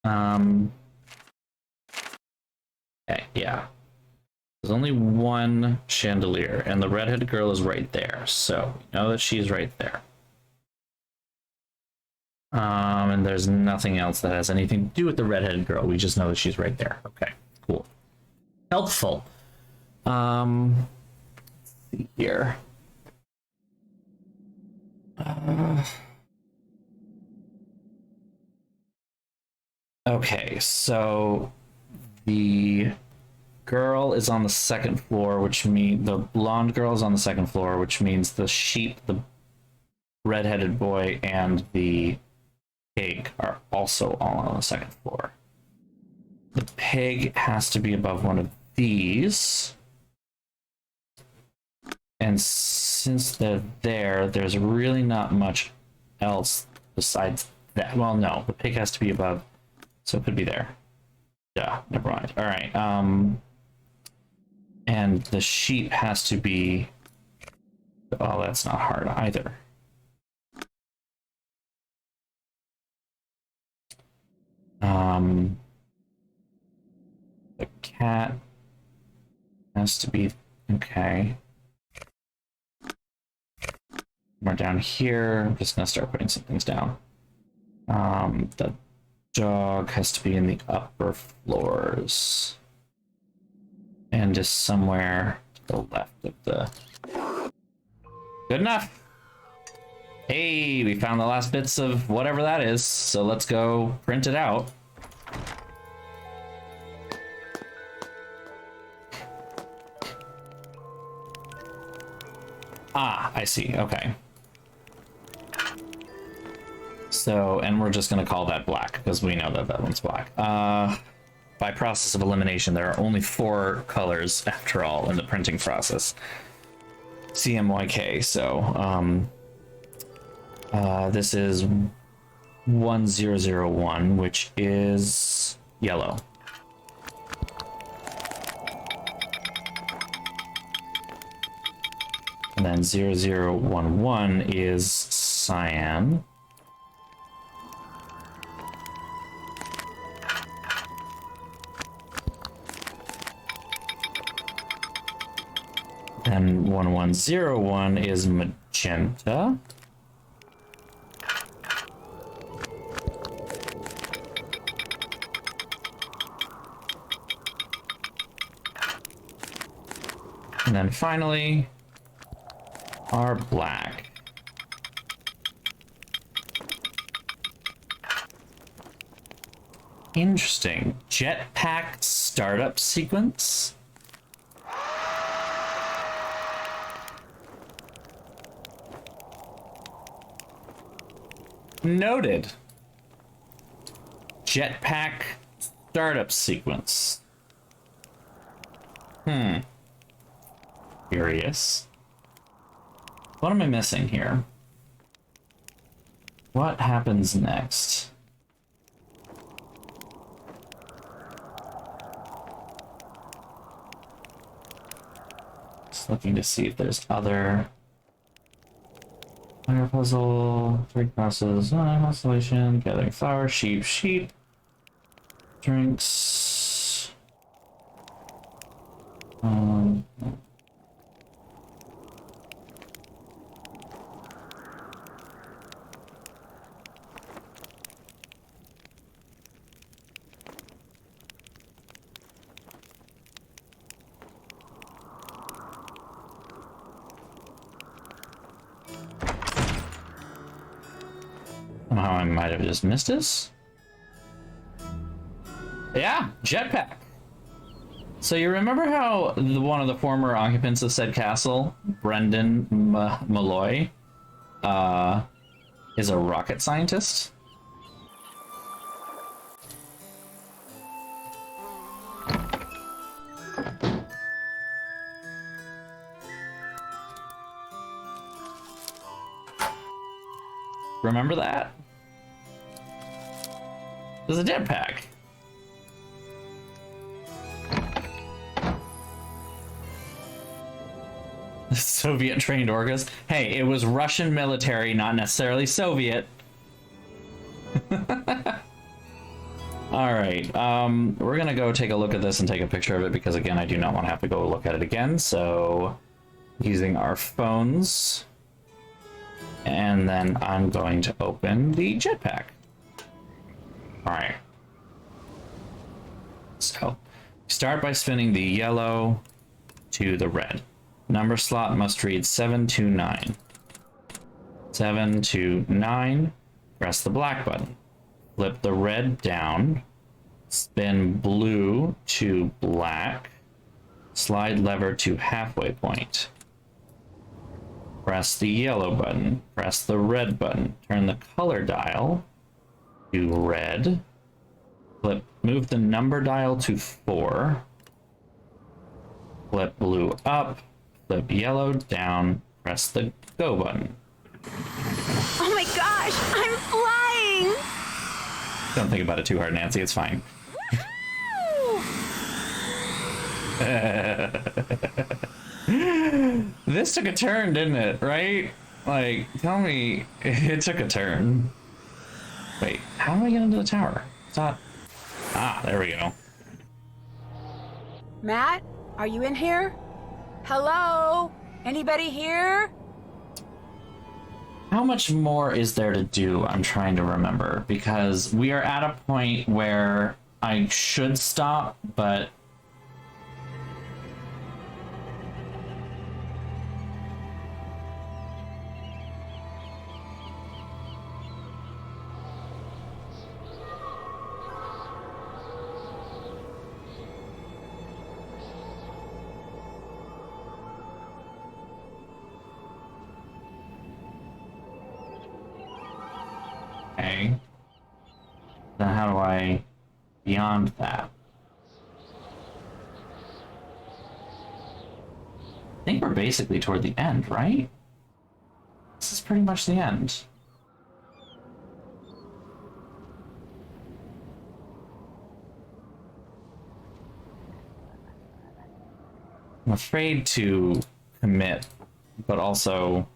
Okay, yeah. There's only one chandelier, and the redheaded girl is right there, so we know that she's right there. And there's nothing else that has anything to do with the redheaded girl. We just know that she's right there. Okay, cool. Helpful. Let's see here. Okay, so the girl is on the second floor, which means the blonde girl is on the second floor, which means the sheep, the redheaded boy, and the pig are also all on the second floor. The pig has to be above one of these. And since they're there, there's really not much else besides that. Well, no, the pig has to be above, so it could be there. Yeah, never mind. All right. And the sheep has to be. Oh, that's not hard either. The cat has to be okay. We're down here. I'm just gonna start putting some things down. The dog has to be in the upper floors and just somewhere to the left of the. Good enough. Hey, we found the last bits of whatever that is, so let's go print it out. Ah, I see. Okay. So, and we're just going to call that black because we know that that one's black. By process of elimination, there are only 4 colors after all in the printing process. CMYK, so this is 1001, which is yellow. And then 0011 is cyan. And 1101 is magenta. And then finally, our black. Interesting. Jetpack startup sequence? Noted. Jetpack startup sequence. Curious. What am I missing here? What happens next? Just looking to see if there's other fire puzzle, 3 crosses, constellation, gathering flowers, sheep, drinks. Somehow I might have just missed this. Yeah, jetpack. So you remember how one of the former occupants of said castle, Brendan Malloy, is a rocket scientist? Remember that? There's a jetpack. Soviet trained orcas. Hey, it was Russian military, not necessarily Soviet. All right, we're gonna go take a look at this and take a picture of it because again, I do not want to have to go look at it again. So using our phones, and then I'm going to open the jetpack. All right. So start by spinning the yellow to the red. Number slot must read 7 to 9. 7 to 9. Press the black button. Flip the red down. Spin blue to black. Slide lever to halfway point. Press the yellow button. Press the red button. Turn the color dial to red. Move the number dial to 4. Flip blue up. Flip yellow down, press the go button. Oh my gosh, I'm flying! Don't think about it too hard, Nancy, it's fine. This took a turn, didn't it, right? Like, tell me, it took a turn. Wait, how do I get into the tower? It's not... Ah, there we go. Matt, are you in here? Hello? Anybody here? How much more is there to do? I'm trying to remember, because we are at a point where I should stop, but... Okay. Then how do I beyond that? I think we're basically toward the end, right? This is pretty much the end. I'm afraid to commit, but also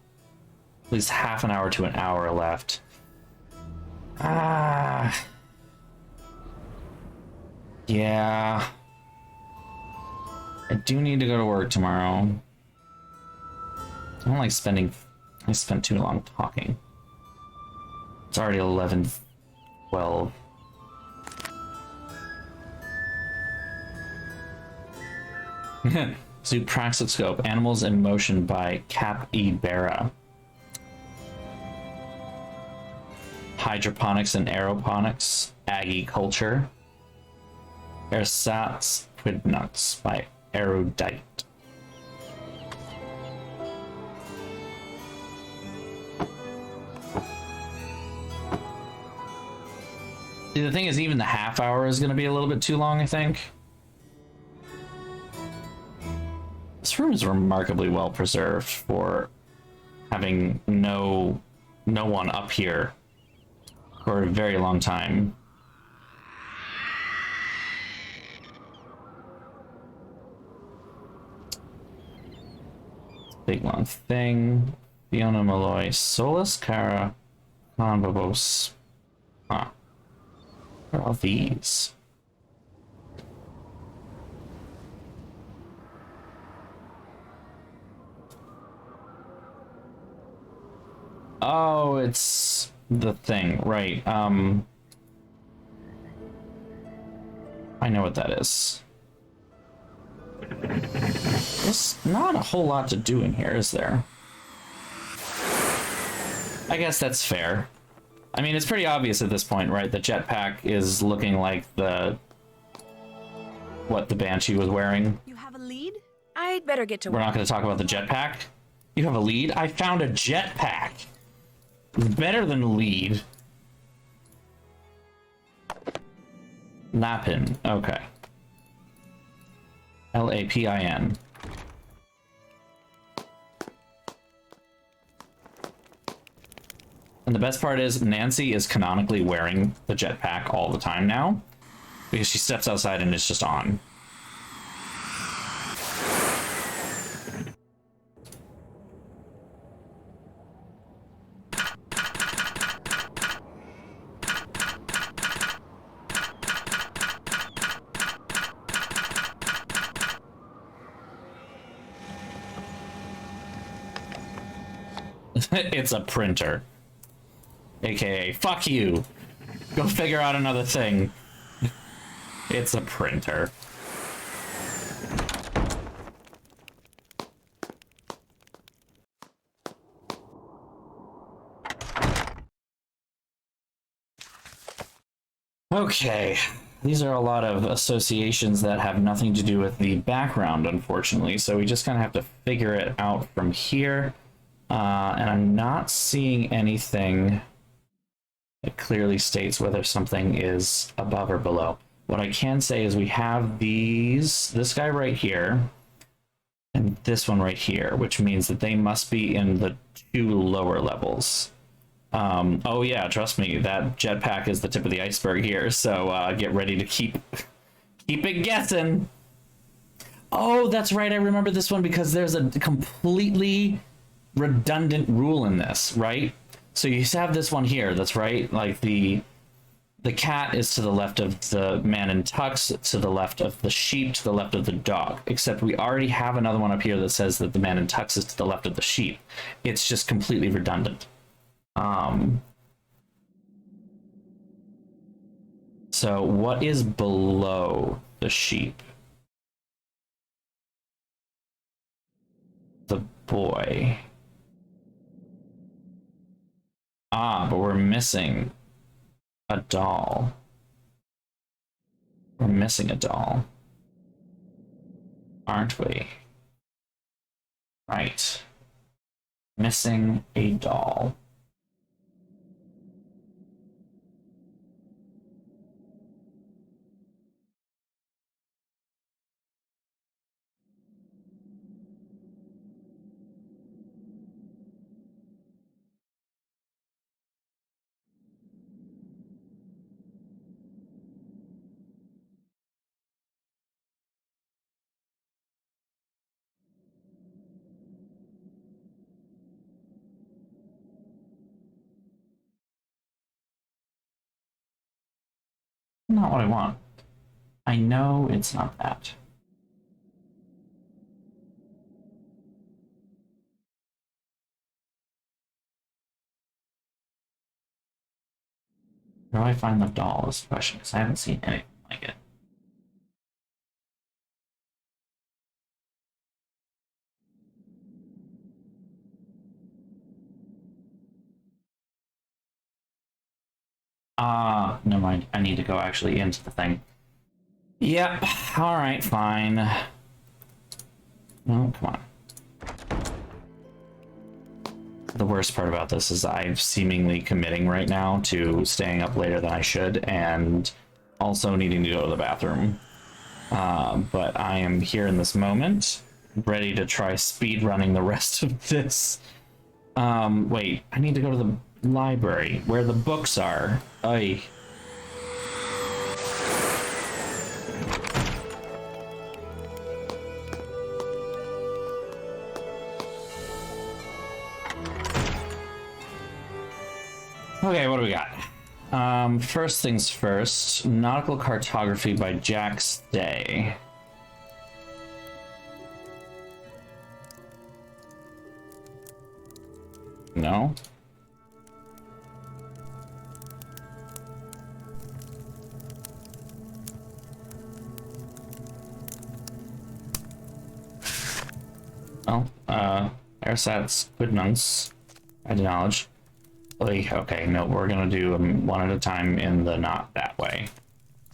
at least half an hour to an hour left. Yeah. I do need to go to work tomorrow. I don't like spending... I spent too long talking. It's already 11:12. Zoopraxiscope, Animals in Motion by Capybara. Hydroponics and Aeroponics, Aggie Culture. Ersatz Quidnuts by Erudite. See, the thing is, even the half hour is going to be a little bit too long, I think. This room is remarkably well preserved for having no one up here for a very long time. Big long thing. Fiona, Malloy, Solus, Kara, Convobos. Huh. What are all these? Oh, it's the thing, right. I know what that is. There's not a whole lot to do in here, is there? I guess that's fair. I mean, it's pretty obvious at this point, right? The jetpack is looking like what the Banshee was wearing. You have a lead? I'd better get to We're work. not going to talk about the jetpack. You have a lead? I found a jetpack. It's better than a lead. Lapin. Okay. Lapin. And the best part is Nancy is canonically wearing the jetpack all the time now because she steps outside and it's just on. It's a printer. AKA, fuck you. Go figure out another thing. It's a printer. Okay. These are a lot of associations that have nothing to do with the background, unfortunately, so we just kind of have to figure it out from here. And I'm not seeing anything that clearly states whether something is above or below. What I can say is we have this guy right here, and this one right here, which means that they must be in the 2 lower levels. Oh yeah, trust me, that jetpack is the tip of the iceberg here, so get ready to keep it guessing. Oh, that's right, I remember this one because there's a completely redundant rule in this, right? So you have this one here, that's right, like the cat is to the left of the man in tux, to the left of the sheep, to the left of the dog, except we already have another one up here that says that the man in tux is to the left of the sheep. It's just completely redundant. So what is below the sheep? The boy. Ah, but we're missing a doll. We're missing a doll. Aren't we? Right. Missing a doll. Not what I want. I know it's not that. Where do I find the doll is the question, because I haven't seen anything like it. Ah, never mind. I need to go actually into the thing. Yep. Alright, fine. No, come on. The worst part about this is I'm seemingly committing right now to staying up later than I should and also needing to go to the bathroom. But I am here in this moment, ready to try speed running the rest of this. Wait, I need to go to the library where the books are. Ay. Okay, what do we got? First things first, Nautical Cartography by Jack Stay. No? Well, Airsats Quidnuncs, I acknowledge. Like, okay, no, we're gonna do them one at a time in the not that way.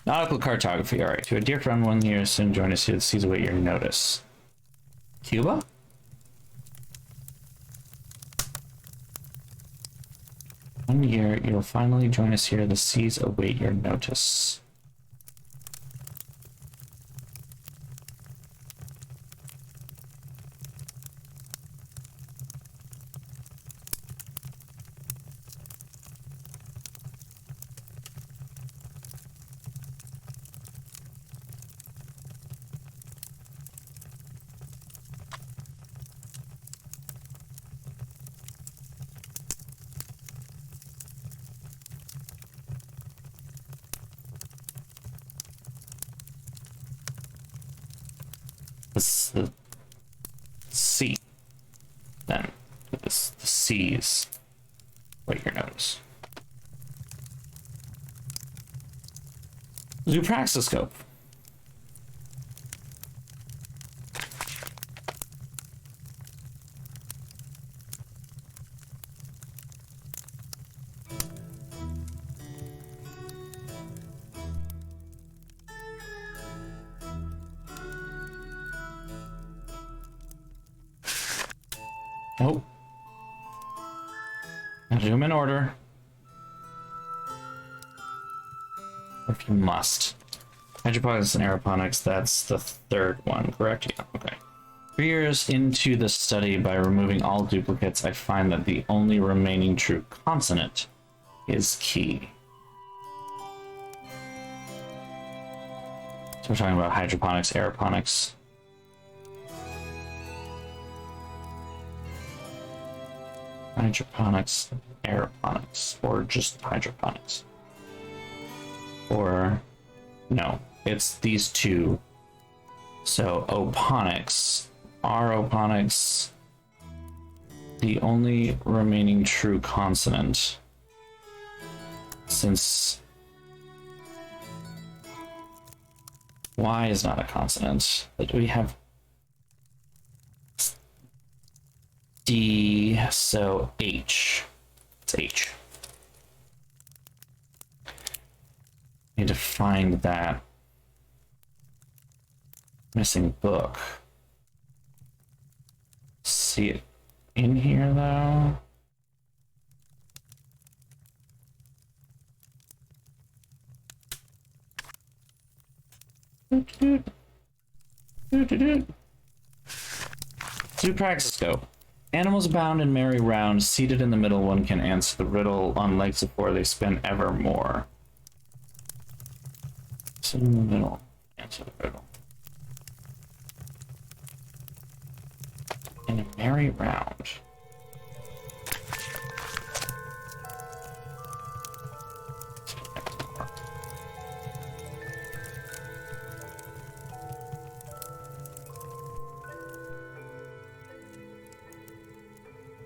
Nautical Cartography, alright. To a dear friend, 1 year, soon join us here. The seas await your notice. Cuba? 1 year, you'll finally join us here. The seas await your notice. This the sea. Then this the seas. Wait your notice. Zoopraxiscope. Nope. Now do them in order. If you must. Hydroponics and aeroponics, that's the third one, correct? Yeah, okay. 3 years into the study, by removing all duplicates, I find that the only remaining true consonant is key. So we're talking about hydroponics, aeroponics. Hydroponics, aeroponics, or just hydroponics. Or, no, it's these two. So, oponics, aeroponics, the only remaining true consonant, since Y is not a consonant, but we have D, so H. It's H. Need to find that missing book. See it in here though. Zoopraxiscope. Animals abound and merry round. Seated in the middle, one can answer the riddle. On legs of four, they spin evermore. Sit in the middle, answer the riddle. In a merry round.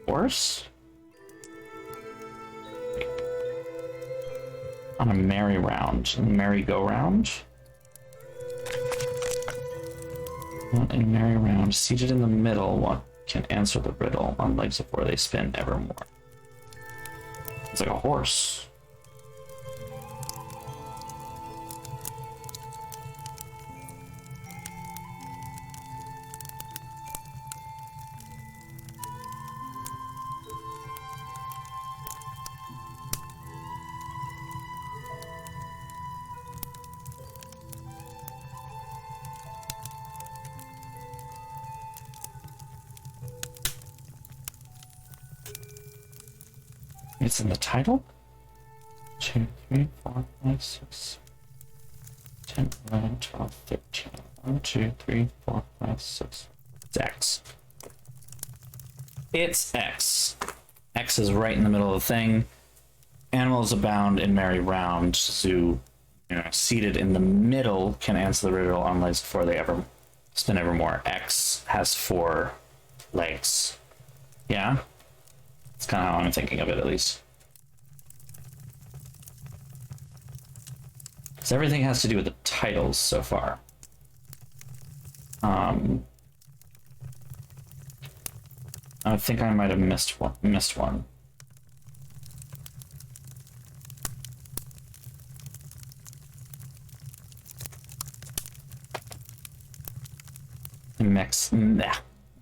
Horse? On a merry-round. Merry-go-round? In a merry-round, seated in the middle, one can answer the riddle. On legs of four, they spin evermore. It's like a horse. It's in the title? 2, 3, 4, 5, 6, 10, 11, 12, 13. 1, 2, 3, 4, 5, 6. It's X. It's X. X is right in the middle of the thing. Animals abound in merry round. Zoo, seated in the middle, can answer the riddle on legs before they ever spin evermore. X has 4 legs. Yeah? That's kind of how I'm thinking of it, at least. Because everything has to do with the titles so far. I think I might have missed one.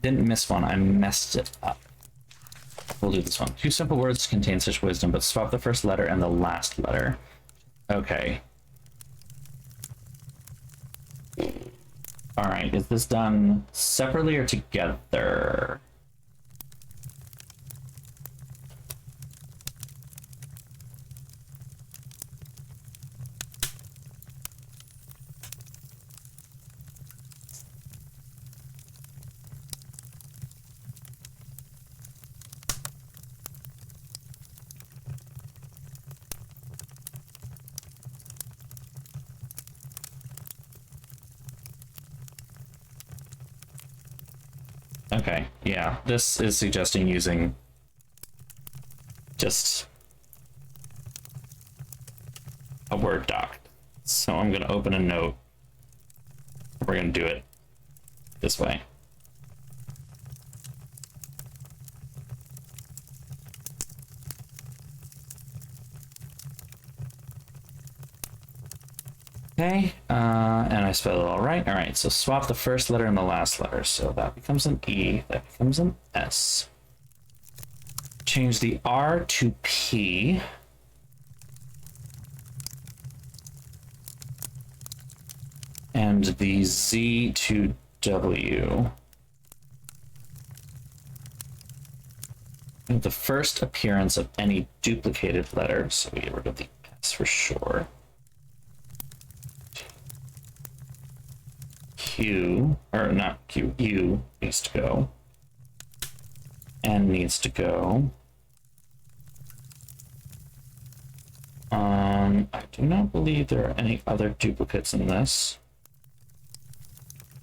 Didn't miss one. I messed it up. We'll do this one. 2 simple words contain such wisdom, but swap the first letter and the last letter. Okay. All right. Is this done separately or together? Okay, yeah, this is suggesting using just a Word doc. So I'm going to open a note. We're going to do it this way. Okay, and I spelled it all right. All right, so swap the first letter and the last letter. So that becomes an E, that becomes an S. Change the R to P. And the Z to W. And the first appearance of any duplicated letter, so we get rid of the S for sure. Q, or not Q, U needs to go. N needs to go. I do not believe there are any other duplicates in this.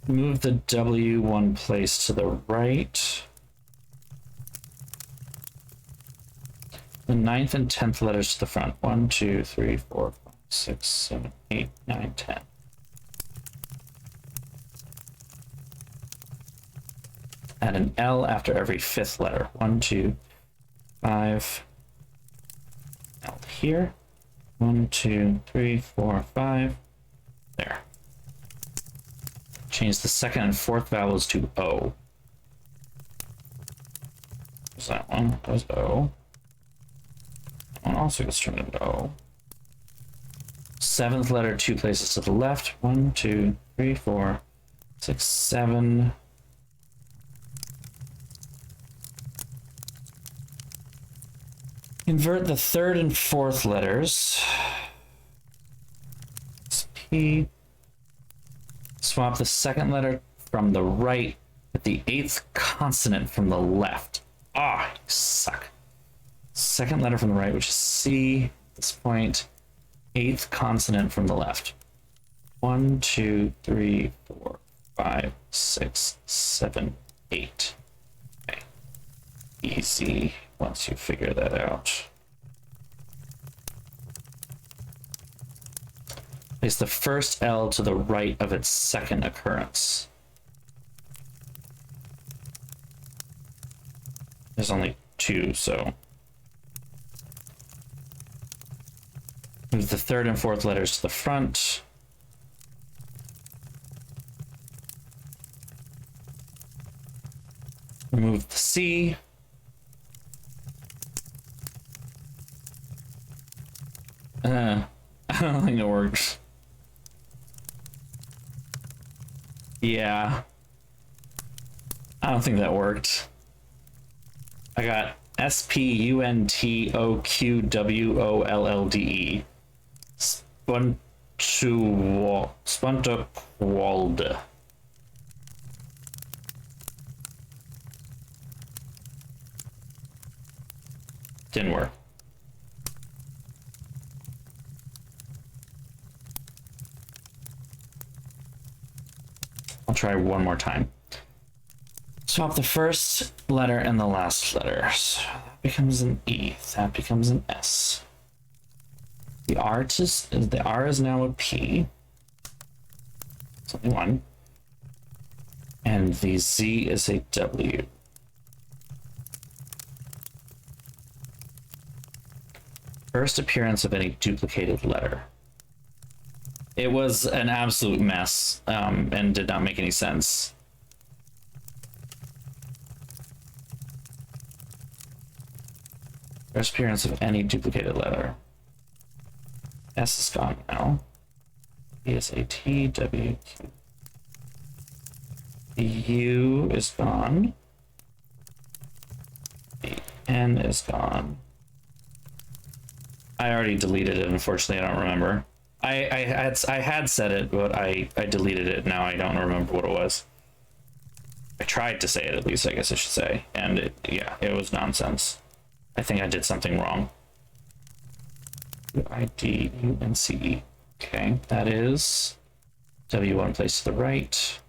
Move the W 1 place to the right. The 9th and 10th letters to the front. 1, 2, 3, 4, 5, 6, 7, 8, 9, 10. Add an L after every 5th letter. 1, 2, 5. L here. 1, 2, 3, 4, 5. There. Change the 2nd and 4th vowels to O. What's that one? That was O. That one also gets turned into O. 7th letter 2 places to the left. 1, 2, 3, 4, 6, 7. Invert the 3rd and 4th letters. It's P. Swap the 2nd letter from the right with the 8th consonant from the left. Ah, you suck. 2nd letter from the right, which is C. At this point, 8th consonant from the left. 1, 2, 3, 4, 5, 6, 7, 8. Okay. Easy once you figure that out. Place the first L to the right of its 2nd occurrence. There's only 2, so move the 3rd and 4th letters to the front. Remove the C. I don't think it works. Yeah. I don't think that worked. I got SPUNTOQWOLLDE. Spuntoqualde. Didn't work. I'll try one more time. Swap the first letter and the last letter. So that becomes an E. That becomes an S. The R is now a P. It's only one. And the Z is a W. First appearance of any duplicated letter. It was an absolute mess, and did not make any sense. First appearance of any duplicated letter. S is gone now. E is a T, W, Q. The U is gone. The N is gone. I already deleted it, unfortunately, I don't remember. I had said it, but I deleted it, now I don't remember what it was. I tried to say it, at least, I guess I should say. And it was nonsense. I think I did something wrong. UIDUNCE. Okay, that is W1 placed to the right.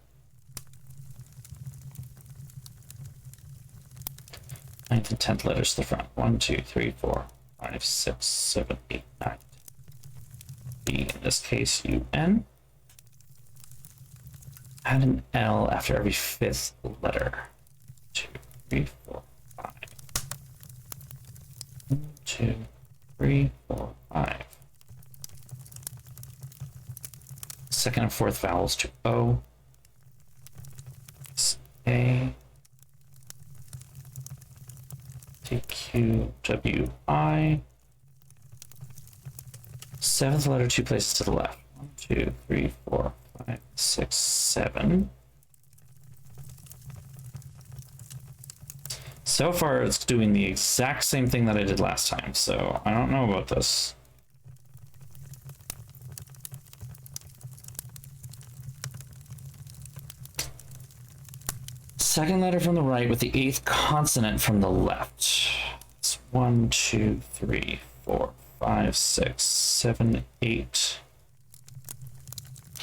9th and 10th letters to the front. 1, 2, 3, 4, 5, 6, 7, 8, 9. B, in this case, UN. Add an L after every 5th letter. 2, 3, 4, 5. 1, 2, 3, 4, 5. Second and fourth vowels to O. A. T, Q, W, I. 7th letter, 2 places to the left. 1, 2, 3, 4, 5, 6, 7. So far, it's doing the exact same thing that I did last time, so I don't know about this. Second letter from the right with the 8th consonant from the left. It's 1, 2, 3, 4, 5, 6, 7, 8.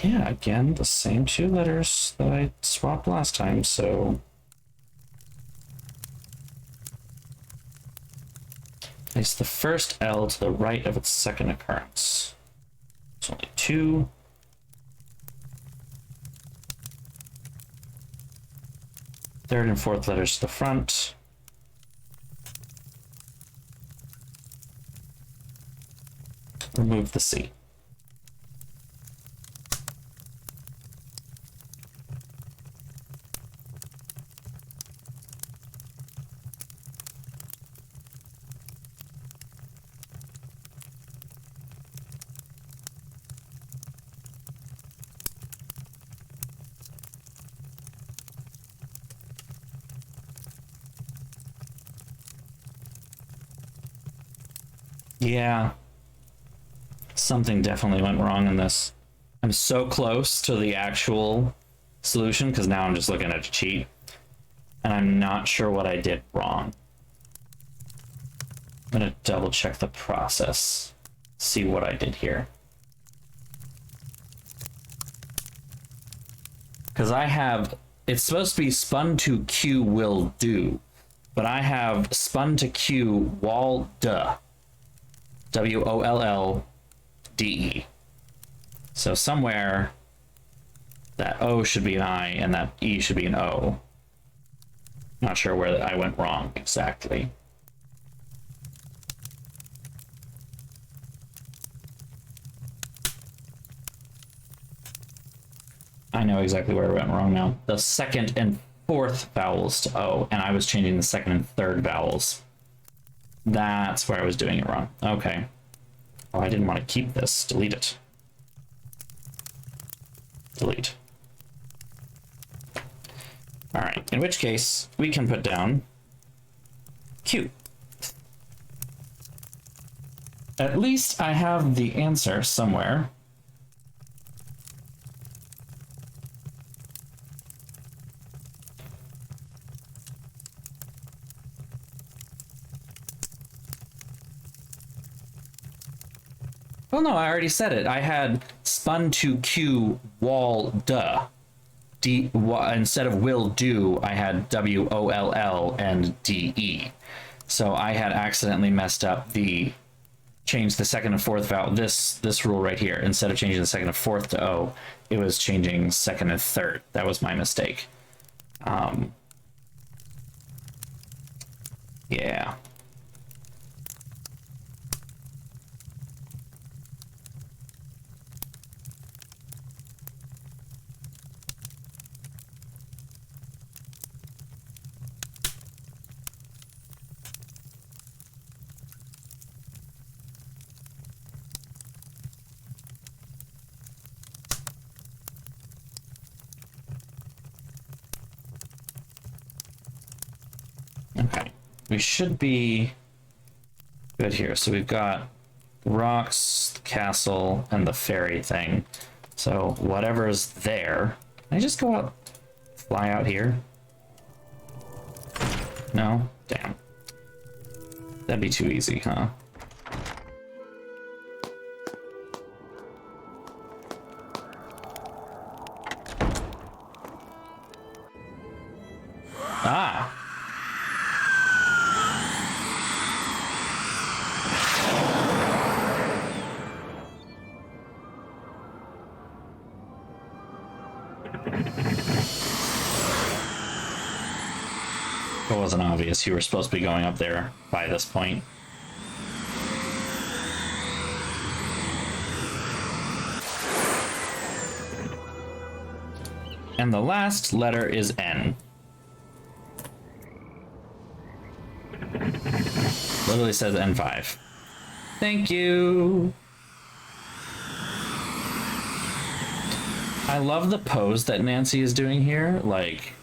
Yeah, again, the same 2 letters that I swapped last time, so... Place the first L to the right of its second occurrence. It's only 2. Third and fourth letters to the front. Remove the C. Yeah. Something definitely went wrong in this. I'm so close to the actual solution because now I'm just looking at a cheat. And I'm not sure what I did wrong. I'm going to double check the process. See what I did here. Because I have... It's supposed to be spun to Q will do. But I have spun to Q wall duh. W-O-L-L-D-E. So somewhere that O should be an I and that E should be an O. Not sure where I went wrong exactly. I know exactly where I went wrong now. The second and fourth vowels to O, and I was changing the second and third vowels. That's where I was doing it wrong. Okay. Oh, I didn't want to keep this. Delete it. Delete. All right. In which case, we can put down Q. At least I have the answer somewhere. Well, no, I already said it. I had spun to Q wall duh. instead of will do, I had WOLL and DE. So I had accidentally messed up changed the second and fourth vowel. This rule right here, instead of changing the second and fourth to O, it was changing second and third. That was my mistake. Yeah. Okay, we should be good here. So we've got rocks, the castle, and the fairy thing. So whatever's there, can I just go out, fly out here? No? Damn. That'd be too easy, huh? Ah! It wasn't obvious. You were supposed to be going up there by this point. And the last letter is N. Literally says N5. Thank you. I love the pose that Nancy is doing here. Like,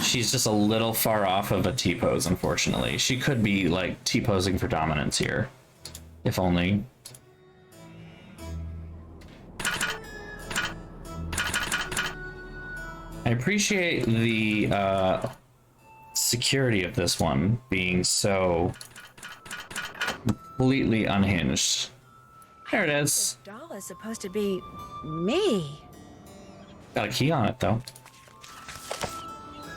she's just a little far off of a T-pose, unfortunately. She could be, like, T-posing for dominance here. If only. I appreciate the security of this one being so completely unhinged. There it is. This doll is supposed to be me. Got a key on it, though.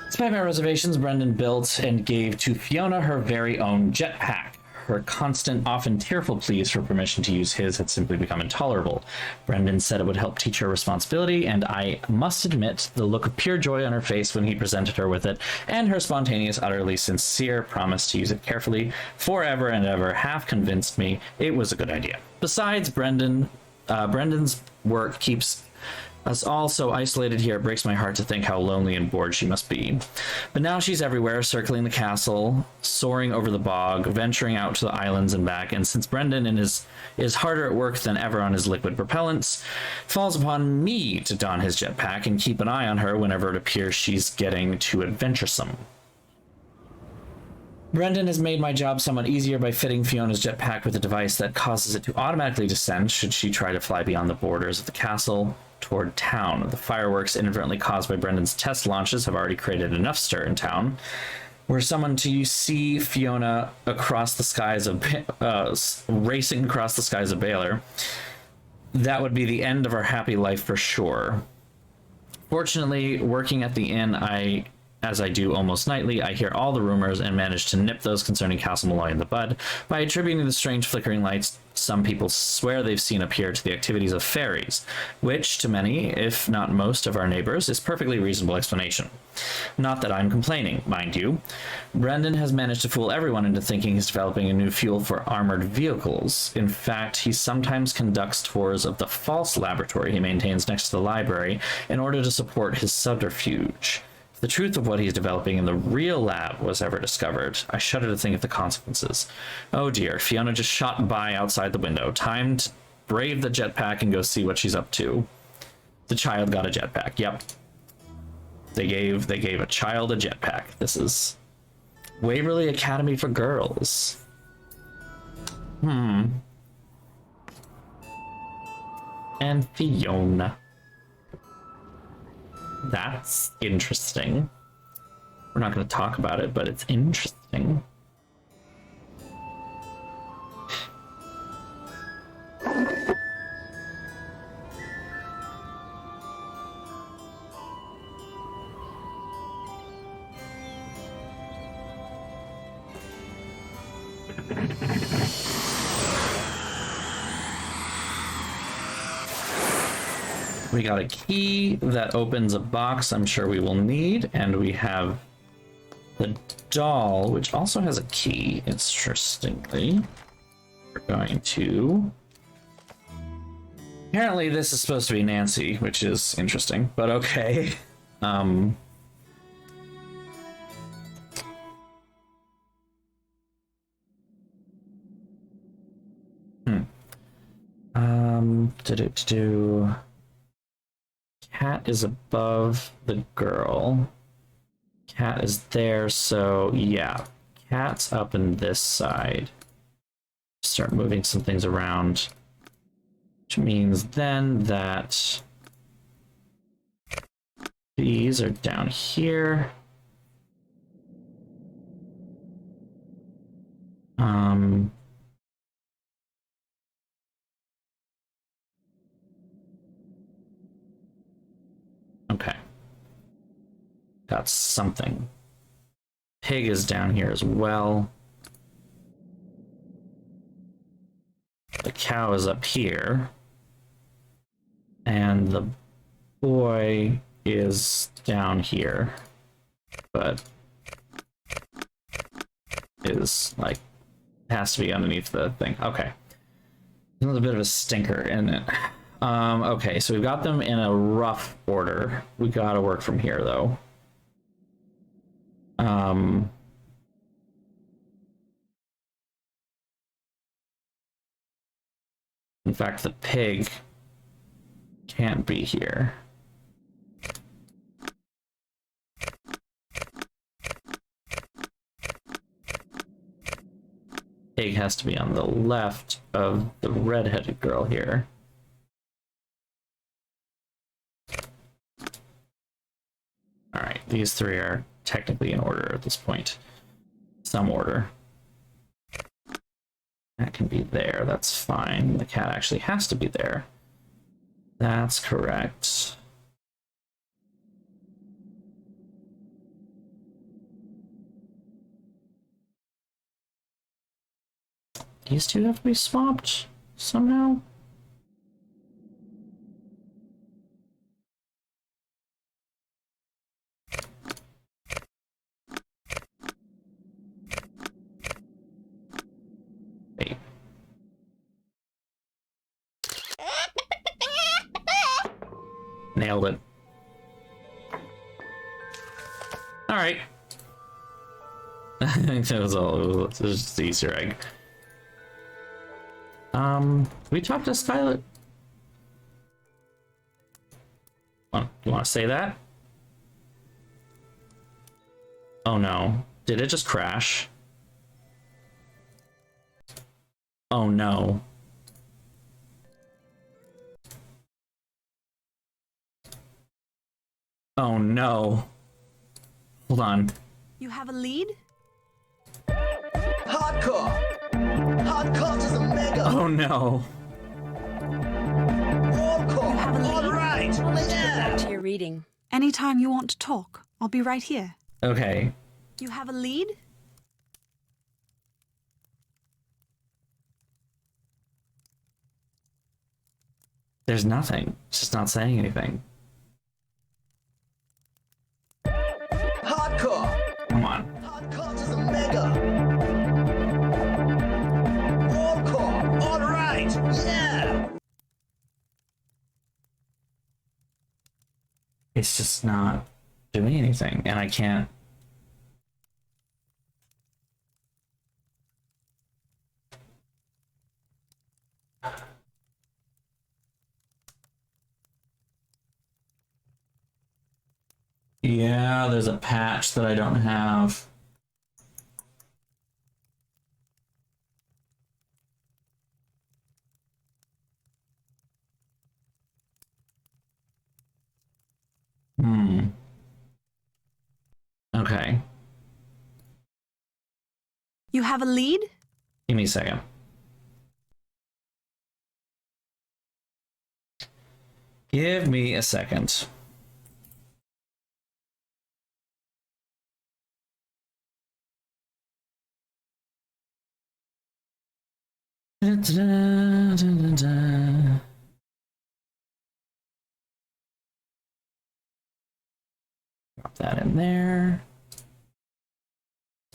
Despite my reservations, Brendan built and gave to Fiona her very own jetpack. Her constant, often tearful pleas for permission to use his had simply become intolerable. Brendan said it would help teach her responsibility, and I must admit the look of pure joy on her face when he presented her with it, and her spontaneous, utterly sincere promise to use it carefully forever and ever, half convinced me it was a good idea. Besides, Brendan's work keeps us all so isolated here, it breaks my heart to think how lonely and bored she must be. But now she's everywhere, circling the castle, soaring over the bog, venturing out to the islands and back, and since Brendan is harder at work than ever on his liquid propellants, it falls upon me to don his jetpack and keep an eye on her whenever it appears she's getting too adventuresome. Brendan has made my job somewhat easier by fitting Fiona's jetpack with a device that causes it to automatically descend should she try to fly beyond the borders of the castle toward town. The fireworks inadvertently caused by Brendan's test launches have already created enough stir in town. Were someone to see Fiona across the skies of racing across the skies of Baylor, that would be the end of our happy life for sure. Fortunately, working at the inn, as I do almost nightly, I hear all the rumors and manage to nip those concerning Castle Malloy in the bud by attributing the strange flickering lights some people swear they've seen appear to the activities of fairies, which to many, if not most of our neighbors, is perfectly reasonable explanation. Not that I'm complaining, mind you. Brendan has managed to fool everyone into thinking he's developing a new fuel for armored vehicles. In fact, he sometimes conducts tours of the false laboratory he maintains next to the library in order to support his subterfuge. The truth of what he's developing in the real lab was ever discovered, I shudder to think of the consequences. Oh dear, Fiona just shot by outside the window. Time to brave the jetpack and go see what she's up to. The child got a jetpack. Yep. They gave a child a jetpack. This is Waverly Academy for girls. And Fiona. That's interesting. We're not going to talk about it, but it's interesting. We got a key that opens a box I'm sure we will need, and we have the doll, which also has a key, interestingly. We're going to... Apparently this is supposed to be Nancy, which is interesting, but okay. Cat is above the girl. Cat is there, so yeah. Cat's up in this side. Start moving some things around. Which means then that these are down here. Okay. Got something. Pig is down here as well. The cow is up here. And the boy is down here. But is like has to be underneath the thing. Okay. There's a bit of a stinker in it. Okay, so we've got them in a rough order. We gotta work from here though. In fact, the pig can't be here. Pig has to be on the left of the red-headed girl here. Alright, these three are technically in order at this point. Some order. That can be there, that's fine. The cat actually has to be there. That's correct. These two have to be swapped somehow? Wait. Nailed it. All right. I think that was all. It was just the Easter egg. We talked to Skylet. You want to say that? Oh no. Did it just crash? Oh no. Oh no. Hold on. You have a lead? Hardcore! Hardcore is a mega! Oh no. Hardcore! Alright! Back to your reading. Anytime you want to talk, I'll be right here. Okay. You have a lead? There's nothing. It's just not saying anything. Hardcore! Come on. Hardcore is a mega! Hardcore! Alright! Yeah! It's just not doing anything, and I can't. Yeah, there's a patch that I don't have. Okay. You have a lead? Give me a second. Give me a second. Drop that in there.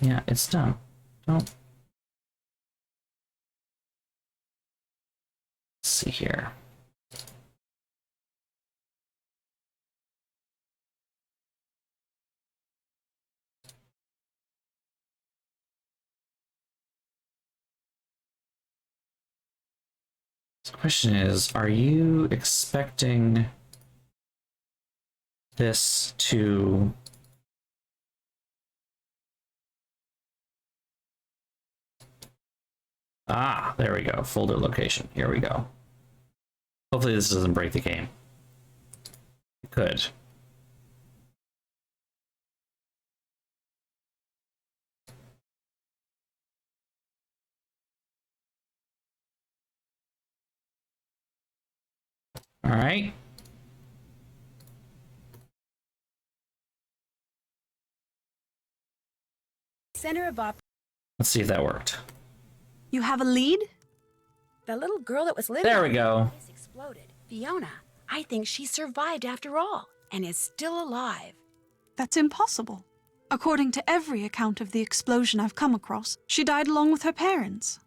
Yeah, it's done. Don't. Let's see here. The question is, are you expecting this to... Ah, there we go. Folder location. Here we go. Hopefully this doesn't break the game. It could. All right. Center of Let's see if that worked. You have a lead? the little girl that was living There we go. This exploded. Fiona, I think she survived after all and is still alive. That's impossible. According to every account of the explosion I've come across, she died along with her parents.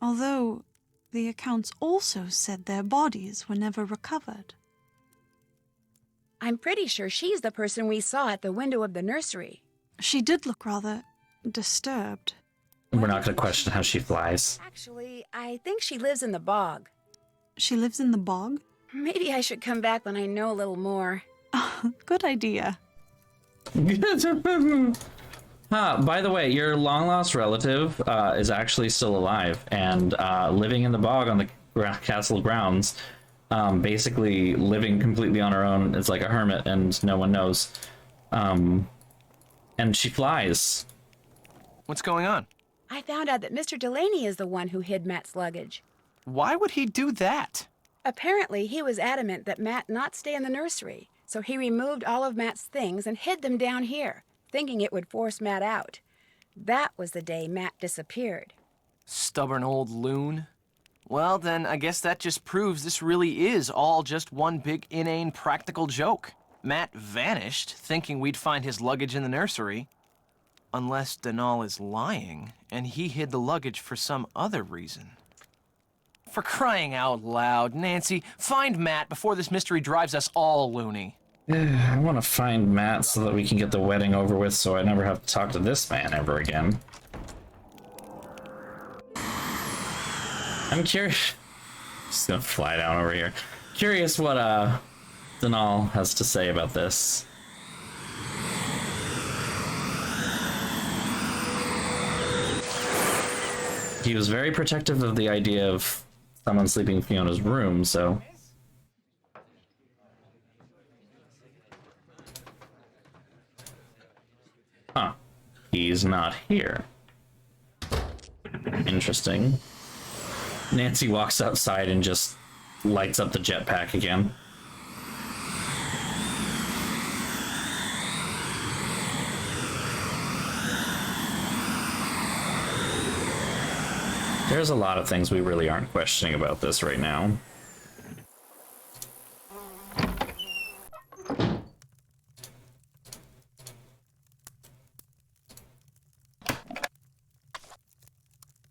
Although the accounts also said their bodies were never recovered. I'm pretty sure she's the person we saw at the window of the nursery. She did look rather disturbed. We're not going to question how she flies. Actually, I think she lives in the bog. She lives in the bog? Maybe I should come back when I know a little more. Good idea. By the way, your long-lost relative is actually still alive and living in the bog on the castle grounds, basically living completely on her own. It's like a hermit and no one knows. And she flies. What's going on? I found out that Mr. Delaney is the one who hid Matt's luggage. Why would he do that? Apparently, he was adamant that Matt not stay in the nursery, so he removed all of Matt's things and hid them down here, thinking it would force Matt out. That was the day Matt disappeared. Stubborn old loon. Well, then, I guess that just proves this really is all just one big inane practical joke. Matt vanished, thinking we'd find his luggage in the nursery. Unless Denal is lying, and he hid the luggage for some other reason. For crying out loud, Nancy, find Matt before this mystery drives us all loony. I want to find Matt so that we can get the wedding over with so I never have to talk to this man ever again. I'm curious. Just gonna fly down over here. Curious what Denal has to say about this. He was very protective of the idea of someone sleeping in Fiona's room, so... Huh. He's not here. Interesting. Nancy walks outside and just lights up the jetpack again. There's a lot of things we really aren't questioning about this right now.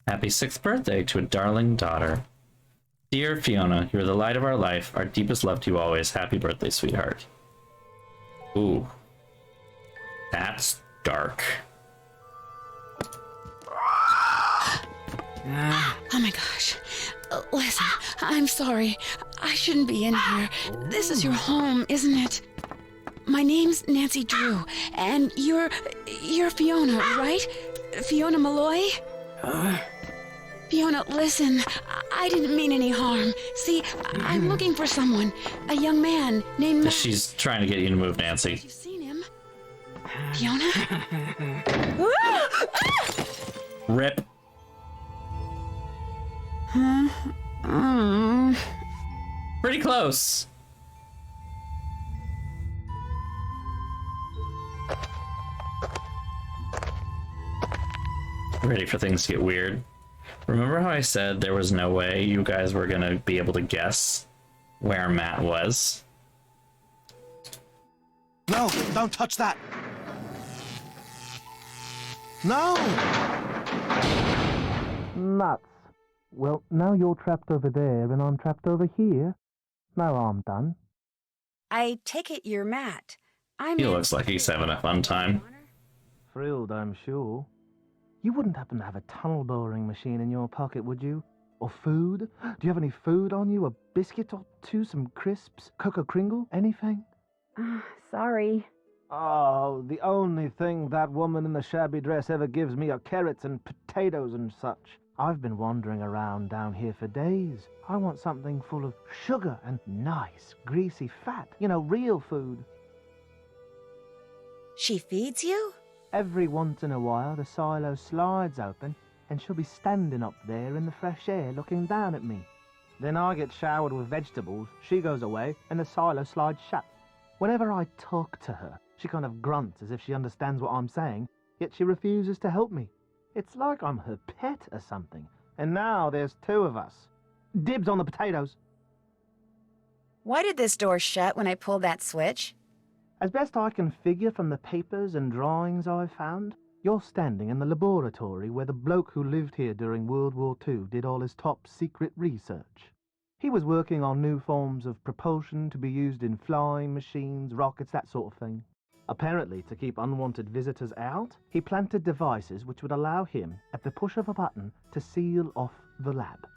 Happy 6th birthday to a darling daughter. Dear Fiona, you're the light of our life, our deepest love to you always. Happy birthday, sweetheart. Ooh. That's dark. Oh my gosh. Listen, I'm sorry. I shouldn't be in here. This is your home, isn't it? My name's Nancy Drew, and you're Fiona, right? Fiona Malloy? Fiona, listen, I didn't mean any harm. See, I'm looking for someone, a young man named Matt. She's trying to get you to move, Nancy. You've seen him? Fiona? Rip. Pretty close. Ready for things to get weird. Remember how I said there was no way you guys were gonna be able to guess where Matt was? No, don't touch that! No! Nuts. Well, now you're trapped over there and I'm trapped over here. No harm done. I take it you're Matt. I'm He Nancy looks like he's Drew. having a fun time. Thrilled, I'm sure. You wouldn't happen to have a tunnel boring machine in your pocket, would you? Or food? Do you have any food on you? A biscuit or two? Some crisps? Cocoa Kringle? Anything? Sorry. Oh, the only thing that woman in the shabby dress ever gives me are carrots and potatoes and such. I've been wandering around down here for days. I want something full of sugar and nice, greasy fat. You know, real food. She feeds you? Every once in a while, the silo slides open, and she'll be standing up there in the fresh air looking down at me. Then I get showered with vegetables, she goes away, and the silo slides shut. Whenever I talk to her, she kind of grunts as if she understands what I'm saying, yet she refuses to help me. It's like I'm her pet or something. And now there's two of us. Dibs on the potatoes. Why did this door shut when I pulled that switch? As best I can figure from the papers and drawings I've found, you're standing in the laboratory where the bloke who lived here during World War II did all his top secret research. He was working on new forms of propulsion to be used in flying machines, rockets, that sort of thing. Apparently, to keep unwanted visitors out, he planted devices which would allow him, at the push of a button, to seal off the lab.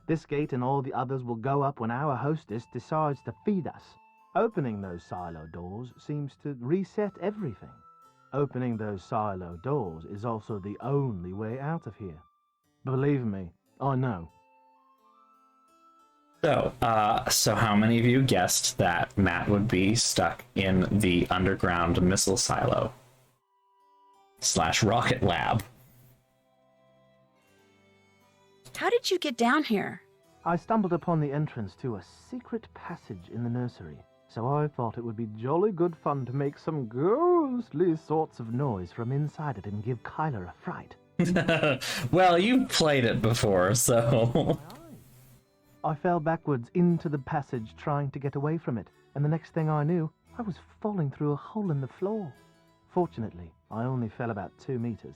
This gate and all the others will go up when our hostess decides to feed us. Opening those silo doors seems to reset everything. Opening those silo doors is also the only way out of here. Believe me, I know. So how many of you guessed that Matt would be stuck in the underground missile silo / rocket lab? How did you get down here? I stumbled upon the entrance to a secret passage in the nursery, so I thought it would be jolly good fun to make some ghostly sorts of noise from inside it and give Kyler a fright. Well, you played it before, so... I fell backwards into the passage trying to get away from it, and the next thing I knew, I was falling through a hole in the floor. Fortunately, I only fell about 2 meters.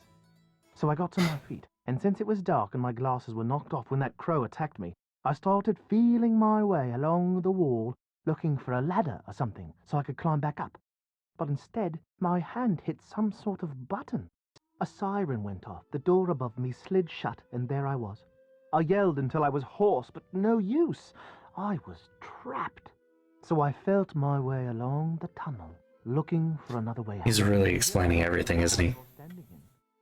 So I got to my feet, and since it was dark and my glasses were knocked off when that crow attacked me, I started feeling my way along the wall, looking for a ladder or something so I could climb back up. But instead, my hand hit some sort of button. A siren went off, the door above me slid shut, and there I was. I yelled until I was hoarse, but no use. I was trapped. So I felt my way along the tunnel, looking for another way out. He's really explaining everything, isn't he?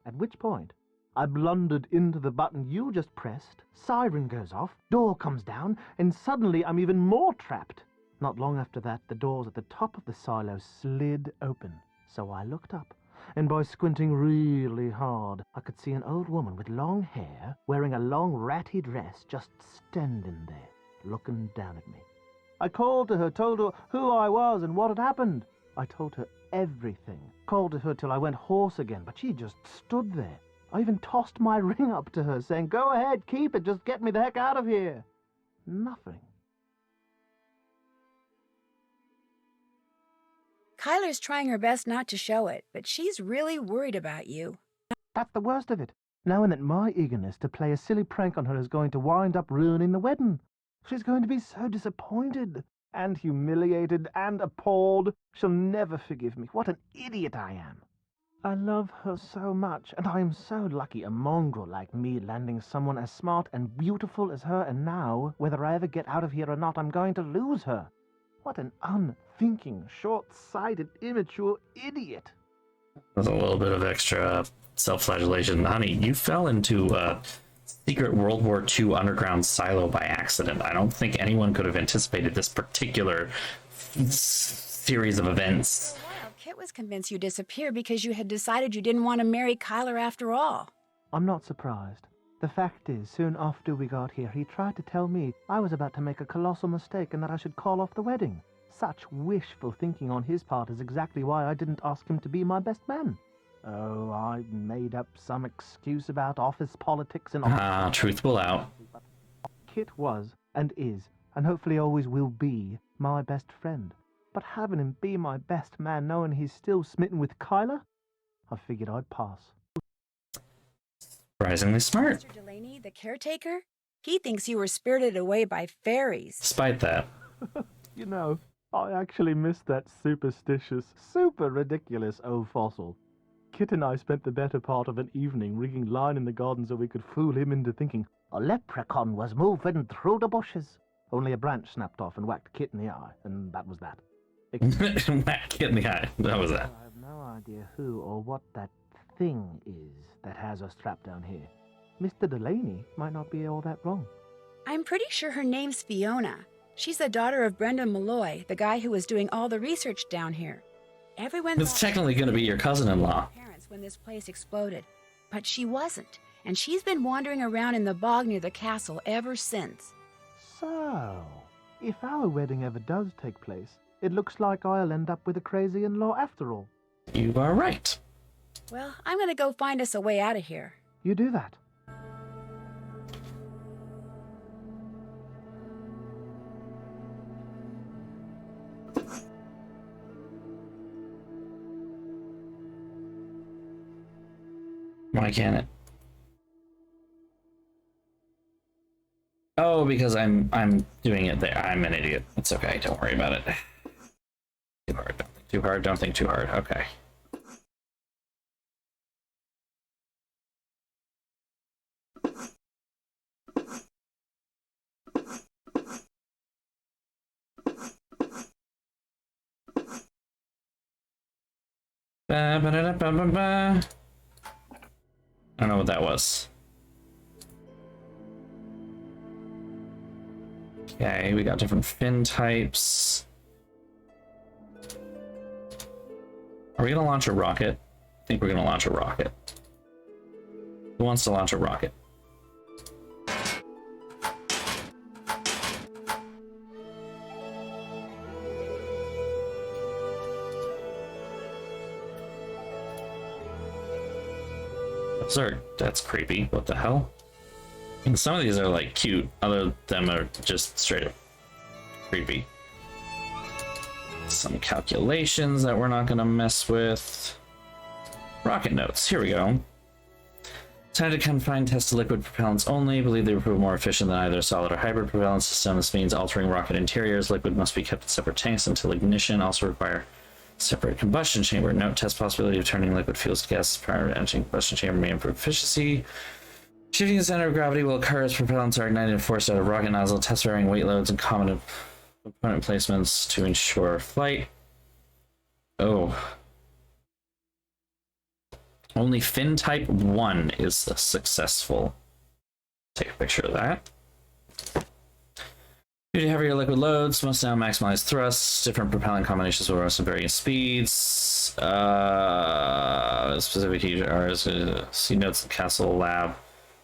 At which point, I blundered into the button you just pressed, siren goes off, door comes down, and suddenly I'm even more trapped. Not long after that, the doors at the top of the silo slid open, so I looked up. And by squinting really hard, I could see an old woman with long hair, wearing a long ratty dress, just standing there, looking down at me. I called to her, told her who I was and what had happened. I told her everything, called to her till I went hoarse again, but she just stood there. I even tossed my ring up to her, saying, "Go ahead, keep it, just get me the heck out of here." Nothing. Kyler's trying her best not to show it, but she's really worried about you. That's the worst of it, knowing that my eagerness to play a silly prank on her is going to wind up ruining the wedding. She's going to be so disappointed, and humiliated, and appalled. She'll never forgive me. What an idiot I am. I love her so much, and I am so lucky a mongrel like me landing someone as smart and beautiful as her, and now, whether I ever get out of here or not, I'm going to lose her. What an unthinking, short-sighted, immature idiot. There's a little bit of extra self-flagellation. Honey, you fell into a secret World War II underground silo by accident. I don't think anyone could have anticipated this particular series of events. Kit was convinced you disappeared because you had decided you didn't want to marry Kyler after all. I'm not surprised. The fact is, soon after we got here, he tried to tell me I was about to make a colossal mistake and that I should call off the wedding. Such wishful thinking on his part is exactly why I didn't ask him to be my best man. Oh, I made up some excuse about office politics and... truth will out. Kit was, and is, and hopefully always will be, my best friend. But having him be my best man knowing he's still smitten with Kyla, I figured I'd pass. Surprisingly smart. Mr. Delaney, the caretaker? He thinks you were spirited away by fairies. Despite that. You know, I actually missed that superstitious, super ridiculous old fossil. Kit and I spent the better part of an evening rigging line in the garden so we could fool him into thinking a leprechaun was moving through the bushes. Only a branch snapped off and whacked Kit in the eye, and that was that. Whack Kit in the eye. That was that. I have no idea who or what that thing is that has us trapped down here. Mr. Delaney might not be all that wrong. I'm pretty sure her name's Fiona. She's the daughter of Brendan Malloy, the guy who was doing all the research down here. Everyone It's thought technically going to be your cousin-in-law. parents when this place exploded, but she wasn't, and she's been wandering around in the bog near the castle ever since. So, if our wedding ever does take place, it looks like I'll end up with a crazy in-law after all. You are right. Well, I'm gonna go find us a way out of here. You do that. Why can't it? Oh, because I'm doing it there. I'm an idiot. It's okay. Don't worry about it. Too hard. Don't think too hard. Don't think too hard. Okay. Ba, ba, da, da, ba, ba, ba. I don't know what that was. Okay, we got different fin types. Are we gonna launch a rocket? I think we're gonna launch a rocket. Who wants to launch a rocket? Absurd. That's creepy. What the hell? And some of these are like cute, other of them are just straight up creepy. Some calculations that we're not gonna mess with. Rocket notes, here we go. Time to confine test to liquid propellants only. Believe they will prove more efficient than either solid or hybrid propellant system. This means altering rocket interiors. Liquid must be kept in separate tanks until ignition. Also require separate combustion chamber. Note, test possibility of turning liquid fuels to gas prior to entering combustion chamber may improve efficiency. Shifting the center of gravity will occur as propellants are ignited and forced out of rocket nozzle. Test varying weight loads and common component placements to ensure flight. Oh. Only fin type 1 is successful. Take a picture of that. Due to heavier liquid loads, must now maximize thrusts. Different propellant combinations will run at varying speeds. Specific heat see notes in Castle Lab.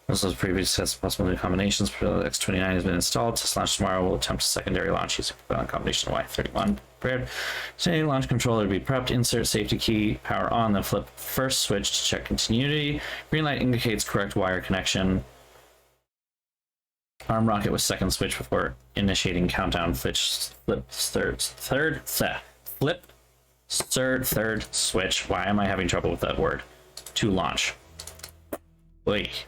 Also, the previous test possible new combinations. Propellant X-29 has been installed. Test launch tomorrow. Will attempt a secondary launch using propellant combination Y31. Prepared. Setting launch controller to be prepped. Insert safety key. Power on. Then flip first switch to check continuity. Green light indicates correct wire connection. Arm rocket with second switch before initiating countdown. Flip third switch. Why am I having trouble with that word? To launch. Wait.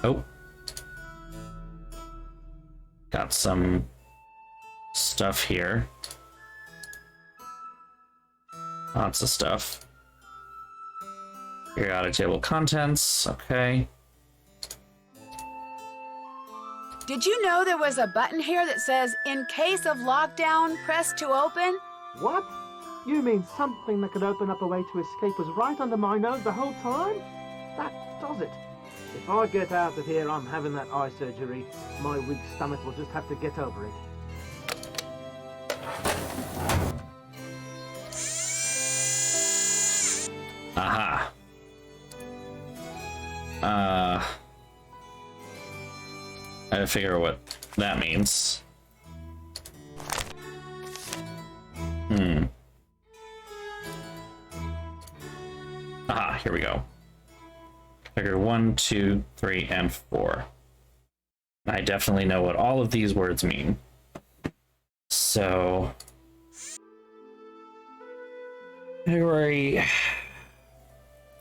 Oh. Got some stuff here. Lots of stuff. Periodic table of contents. Okay. Did you know there was a button here that says, in case of lockdown, press to open? What? You mean something that could open up a way to escape was right under my nose the whole time? That does it. If I get out of here, I'm having that eye surgery. My weak stomach will just have to get over it. Aha. I gotta figure out what that means. Aha, here we go. Figure 1, 2, 3, and 4. I definitely know what all of these words mean. So Category.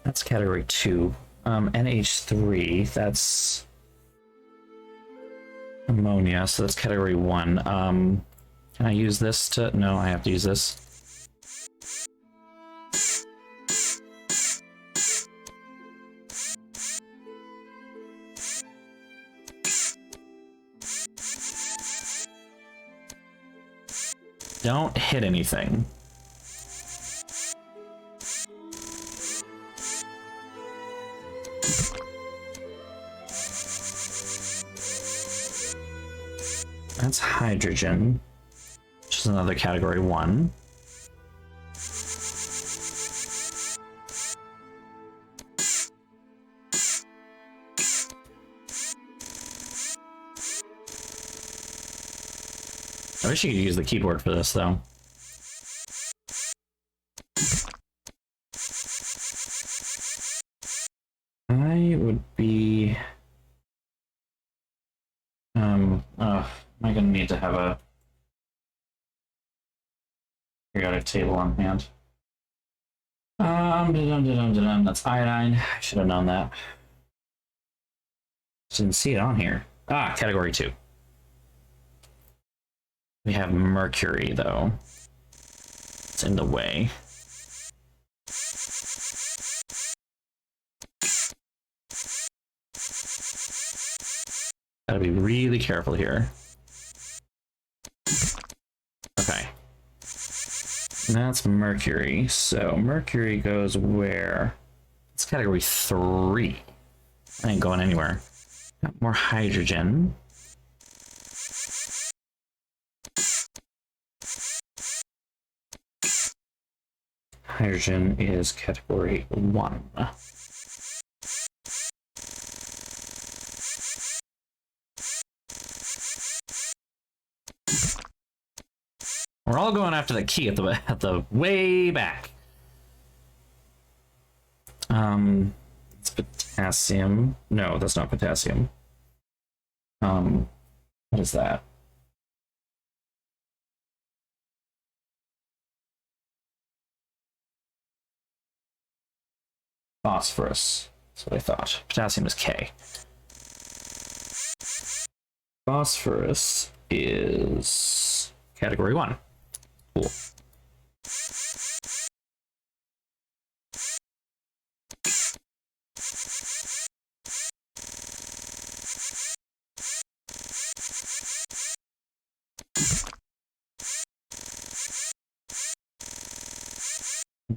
That's category 2. NH3. That's ammonia. So that's category 1. Can I use this to? No, I have to use this. Don't hit anything. That's hydrogen, which is another category 1. I wish you could use the keyboard for this, though. I would be... am I gonna need to have a periodic table on hand? That's iodine. I should have known that. Didn't see it on here. Ah, category 2. We have mercury, though. It's in the way. Gotta be really careful here. Okay. That's mercury. So mercury goes where? It's category 3. I ain't going anywhere. Got more hydrogen. Hydrogen is category 1. We're all going after the key at the way back. It's potassium. No, that's not potassium. What is that? Phosphorus. That's what I thought. Potassium is K. Phosphorus is category 1. Cool.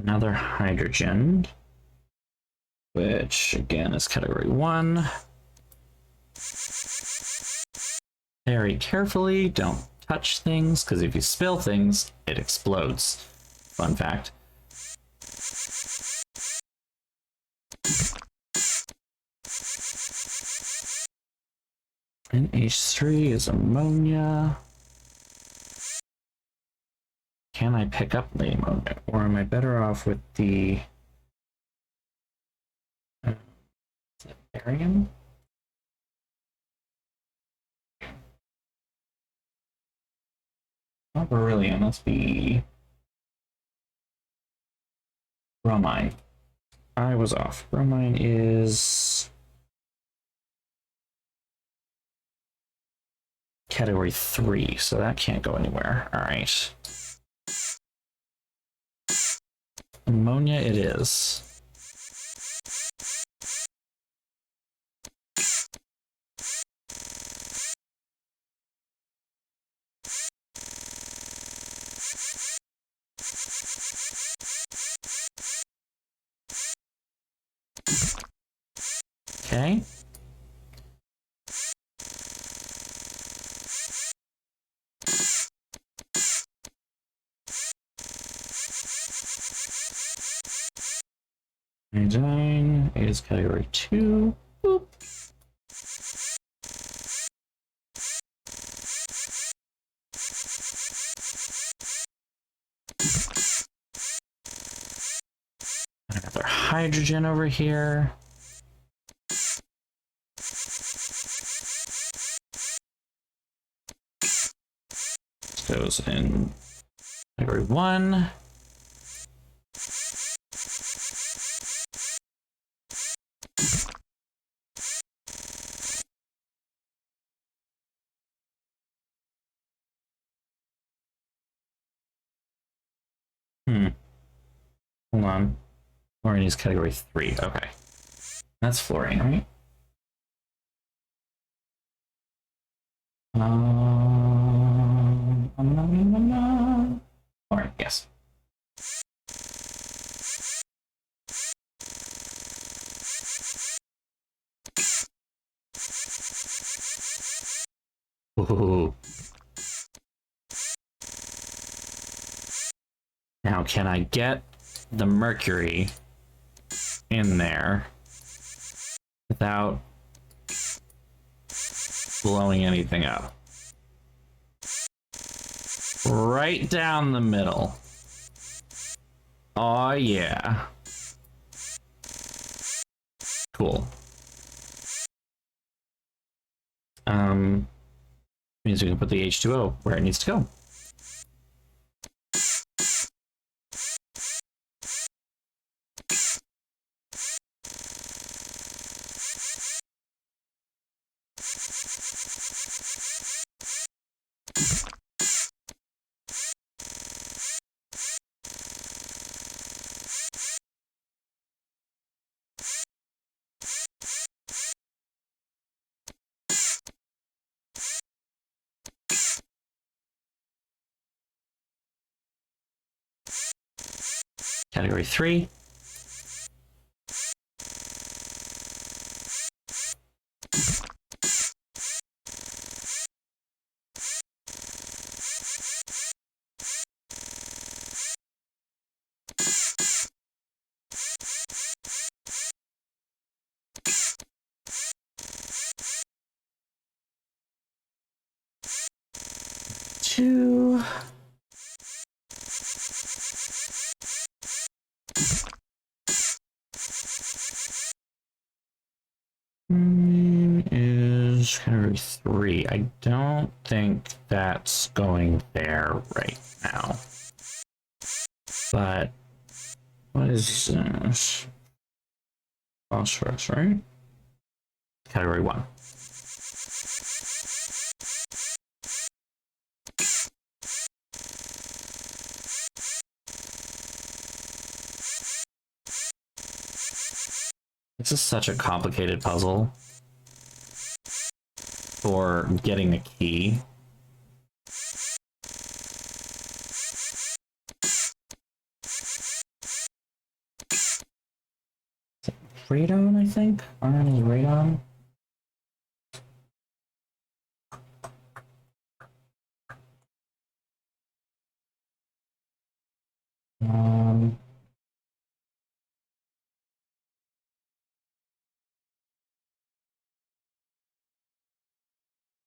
Another hydrogen, which again is category 1. Very carefully, don't touch things, because if you spill things, it explodes. Fun fact. NH3 is ammonia. Can I pick up the ammonia, or am I better off with the is it barium? Not beryllium, must be bromine. I was off. Bromine is category 3, so that can't go anywhere. All right. Ammonia it is. Okay. Iodine is category 2. Boop. Another hydrogen over here. This goes in category 1. Hold on. Fluorine is category 3. Okay. That's fluorine, right? Fluorine, yes. Ooh. Now, can I get the mercury in there without blowing anything up? Right down the middle. Oh, yeah. Cool. Means we can put the H2O where it needs to go. Category 3. Two. Is category 3. I don't think that's going there right now. But what is this? Phosphorus, right? Category 1. This is such a complicated puzzle for getting a key. Radon, I think? Iron is radon.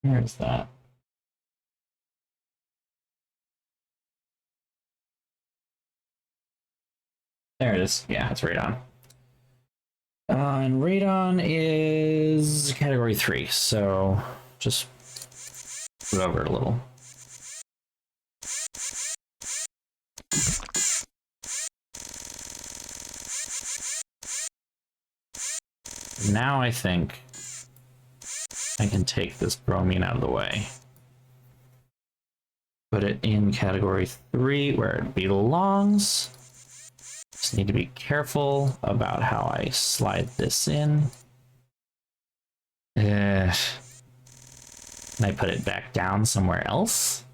Where is that? There it is. Yeah, it's radon. And radon is category 3, so just move over a little. Now I think I can take this bromine out of the way. Put it in category 3 where it belongs. Just need to be careful about how I slide this in. Can I put it back down somewhere else?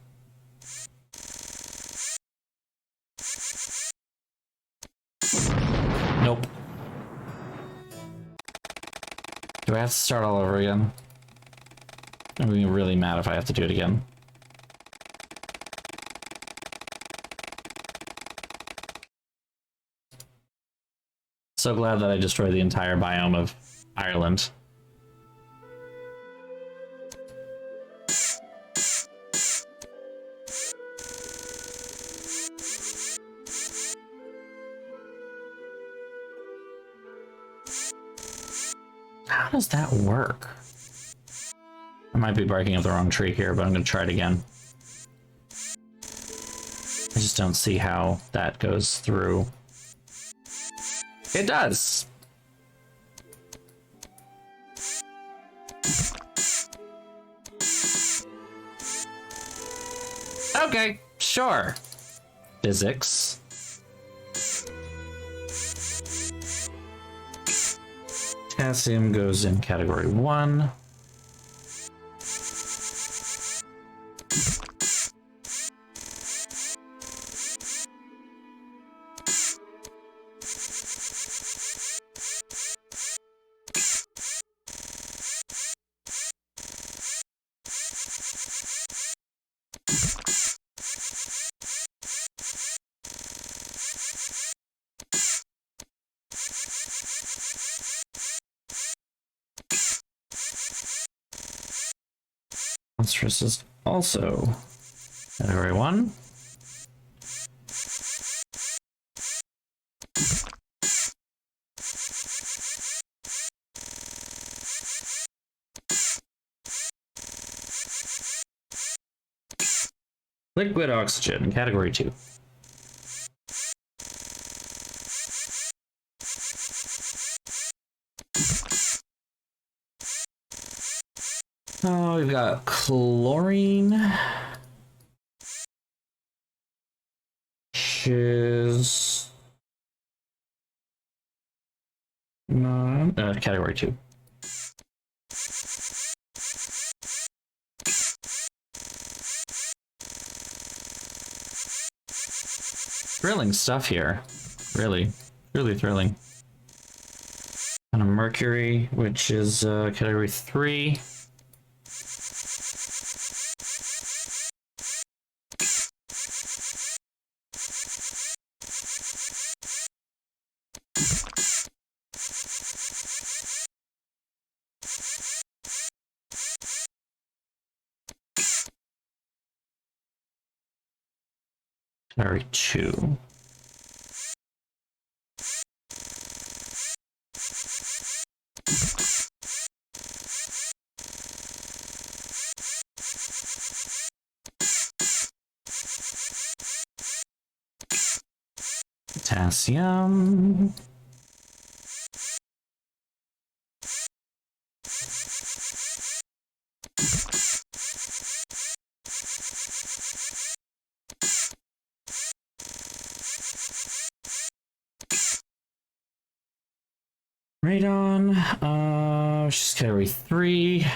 Nope. Do I have to start all over again? I'm gonna be really mad if I have to do it again. So glad that I destroyed the entire biome of Ireland. How does that work? I might be barking up the wrong tree here, but I'm going to try it again. I just don't see how that goes through. It does! Okay, sure. Physics. Potassium goes in category 1. Monstrous is also category 1. Liquid oxygen, category 2. Oh, we've got chlorine, which is category 2. Thrilling stuff here. Really thrilling. And a mercury, which is category 3. Category 2. Potassium. Radon, which is category 3.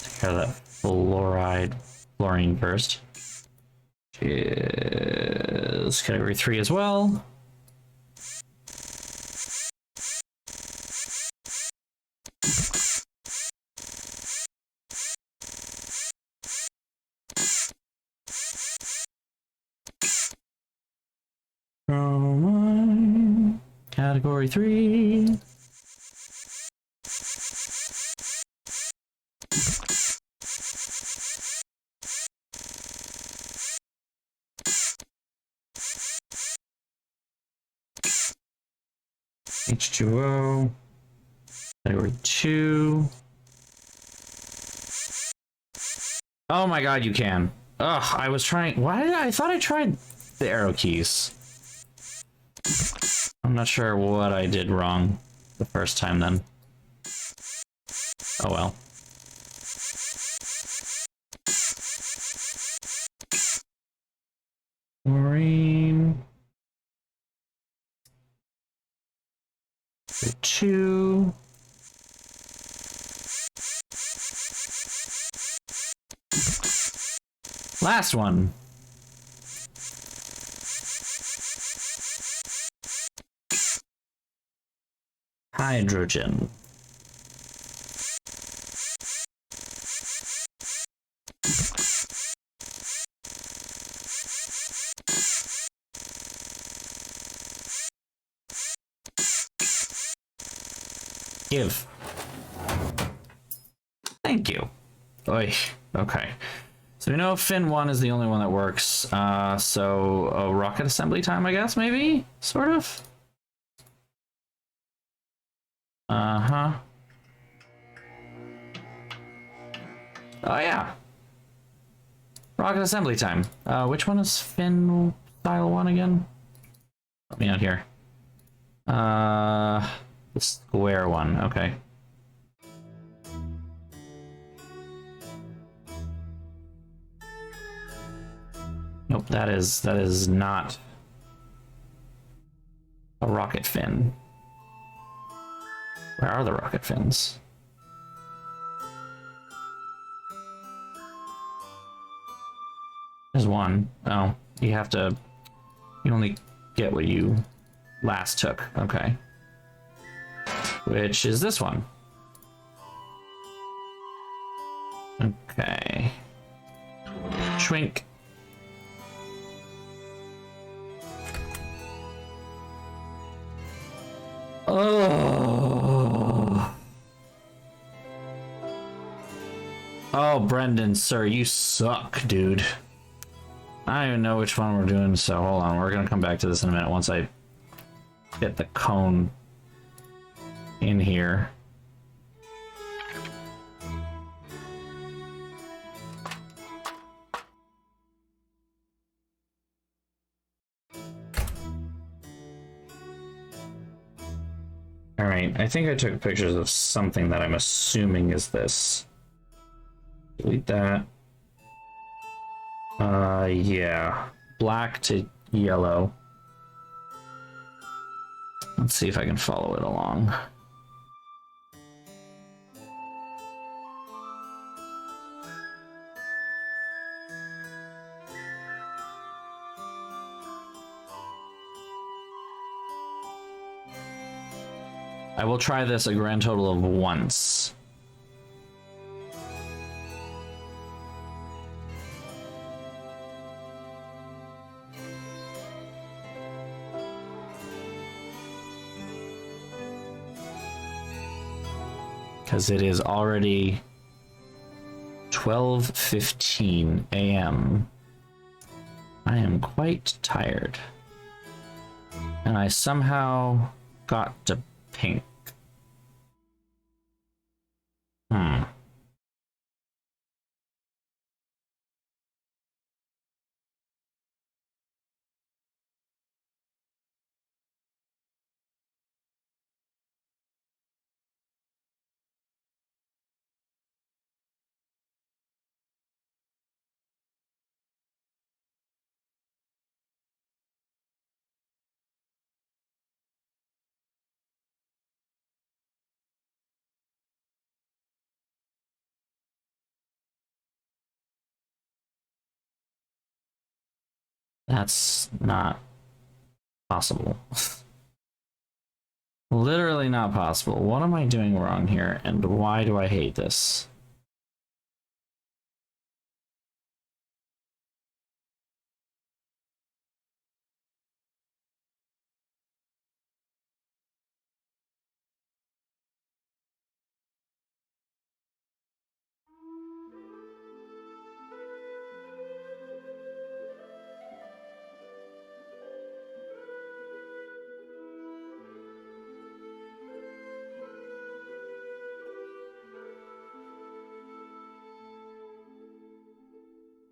Take care of that fluorine first. Which is category 3 as well. Bromine, category 3. H2O, category 2. Oh my god, you can. Ugh, I was trying. I thought I tried the arrow keys. I'm not sure what I did wrong the first time then. Oh well. Chlorine. 2. Last one. Hydrogen. Give. Thank you. Oy. Okay. So we know fin 1 is the only one that works. So a rocket assembly time, I guess, maybe? Sort of? Uh-huh. Oh, yeah. Rocket assembly time. Which one is fin style 1 again? Help me out here. The square one, okay. Nope, that is not a rocket fin. Where are the rocket fins? There's one. Oh, you only get what you last took. Okay. Which is this one. Okay. Shrink. Oh. Oh, Brendan, sir, you suck, dude. I don't even know which one we're doing, so hold on. We're gonna come back to this in a minute once I get the cone in here. Alright, I think I took pictures of something that I'm assuming is this. Delete that. Yeah. Black to yellow. Let's see if I can follow it along. I will try this a grand total of once. Because it is already 12:15 a.m. I am quite tired. And I somehow got to pink. That's not possible. Literally not possible. What am I doing wrong here, and why do I hate this?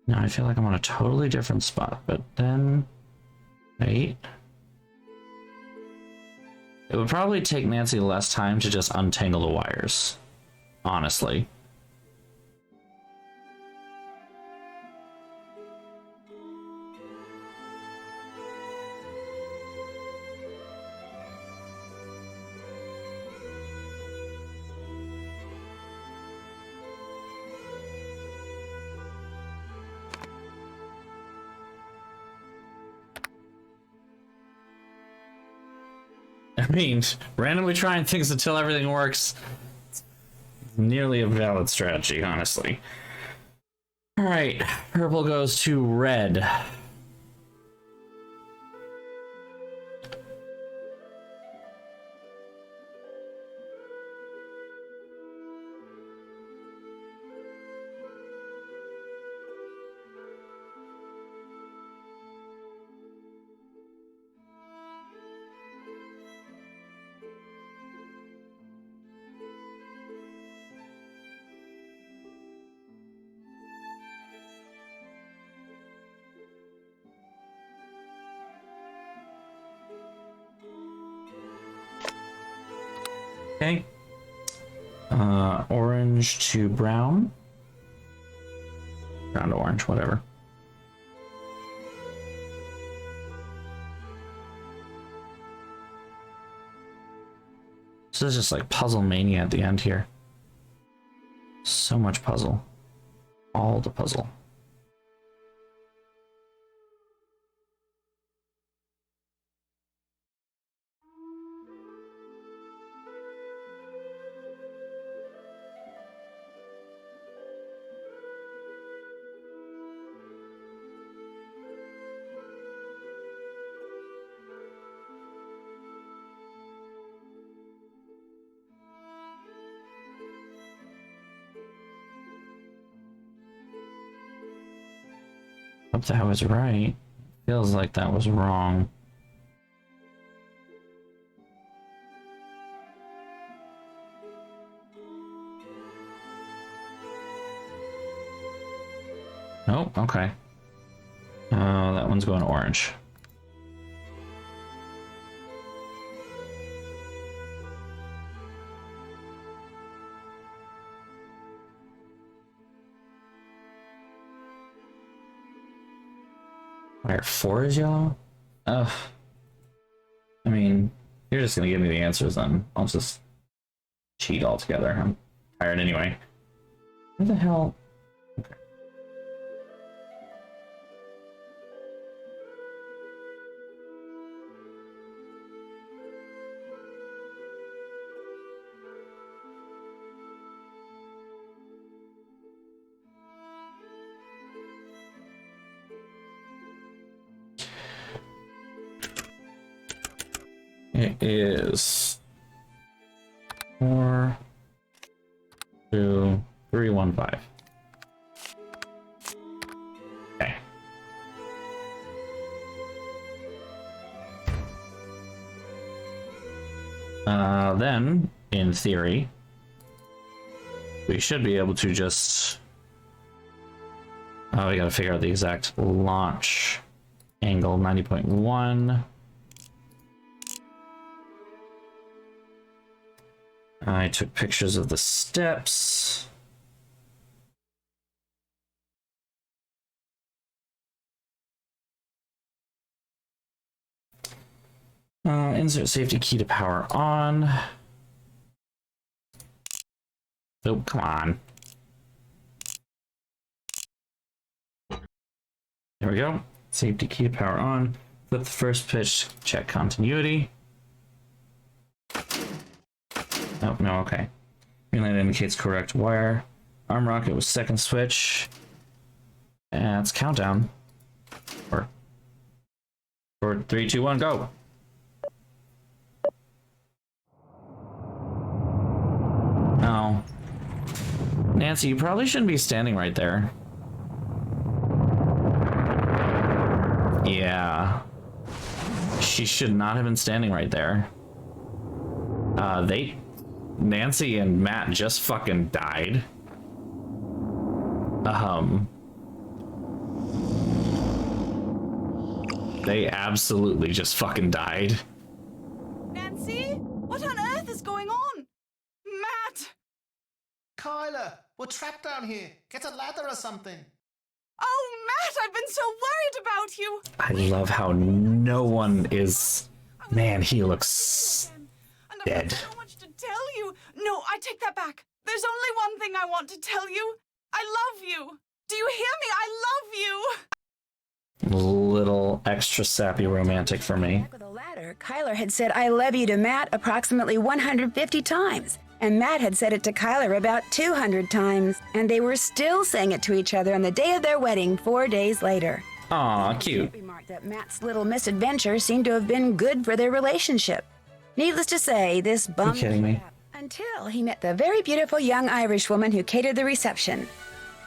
Now I feel like I'm on a totally different spot, but then... Wait. It would probably take Nancy less time to just untangle the wires. Honestly. I mean, randomly trying things until everything works. Nearly a valid strategy, honestly. Alright, purple goes to red. Okay. Orange to brown. Brown to orange, whatever. is just like puzzle mania at the end here. So much puzzle. All the puzzle. Hope that was right. Feels like that was wrong. Oh, okay. That one's going orange. Wire 4 is yellow? Ugh. I mean, you're just gonna give me the answers then. I'll just cheat altogether. I'm tired anyway. Where the hell? Okay. It is 4, 2, 3, 1, 5. Okay. Then, in theory, we should be able to just... Oh, we gotta figure out the exact launch angle, 90.1. I took pictures of the steps. Insert safety key to power on. Oh, come on. There we go. Safety key to power on. Flip the first pitch, check continuity. Oh, no, okay. Green light indicates correct wire. Arm rocket was second switch. And it's countdown. 4, 3, 2, 1, go! Oh. Nancy, you probably shouldn't be standing right there. Yeah. She should not have been standing right there. Nancy and Matt just fucking died. They absolutely just fucking died. Nancy? What on earth is going on? Matt! Kyler, we're trapped down here. Get a ladder or something. Oh, Matt, I've been so worried about you. I love how no one is... Man, he looks dead. I've got so much to tell you. No, I take that back. There's only one thing I want to tell you. I love you. Do you hear me? I love you. Little extra sappy romantic for me. With a ladder, Kyler had said I love you to Matt approximately 150 times. And Matt had said it to Kyler about 200 times. And they were still saying it to each other on the day of their wedding 4 days later. Aw, cute. Remarked that Matt's little misadventure seemed to have been good for their relationship. Needless to say, this bummed kidding me? until he met the very beautiful young Irish woman who catered the reception.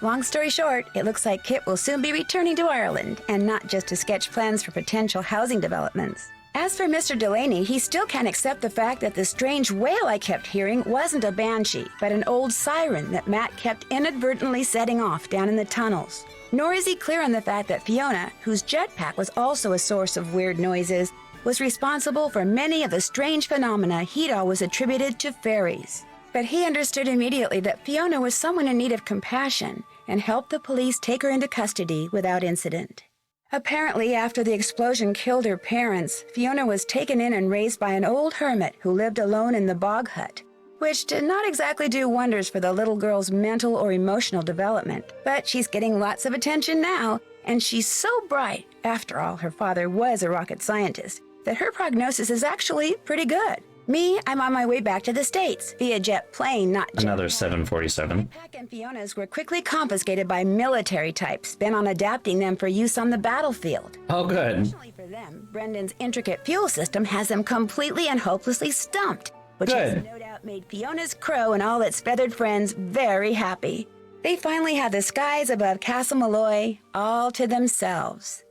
Long story short, it looks like Kit will soon be returning to Ireland, and not just to sketch plans for potential housing developments. As for Mr. Delaney, he still can't accept the fact that the strange wail I kept hearing wasn't a banshee, but an old siren that Matt kept inadvertently setting off down in the tunnels. Nor is he clear on the fact that Fiona, whose jetpack was also a source of weird noises, was responsible for many of the strange phenomena he'd always attributed to fairies. But he understood immediately that Fiona was someone in need of compassion and helped the police take her into custody without incident. Apparently, after the explosion killed her parents, Fiona was taken in and raised by an old hermit who lived alone in the bog hut, which did not exactly do wonders for the little girl's mental or emotional development. But she's getting lots of attention now, and she's so bright, after all, her father was a rocket scientist, that her prognosis is actually pretty good. Me, I'm on my way back to the States via jet plane, not jet Another plane. 747. Pack and Fiona's were quickly confiscated by military types bent on adapting them for use on the battlefield. Oh, good. Fortunately for them, Brendan's intricate fuel system has them completely and hopelessly stumped, which has Good. no doubt made Fiona's crow and all its feathered friends very happy. They finally have the skies above Castle Malloy all to themselves.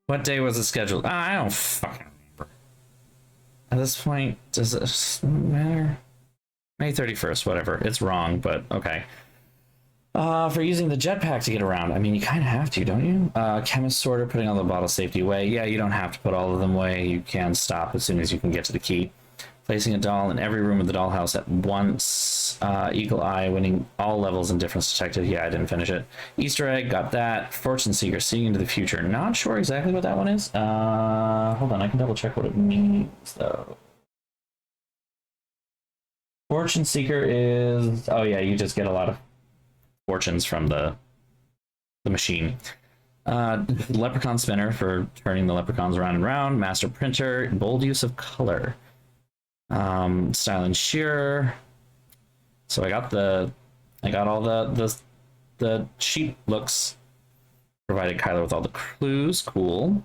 What day was it scheduled? I don't fucking remember. At this point, does it matter? May 31st, whatever. It's wrong, but okay. For using the jetpack to get around. I mean, you kind of have to, don't you? Chemist sorter, putting all the bottle safety away. Yeah, you don't have to put all of them away. You can stop as soon as you can get to the key. Placing a doll in every room of the dollhouse at once. Eagle Eye, winning all levels and difference detected. Yeah, I didn't finish it. Easter egg, got that. Fortune Seeker, seeing into the future. Not sure exactly what that one is. Hold on, I can double check what it means, though. Fortune Seeker is... Oh, yeah, you just get a lot of fortunes from the machine. Leprechaun Spinner for turning the leprechauns around and round. Master Printer, bold use of color. Style and shearer. So I got all the sheep looks. Provided Kyler with all the clues. Cool.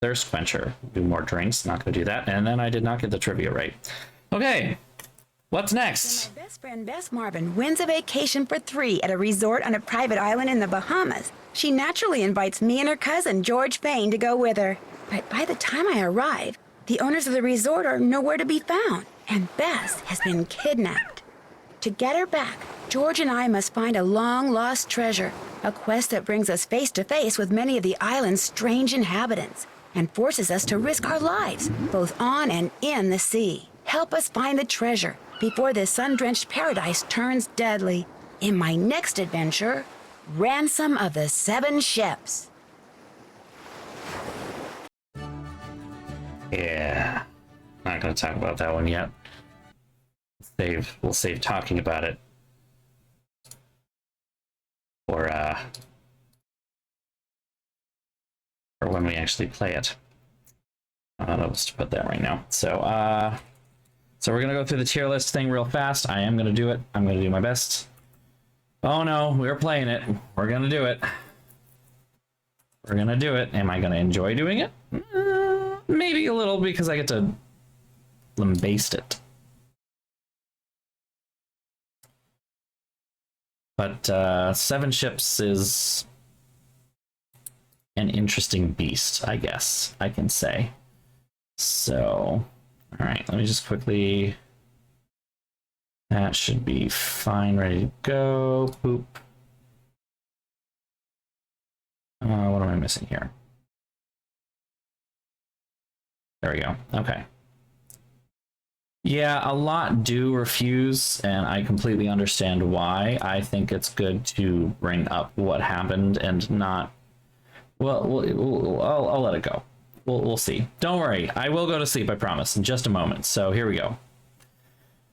Thirst quencher. Do more drinks. Not gonna do that. And then I did not get the trivia right. Okay. What's next? My best friend Bess Marvin wins a vacation for 3 at a resort on a private island in the Bahamas. She naturally invites me and her cousin George Fain to go with her. But by the time I arrive, the owners of the resort are nowhere to be found, and Bess has been kidnapped. To get her back, George and I must find a long-lost treasure, a quest that brings us face to face with many of the island's strange inhabitants, and forces us to risk our lives, both on and in the sea. Help us find the treasure before this sun-drenched paradise turns deadly. In my next adventure, Ransom of the 7 Ships. Yeah, not gonna talk about that one yet. We'll save talking about it for when we actually play it. I'll just put that right now. So we're gonna go through the tier list thing real fast. I am gonna do it. I'm gonna do my best. Oh no, we're playing it. We're gonna do it. We're gonna do it. Am I gonna enjoy doing it? Maybe a little, because I get to lambaste it. But 7 Ships is an interesting beast, I guess I can say. So, all right, let me just quickly... That should be fine, ready to go. Boop. What am I missing here? There we go. Okay. Yeah, a lot do refuse, and I completely understand why. I think it's good to bring up what happened and not... Well, I'll let it go. We'll see. Don't worry. I will go to sleep, I promise, in just a moment. So here we go.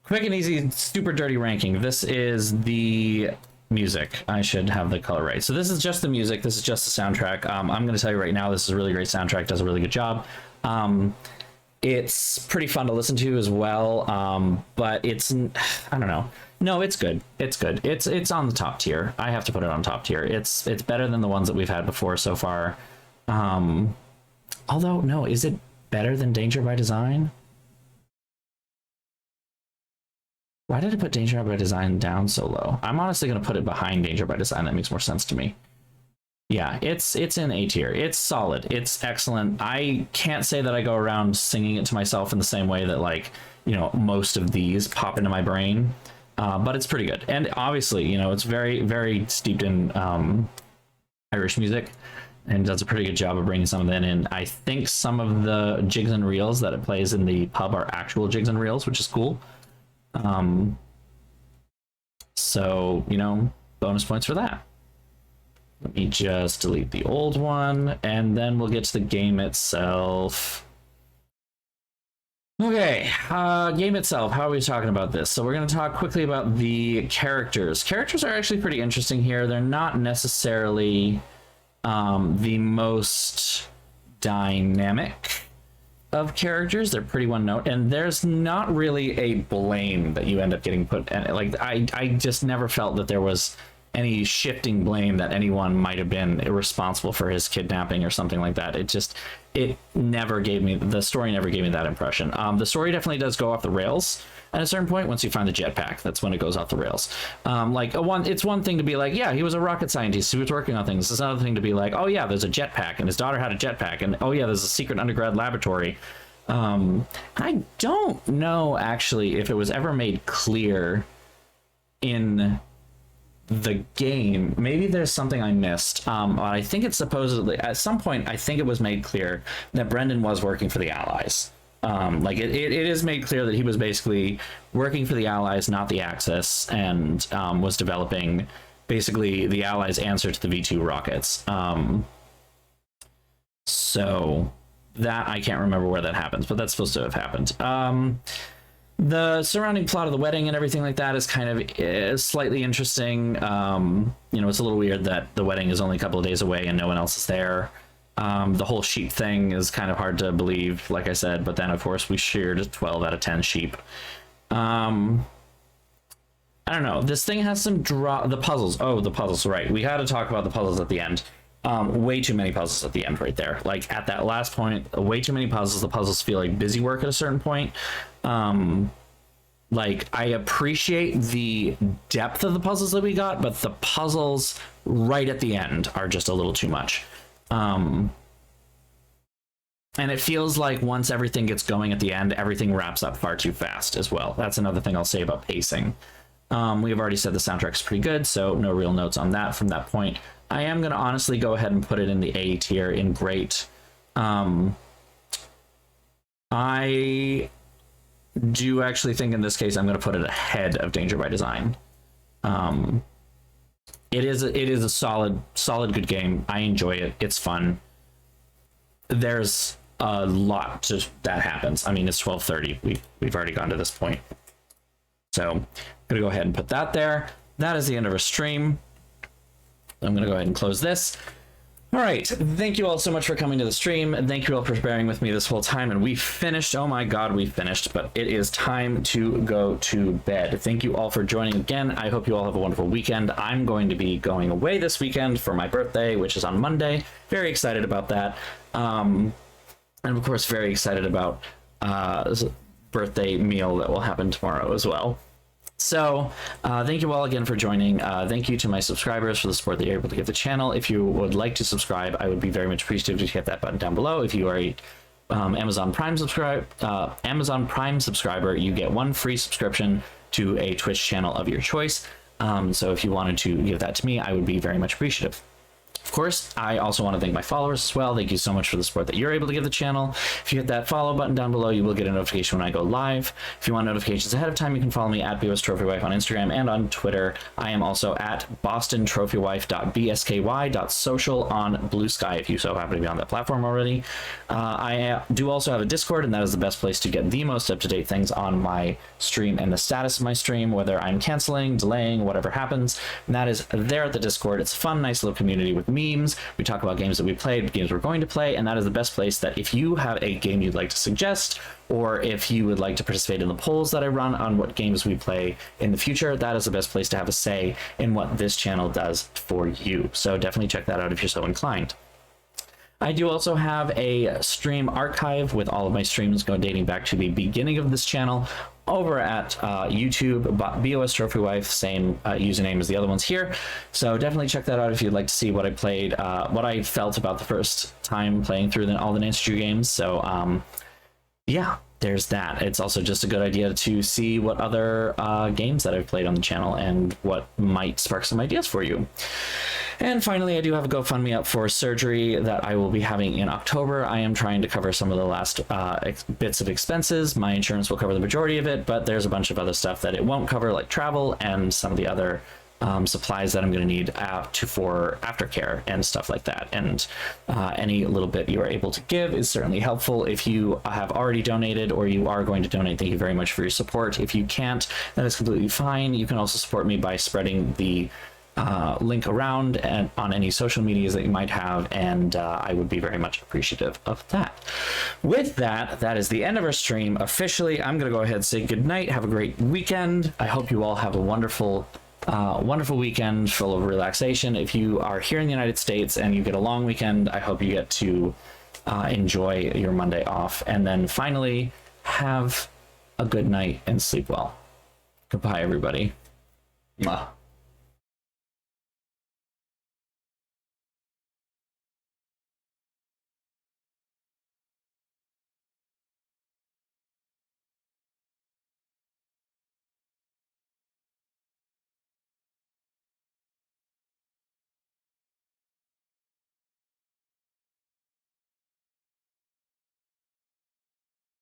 Quick and easy, super dirty ranking. This is the music. I should have the color right. So this is just the music. This is just the soundtrack. I'm going to tell you right now, this is a really great soundtrack. Does a really good job. It's pretty fun to listen to as well. But it's, I don't know. No, it's good. It's good. It's on the top tier. I have to put it on top tier. It's better than the ones that we've had before so far. Although, no, is it better than Danger by Design? Why did I put Danger by Design down so low? I'm honestly going to put it behind Danger by Design. That makes more sense to me. Yeah, it's in A tier. It's solid. It's excellent. I can't say that I go around singing it to myself in the same way that, like, you know, most of these pop into my brain. But it's pretty good. And obviously, you know, it's very, very steeped in Irish music and does a pretty good job of bringing some of that in. I think some of the jigs and reels that it plays in the pub are actual jigs and reels, which is cool. So, you know, bonus points for that. Let me just delete the old one, and then we'll get to the game itself. Okay, game itself, how are we talking about this? So we're going to talk quickly about the characters. Characters are actually pretty interesting here. They're not necessarily the most dynamic of characters. They're pretty one note, and there's not really a blame that you end up getting put in. Like, I just never felt that there was any shifting blame that anyone might have been irresponsible for his kidnapping or something like that. It never gave me, the story never gave me that impression. The story definitely does go off the rails at a certain point once you find the jetpack. That's when it goes off the rails. It's one thing to be like, yeah, he was a rocket scientist, he was working on things. It's another thing to be like, oh yeah, there's a jetpack, and his daughter had a jetpack, and oh yeah, there's a secret undergrad laboratory. I don't know actually if it was ever made clear in the game. Maybe there's something I missed. I think it's supposedly at some point, I think it was made clear that Brendan was working for the Allies. It is made clear that he was basically working for the Allies, not the Axis, and was developing basically the Allies' answer to the V2 rockets. So that I can't remember where that happens, but that's supposed to have happened. The surrounding plot of the wedding and everything like that is kind of slightly interesting. You know, it's a little weird that the wedding is only a couple of days away and no one else is there. The whole sheep thing is kind of hard to believe, like I said, but then of course we shared 12 out of 10 sheep. I don't know. This thing has some the puzzles. Oh, the puzzles, right. We had to talk about the puzzles at the end. Way too many puzzles at the end right there. Like at that last point, way too many puzzles. The puzzles feel like busy work at a certain point. Like I appreciate the depth of the puzzles that we got, but the puzzles right at the end are just a little too much. And it feels like once everything gets going at the end, everything wraps up far too fast as well. That's another thing I'll say about pacing. We've already said the soundtrack's pretty good, so no real notes on that from that point. I am going to honestly go ahead and put it in the A tier in great. I do actually think in this case I'm going to put it ahead of Danger by Design. It is a solid good game. I enjoy it. It's fun. There's a lot that happens. I mean, it's 12:30. We've already gone to this point. So I'm going to go ahead and put that there. That is the end of our stream. I'm going to go ahead and close this. All right. Thank you all so much for coming to the stream. And thank you all for bearing with me this whole time. And we finished. Oh my God, we finished. But it is time to go to bed. Thank you all for joining again. I hope you all have a wonderful weekend. I'm going to be going away this weekend for my birthday, which is on Monday. Very excited about that. And of course, very excited about birthday meal that will happen tomorrow as well. So thank you all again for joining. Thank you to my subscribers for the support that you're able to give the channel. If you would like to subscribe, I would be very much appreciative to hit that button down below. If you are a Amazon Prime subscriber, you get one free subscription to a Twitch channel of your choice. So if you wanted to give that to me, I would be very much appreciative. Of course, I also want to thank my followers as well. Thank you so much for the support that you're able to give the channel. If you hit that follow button down below, you will get a notification when I go live. If you want notifications ahead of time, you can follow me at BOSTrophyWife on Instagram and on Twitter. I am also at BostonTrophyWife.bsky.social on Blue Sky, if you so happen to be on that platform already. I do also have a Discord, and that is the best place to get the most up-to-date things on my stream and the status of my stream, whether I'm canceling, delaying, whatever happens. And that is there at the Discord. It's a fun, nice little community with memes. We talk about games that we played, games we're going to play, and that is the best place that if you have a game you'd like to suggest, or if you would like to participate in the polls that I run on what games we play in the future, that is the best place to have a say in what this channel does for you. So definitely check that out if you're so inclined. I do also have a stream archive with all of my streams going dating back to the beginning of this channel over at YouTube, BOSTrophyWife, same username as the other ones here. So definitely check that out if you'd like to see what I played, what I felt about the first time playing through all the Nancy Drew games. So yeah, there's that. It's also just a good idea to see what other games that I've played on the channel and what might spark some ideas for you. And finally, I do have a GoFundMe up for surgery that I will be having in October. I am trying to cover some of the last bits of expenses. My insurance will cover the majority of it, but there's a bunch of other stuff that it won't cover, like travel and some of the other supplies that I'm going to need for aftercare and stuff like that. And any little bit you are able to give is certainly helpful. If you have already donated or you are going to donate, thank you very much for your support. If you can't, that is completely fine. You can also support me by spreading the link around and on any social medias that you might have, and I would be very much appreciative of that. With that, that is the end of our stream officially. I'm gonna go ahead and say good night. Have a great weekend. I hope you all have a wonderful weekend full of relaxation. If you are here in the United States and you get a long weekend, I hope you get to enjoy your Monday off. And then finally, have a good night and sleep well. Goodbye, everybody. Mwah.